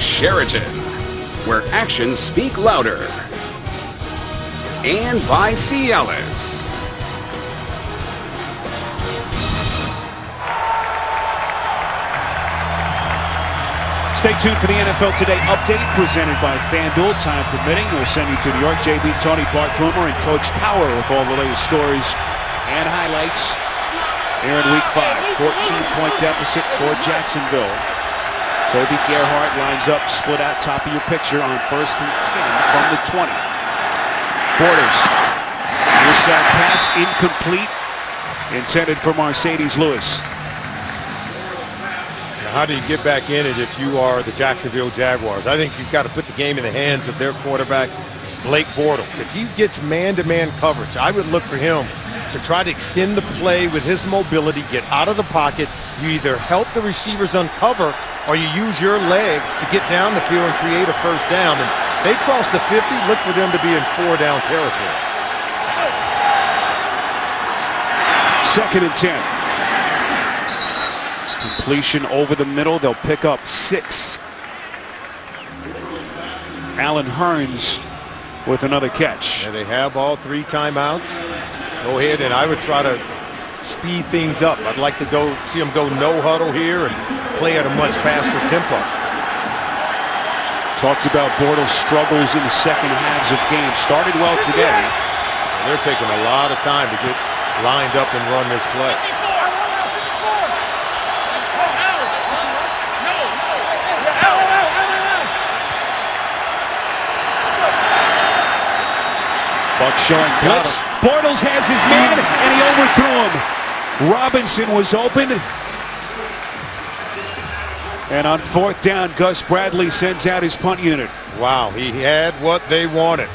S5: Sheraton, where actions speak louder. And by Cialis.
S1: Stay tuned for the NFL Today update presented by FanDuel. Time permitting, we'll send you to New York. JB, Tony, Bart Boomer, and Coach Cowher with all the latest stories and highlights here in Week 5. 14-point deficit for Jacksonville. Toby Gerhart lines up, split out top of your picture on 1st and 10 from the 20. Borders. Near-side pass incomplete. Intended for Mercedes Lewis.
S3: How do you get back in it if you are the Jacksonville Jaguars? I think you've got to put the game in the hands of their quarterback, Blake Bortles. If he gets man-to-man coverage, I would look for him to try to extend the play with his mobility, get out of the pocket. You either help the receivers uncover or you use your legs to get down the field and create a first down. And they cross the 50, look for them to be in 4-down territory.
S1: 2nd and 10. Completion over the middle. They'll pick up 6. Allen Hurns with another catch.
S3: And they have all 3 timeouts. Go ahead, and I would try to speed things up. I'd like to see them go no huddle here and play at a much faster tempo.
S1: Talked about Bortles' struggles in the second halves of games. Started well today.
S3: They're taking a lot of time to get lined up and run this play.
S1: Buck showing blitz, Bortles has his man, and he overthrew him. Robinson was open. And on 4th down, Gus Bradley sends out his punt unit.
S3: Wow, he had what they wanted.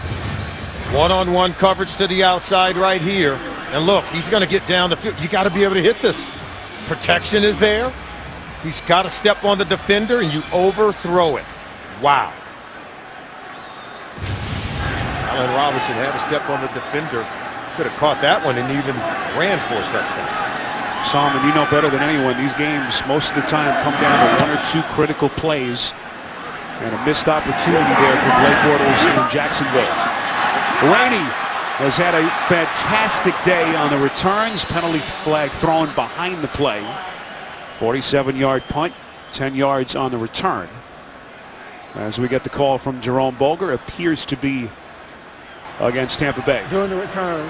S3: One-on-one coverage to the outside right here. And look, he's going to get down the field. You got to be able to hit this. Protection is there. He's got to step on the defender, and you overthrow it. Wow. Allen Robinson had to step on the defender. Could have caught that one and even ran for a touchdown.
S1: Solomon, you know better than anyone, these games most of the time come down to 1 or 2 critical plays. And a missed opportunity there for Blake Bortles in Jacksonville. Rainey has had a fantastic day on the returns. Penalty flag thrown behind the play. 47-yard punt, 10 yards on the return. As we get the call from Jerome Boger, appears to be against Tampa Bay.
S6: During the return,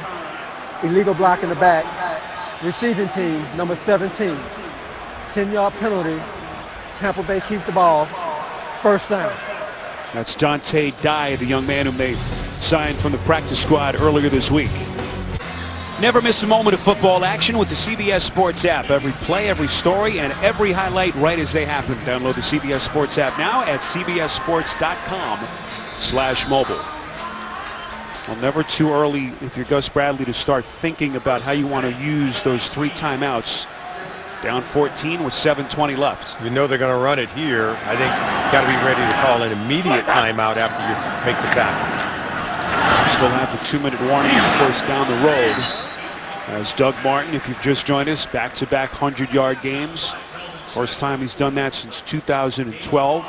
S6: illegal block in the back. Receiving team, number 17. 10-yard penalty. Tampa Bay keeps the ball. First down.
S1: That's Dante Dye, the young man whom they signed from the practice squad earlier this week. Never miss a moment of football action with the CBS Sports app. Every play, every story, and every highlight right as they happen. Download the CBS Sports app now at cbssports.com/mobile. Well, never too early if you're Gus Bradley to start thinking about how you want to use those 3 timeouts. Down 14 with 7:20 left.
S3: You know they're going to run it here. I think you got to be ready to call an immediate timeout after you make the tackle.
S1: Still have the 2-minute warning, of course, down the road. As Doug Martin, if you've just joined us, back-to-back 100-yard games. First time he's done that since 2012.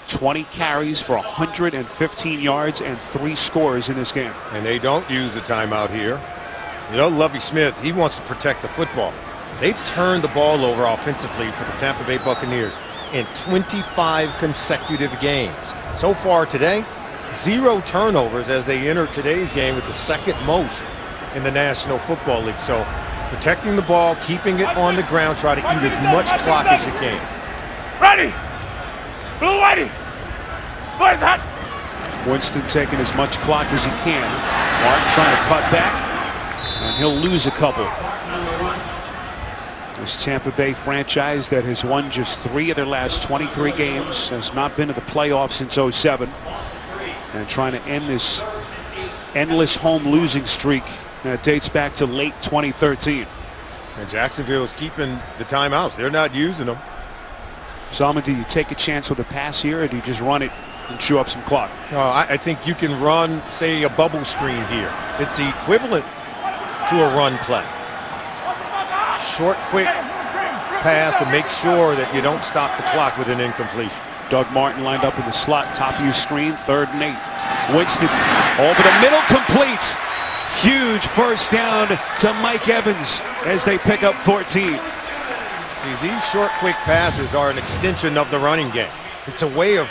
S1: 20 carries for 115 yards and 3 scores in this game.
S3: And they don't use the timeout here. You know, Lovie Smith, he wants to protect the football. They've turned the ball over offensively for the Tampa Bay Buccaneers in 25 consecutive games. So far today, 0 turnovers as they enter today's game with the 2nd most in the National Football League. So protecting the ball, keeping it on the ground, try to eat as much clock as you can.
S7: Ready! Blue Whitey! Boys hot!
S1: Winston taking as much clock as he can. Martin trying to cut back, and he'll lose a couple. This Tampa Bay franchise that has won just 3 of their last 23 games, has not been to the playoffs since 07, and trying to end this endless home losing streak that dates back to late 2013.
S3: And Jacksonville is keeping the timeouts. They're not using them.
S1: Solomon, do you take a chance with a pass here, or do you just run it and chew up some clock?
S3: I think you can run, say, a bubble screen here. It's equivalent to a run play. Short, quick pass to make sure that you don't stop the clock with an incompletion.
S1: Doug Martin lined up in the slot, top of your screen, 3rd and 8. Winston over the middle, completes. Huge first down to Mike Evans as they pick up 14.
S3: See, these short, quick passes are an extension of the running game. It's a way of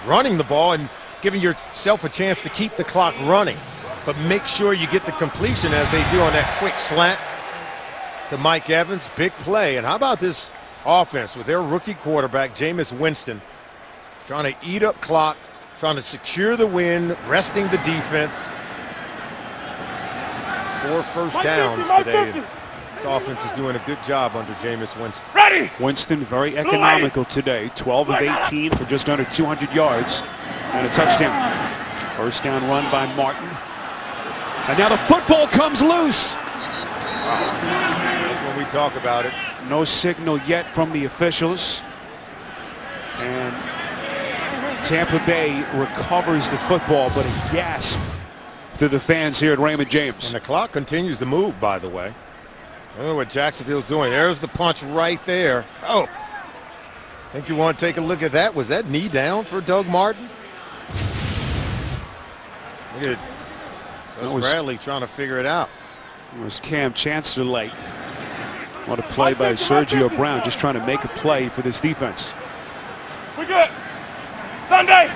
S3: running the ball and giving yourself a chance to keep the clock running. But make sure you get the completion as they do on that quick slant to Mike Evans. Big play. And how about this offense with their rookie quarterback, Jameis Winston, trying to eat up clock, trying to secure the win, resting the defense. 4 first downs today. This offense is doing a good job under Jameis Winston.
S7: Ready!
S1: Winston very economical today. 12 of 18 for just under 200 yards and a touchdown. First down run by Martin. And now the football comes loose.
S3: That's when we talk about it.
S1: No signal yet from the officials. And Tampa Bay recovers the football, but a gasp to the fans here at Raymond James.
S3: And the clock continues to move, by the way. I don't know what Jacksonville's doing. There's the punch right there. Oh, I think you want to take a look at that. Was that knee down for Doug Martin? Look at Gus Bradley trying to figure it out.
S1: It was Cam Chancellor late. What a play by Sergio Brown, just trying to make a play for this defense.
S7: We good. Sunday.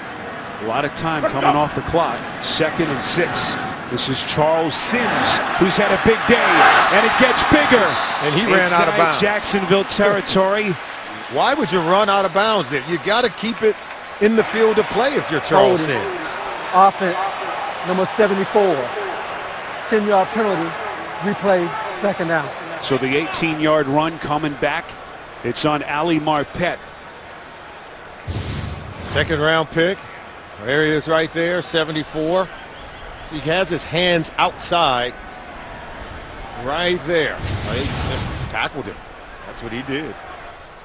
S1: A lot of time coming off the clock. 2nd and 6. This is Charles Sims, who's had a big day, and it gets bigger.
S3: And he ran out of bounds.
S1: Jacksonville territory.
S3: Why would you run out of bounds there? You got to keep it in the field of play if you're Charles Sims.
S6: Offense, number 74. 10-yard penalty, replay, second down.
S1: So the 18-yard run coming back. It's on Ali Marpet.
S3: Second round pick. There he is right there, 74. So he has his hands outside right there. He just tackled him. That's what he did.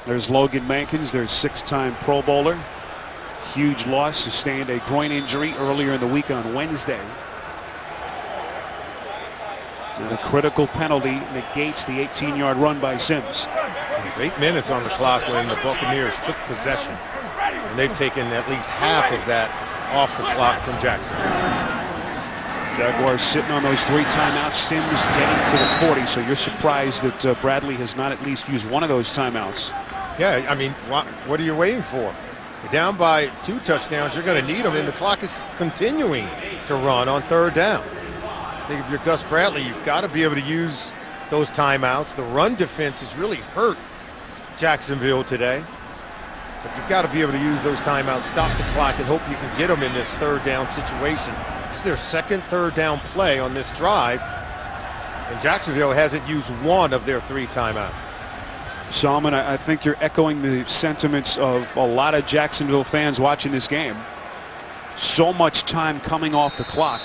S1: There's Logan Mankins, their 6-time Pro Bowler. Huge loss, sustained a groin injury earlier in the week on Wednesday. And a critical penalty negates the 18-yard run by Sims.
S3: There's 8 minutes on the clock when the Buccaneers took possession. And they've taken at least half of that off the clock from Jackson.
S1: Jaguars sitting on those 3 timeouts. Sims getting to the 40. So you're surprised that Bradley has not at least used one of those timeouts.
S3: Yeah, I mean, what are you waiting for? You're down by 2 touchdowns. You're going to need them, and the clock is continuing to run on 3rd down. I think if you're Gus Bradley, you've got to be able to use those timeouts. The run defense has really hurt Jacksonville today. But you've got to be able to use those timeouts, stop the clock, and hope you can get them in this 3rd down situation. It's their second 3rd down play on this drive, and Jacksonville hasn't used one of their 3 timeouts.
S1: Salman, I think you're echoing the sentiments of a lot of Jacksonville fans watching this game. So much time coming off the clock.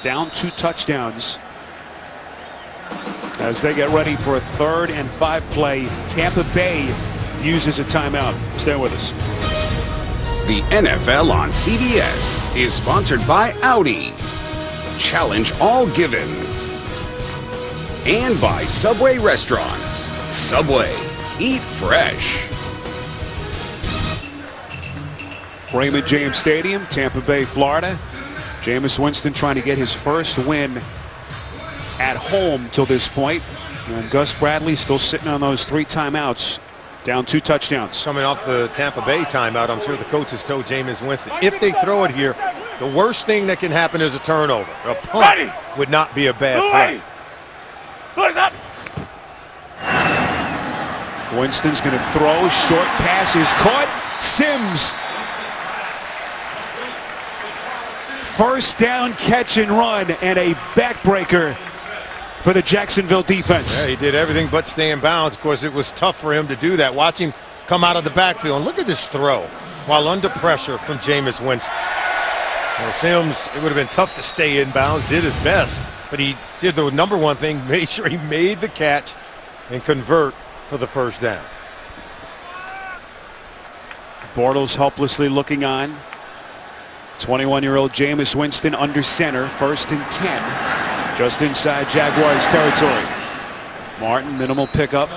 S1: Down 2 touchdowns. As they get ready for a 3rd and 5 play, Tampa Bay uses a timeout. Stay with us.
S5: The NFL on CBS is sponsored by Audi. Challenge all givens. And by Subway Restaurants. Subway. Eat fresh.
S1: Raymond James Stadium, Tampa Bay, Florida. Jameis Winston trying to get his first win at home till this point. And Gus Bradley still sitting on those 3 timeouts. Down 2 touchdowns.
S3: Coming off the Tampa Bay timeout, I'm sure the coach has told Jameis Winston, if they throw it here, the worst thing that can happen is a turnover. A punt would not be a bad play.
S1: Winston's going to throw. Short pass is caught. Sims. First down catch and run, and a backbreaker for the Jacksonville defense.
S3: Yeah, he did everything but stay in bounds. Of course, it was tough for him to do that. Watch him come out of the backfield. And look at this throw while under pressure from Jameis Winston. Well, Sims, it would have been tough to stay in bounds, did his best, but he did the number one thing, made sure he made the catch and convert for the first down.
S1: Bortles helplessly looking on. 21-year-old Jameis Winston under center, 1st and 10. Just inside Jaguars territory. Martin, minimal pickup.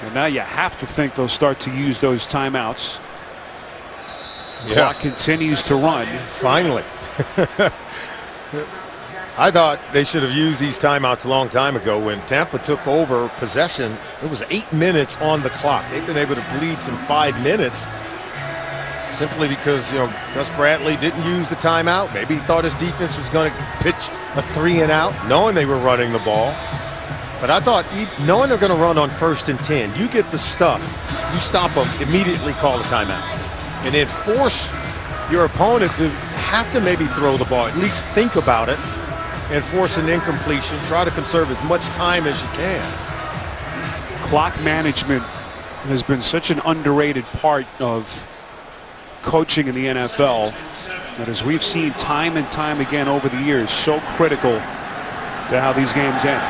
S1: And now you have to think they'll start to use those timeouts.
S3: Yeah.
S1: Clock continues to run.
S3: Finally. I thought they should have used these timeouts a long time ago. When Tampa took over possession, it was 8 minutes on the clock. They've been able to bleed some 5 minutes simply because, Gus Bradley didn't use the timeout. Maybe he thought his defense was going to pitch a 3 and out, knowing they were running the ball. But I thought, knowing they're going to run on 1st and 10, you get the stuff, you stop them, immediately call a timeout. And then force your opponent to have to maybe throw the ball, at least think about it, and force an incompletion. Try to conserve as much time as you can.
S1: Clock management has been such an underrated part of coaching in the NFL that, as we've seen time and time again over the years, so critical to how these games end.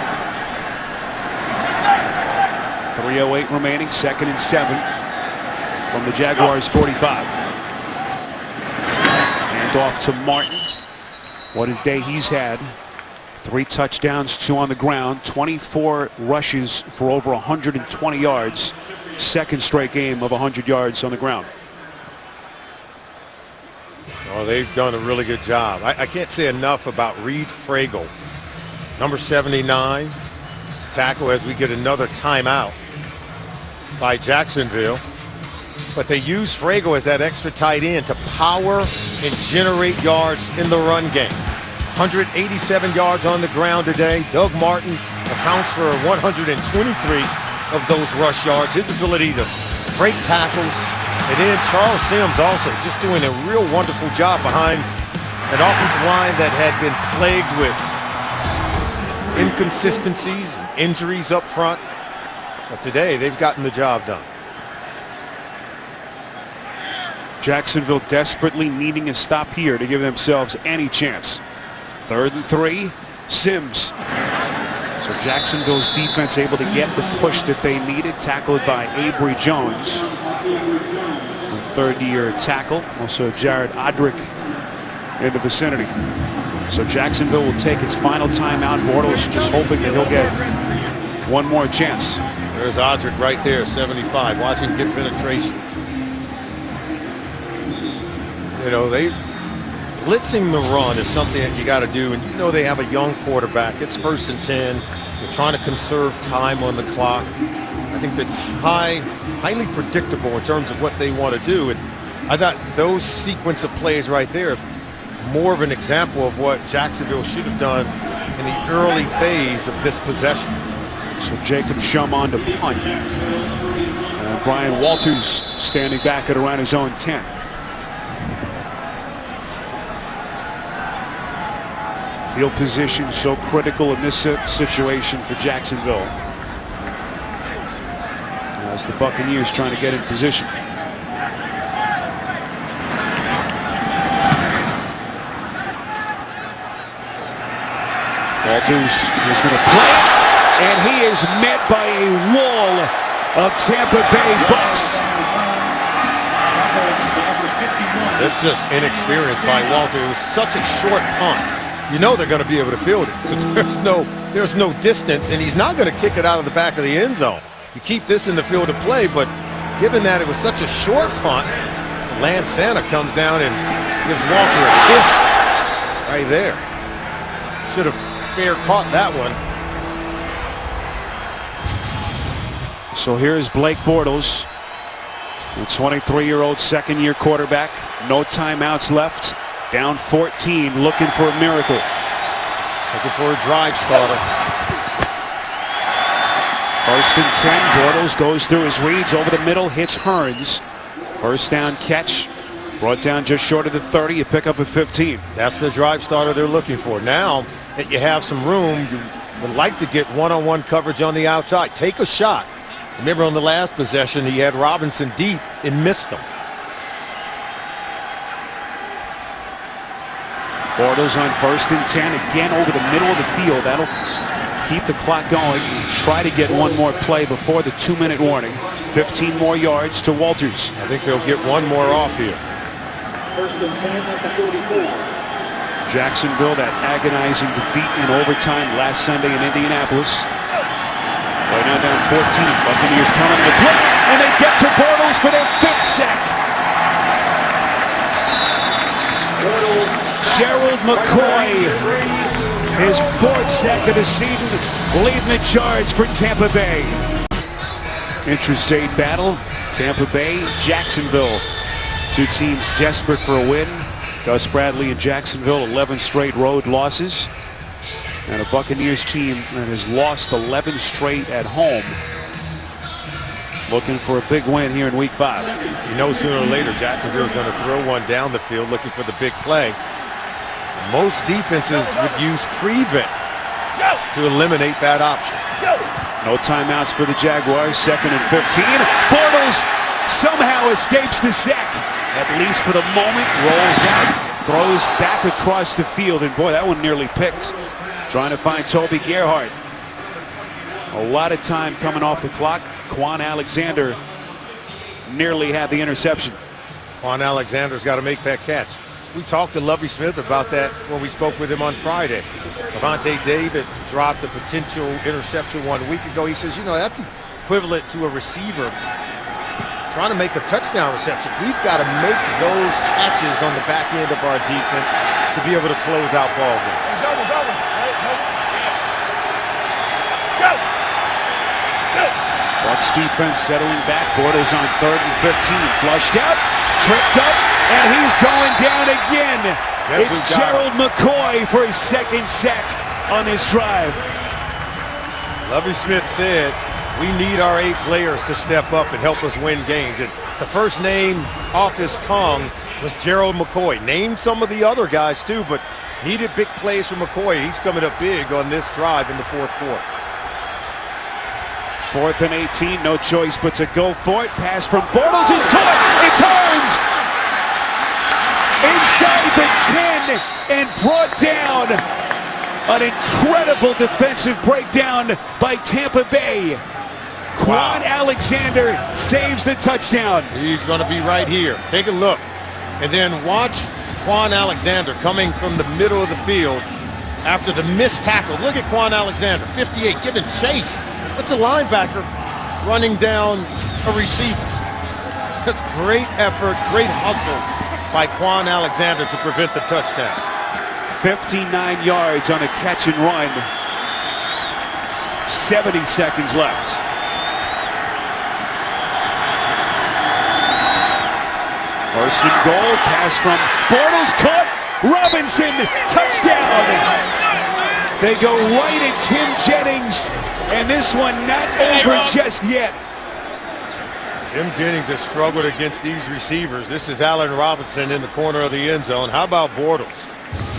S1: 3:08 remaining, 2nd and 7 from the Jaguars 45. Hand off to Martin. What a day he's had. 3 touchdowns, 2 on the ground, 24 rushes for over 120 yards. 2nd straight game of 100 yards on the ground.
S3: Oh, they've done a really good job. I can't say enough about Reed Fragel, number 79, tackle, as we get another timeout by Jacksonville. But they use Fragel as that extra tight end to power and generate yards in the run game. 187 yards on the ground today. Doug Martin accounts for 123 of those rush yards. His ability to break tackles. And then Charles Sims also just doing a real wonderful job behind An offensive line that had been plagued with inconsistencies and injuries up front. But today, they've gotten the job done.
S1: Jacksonville desperately needing a stop here to give themselves any chance. 3rd and 3, Sims. So Jacksonville's defense able to get the push that they needed, tackled by Avery Jones. Third-year tackle, also Jared Odrick in the vicinity. So Jacksonville will take its final timeout. Bortles just hoping that he'll get one more chance.
S3: There's Odrick right there, 75. Watch him get penetration. You know, blitzing the run is something that you got to do, and you know they have a young quarterback. It's 1st and 10. They're trying to conserve time on the clock. I think that's highly predictable in terms of what they want to do. And I thought those sequence of plays right there is more of an example of what Jacksonville should have done in the early phase of this possession.
S1: So Jacob Shum on to punt. And Brian Walters standing back at around his own 10. Field position so critical in this situation for Jacksonville, as the Buccaneers trying to get in position. Walters is going to play, and he is met by a wall of Tampa Bay Bucks.
S3: That's just inexperience by Walters. It was such a short punt. You know they're going to be able to field it because there's no distance, and he's not going to kick it out of the back of the end zone. You keep this in the field of play, but given that it was such a short punt, Lance Santa comes down and gives Walter a kiss right there. Should have fair caught that one.
S1: So here's Blake Bortles, the 23-year-old second-year quarterback. No timeouts left. Down 14, looking for a miracle.
S3: Looking for a drive starter.
S1: 1st and 10, Bortles goes through his reads over the middle, hits Hearns. 1st down catch, brought down just short of the 30, you pick up a 15.
S3: That's the drive starter they're looking for. Now that you have some room, you would like to get one-on-one coverage on the outside. Take a shot. Remember on the last possession, he had Robinson deep and missed him.
S1: Bortles on 1st and 10, again over the middle of the field. That'll keep the clock going. Try to get one more play before the 2-minute warning. 15 more yards to Walters.
S3: I think they'll get one more off here.
S12: 1st and 10 at the 44.
S1: Jacksonville, that agonizing defeat in overtime last Sunday in Indianapolis. Right now down 14. Buccaneers coming to blitz, and they get to Bortles for their 5th sack. Gerald McCoy, his 4th sack of the season, leading the charge for Tampa Bay. Interstate battle, Tampa Bay, Jacksonville. Two teams desperate for a win. Gus Bradley and Jacksonville, 11 straight road losses. And a Buccaneers team that has lost 11 straight at home. Looking for a big win here in Week 5.
S3: You know sooner or later Jacksonville's going to throw one down the field looking for the big play. Most defenses would use prevent to eliminate that option.
S1: No timeouts for the Jaguars. 2nd and 15. Bortles somehow escapes the sack. At least for the moment. Rolls out. Throws back across the field. And boy, that one nearly picked. Trying to find Toby Gerhardt. A lot of time coming off the clock. Quan Alexander nearly had the interception.
S3: Quan Alexander's got to make that catch. We talked to Lovie Smith about that when we spoke with him on Friday. Levante David dropped a potential interception 1 week ago. He says, you know, that's equivalent to a receiver trying to make a touchdown reception. We've got to make those catches on the back end of our defense to be able to close out ball games.
S1: Bucs defense settling back. Bortles on 3rd and 15. Flushed out, tripped up, and he's going down again. It's Gerald McCoy for his 2nd sack on this drive.
S3: Lovie Smith said, we need our 8 players to step up and help us win games. And the first name off his tongue was Gerald McCoy. Named some of the other guys too, but needed big plays from McCoy. He's coming up big on this drive in the fourth quarter.
S1: 4th and 18, no choice but to go for it. Pass from Bortles is caught. It turns inside the 10 and brought down. An incredible defensive breakdown by Tampa Bay. Quan Alexander saves the touchdown.
S3: He's going to be right here. Take a look. And then watch Quan Alexander coming from the middle of the field after the missed tackle. Look at Quan Alexander, 58, giving chase. That's a linebacker running down a receiver. That's great effort, great hustle by Quan Alexander to prevent the touchdown.
S1: 59 yards on a catch and run. 70 seconds left. First and goal, pass from Bortles, caught. Robinson, touchdown. They go right at Tim Jennings, and this one not over just yet.
S3: Tim Jennings has struggled against these receivers. This is Allen Robinson in the corner of the end zone. How about Bortles?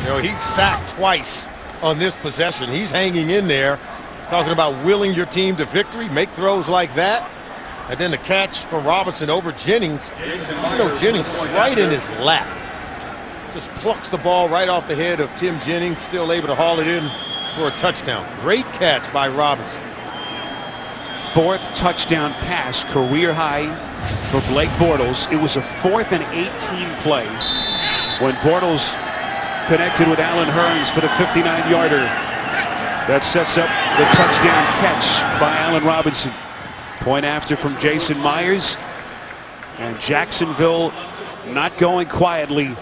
S3: You know, he's sacked twice on this possession. He's hanging in there, talking about willing your team to victory, make throws like that. And then the catch from Robinson over Jennings. You know, Jennings is right in his lap. Just plucks the ball right off the head of Tim Jennings, still able to haul it in for a touchdown. Great catch by Robinson.
S1: 4th touchdown pass, career high for Blake Bortles. It was a 4th and 18 play when Bortles connected with Allen Hurns for the 59-yarder. That sets up the touchdown catch by Allen Robinson. Point after from Jason Myers, and Jacksonville not going quietly,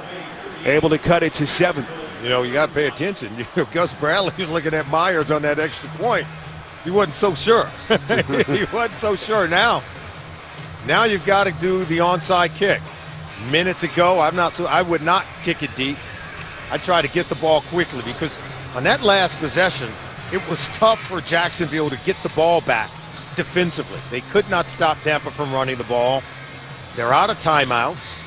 S1: able to cut it to 7.
S3: You know, you got to pay attention. You know, Gus Bradley was looking at Myers on that extra point. He wasn't so sure. He wasn't so sure. Now you've got to do the onside kick. Minute to go. I would not kick it deep. I try to get the ball quickly because on that last possession, it was tough for Jacksonville to get the ball back defensively. They could not stop Tampa from running the ball. They're out of timeouts.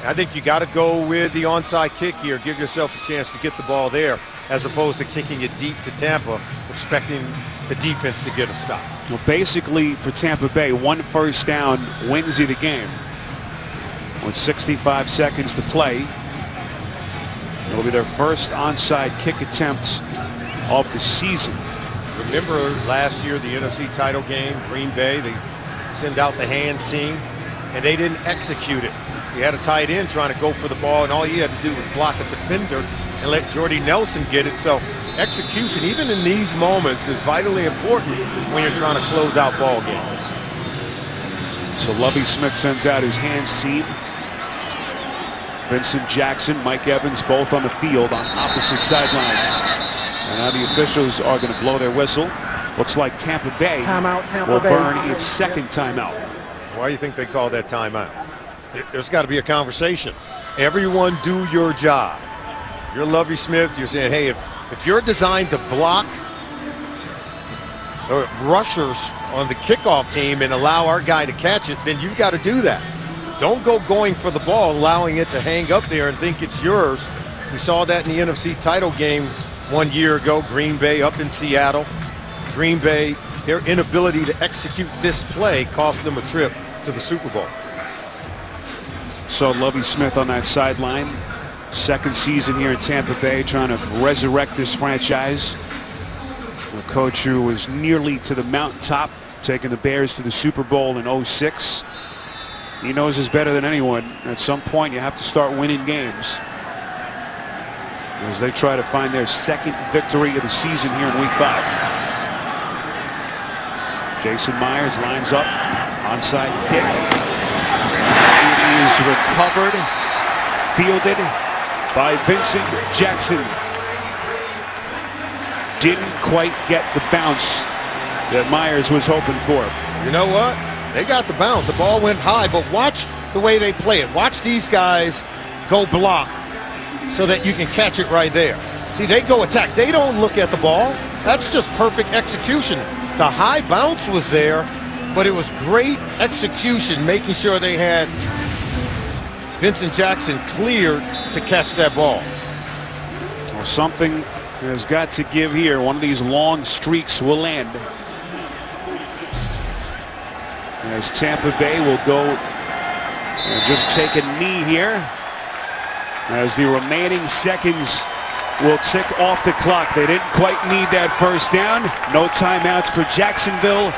S3: I think you got to go with the onside kick here. Give yourself a chance to get the ball there as opposed to kicking it deep to Tampa, expecting the defense to get a stop.
S1: Well, basically for Tampa Bay, 1 first down wins you the game. With 65 seconds to play, it'll be their first onside kick attempt of the season.
S3: Remember last year, the NFC title game, Green Bay, they send out the hands team, and they didn't execute it. You had a tight end trying to go for the ball, and all you had to do was block a defender and let Jordy Nelson get it. So execution, even in these moments, is vitally important when you're trying to close out ball games.
S1: So Lovie Smith sends out his hands team. Vincent Jackson, Mike Evans, both on the field on opposite sidelines. And now the officials are going to blow their whistle. Looks like Tampa Bay will burn its second timeout.
S3: Why do you think they call that timeout? There's got to be a conversation. Everyone do your job. You're Lovie Smith. You're saying, hey, if you're designed to block rushers on the kickoff team and allow our guy to catch it, then you've got to do that. Don't go going for the ball, allowing it to hang up there and think it's yours. We saw that in the NFC title game 1 year ago, Green Bay up in Seattle. Green Bay, their inability to execute this play cost them a trip to the Super Bowl.
S1: So Lovie Smith on that sideline. Second season here in Tampa Bay, trying to resurrect this franchise. A coach who was nearly to the mountaintop, taking the Bears to the Super Bowl in '06. He knows this better than anyone. At some point, you have to start winning games as they try to find their second victory of the season here in Week 5. Jason Myers lines up, onside kick. It is recovered, fielded by Vincent Jackson. Didn't quite get the bounce that Myers was hoping for.
S3: You know what? They got the bounce. The ball went high, but watch the way they play it. Watch these guys go block so that you can catch it right there. See, they go attack. They don't look at the ball. That's just perfect execution. The high bounce was there, but it was great execution, making sure they had Vincent Jackson cleared to catch that ball.
S1: Well, something has got to give here. One of these long streaks will end. As Tampa Bay will go and just take a knee here. As the remaining seconds will tick off the clock. They didn't quite need that first down. No timeouts for Jacksonville.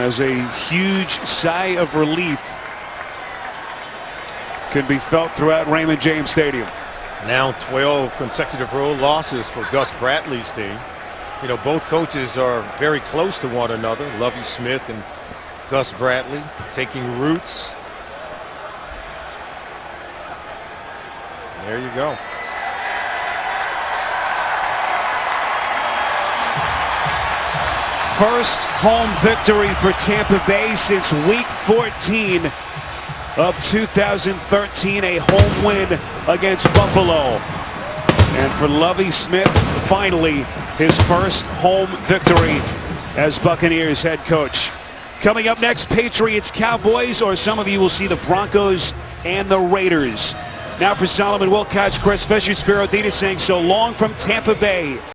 S1: As a huge sigh of relief can be felt throughout Raymond James Stadium.
S3: Now 12 consecutive road losses for Gus Bradley's team. You know, both coaches are very close to one another. Lovie Smith and Gus Bradley taking roots. There you go.
S1: First home victory for Tampa Bay since week 14 of 2013, a home win against Buffalo. And for Lovie Smith, finally his first home victory as Buccaneers head coach. Coming up next, Patriots, Cowboys, or some of you will see the Broncos and the Raiders. Now for Solomon Wilcots, Chris Fisher, Spiro Dita saying so long from Tampa Bay.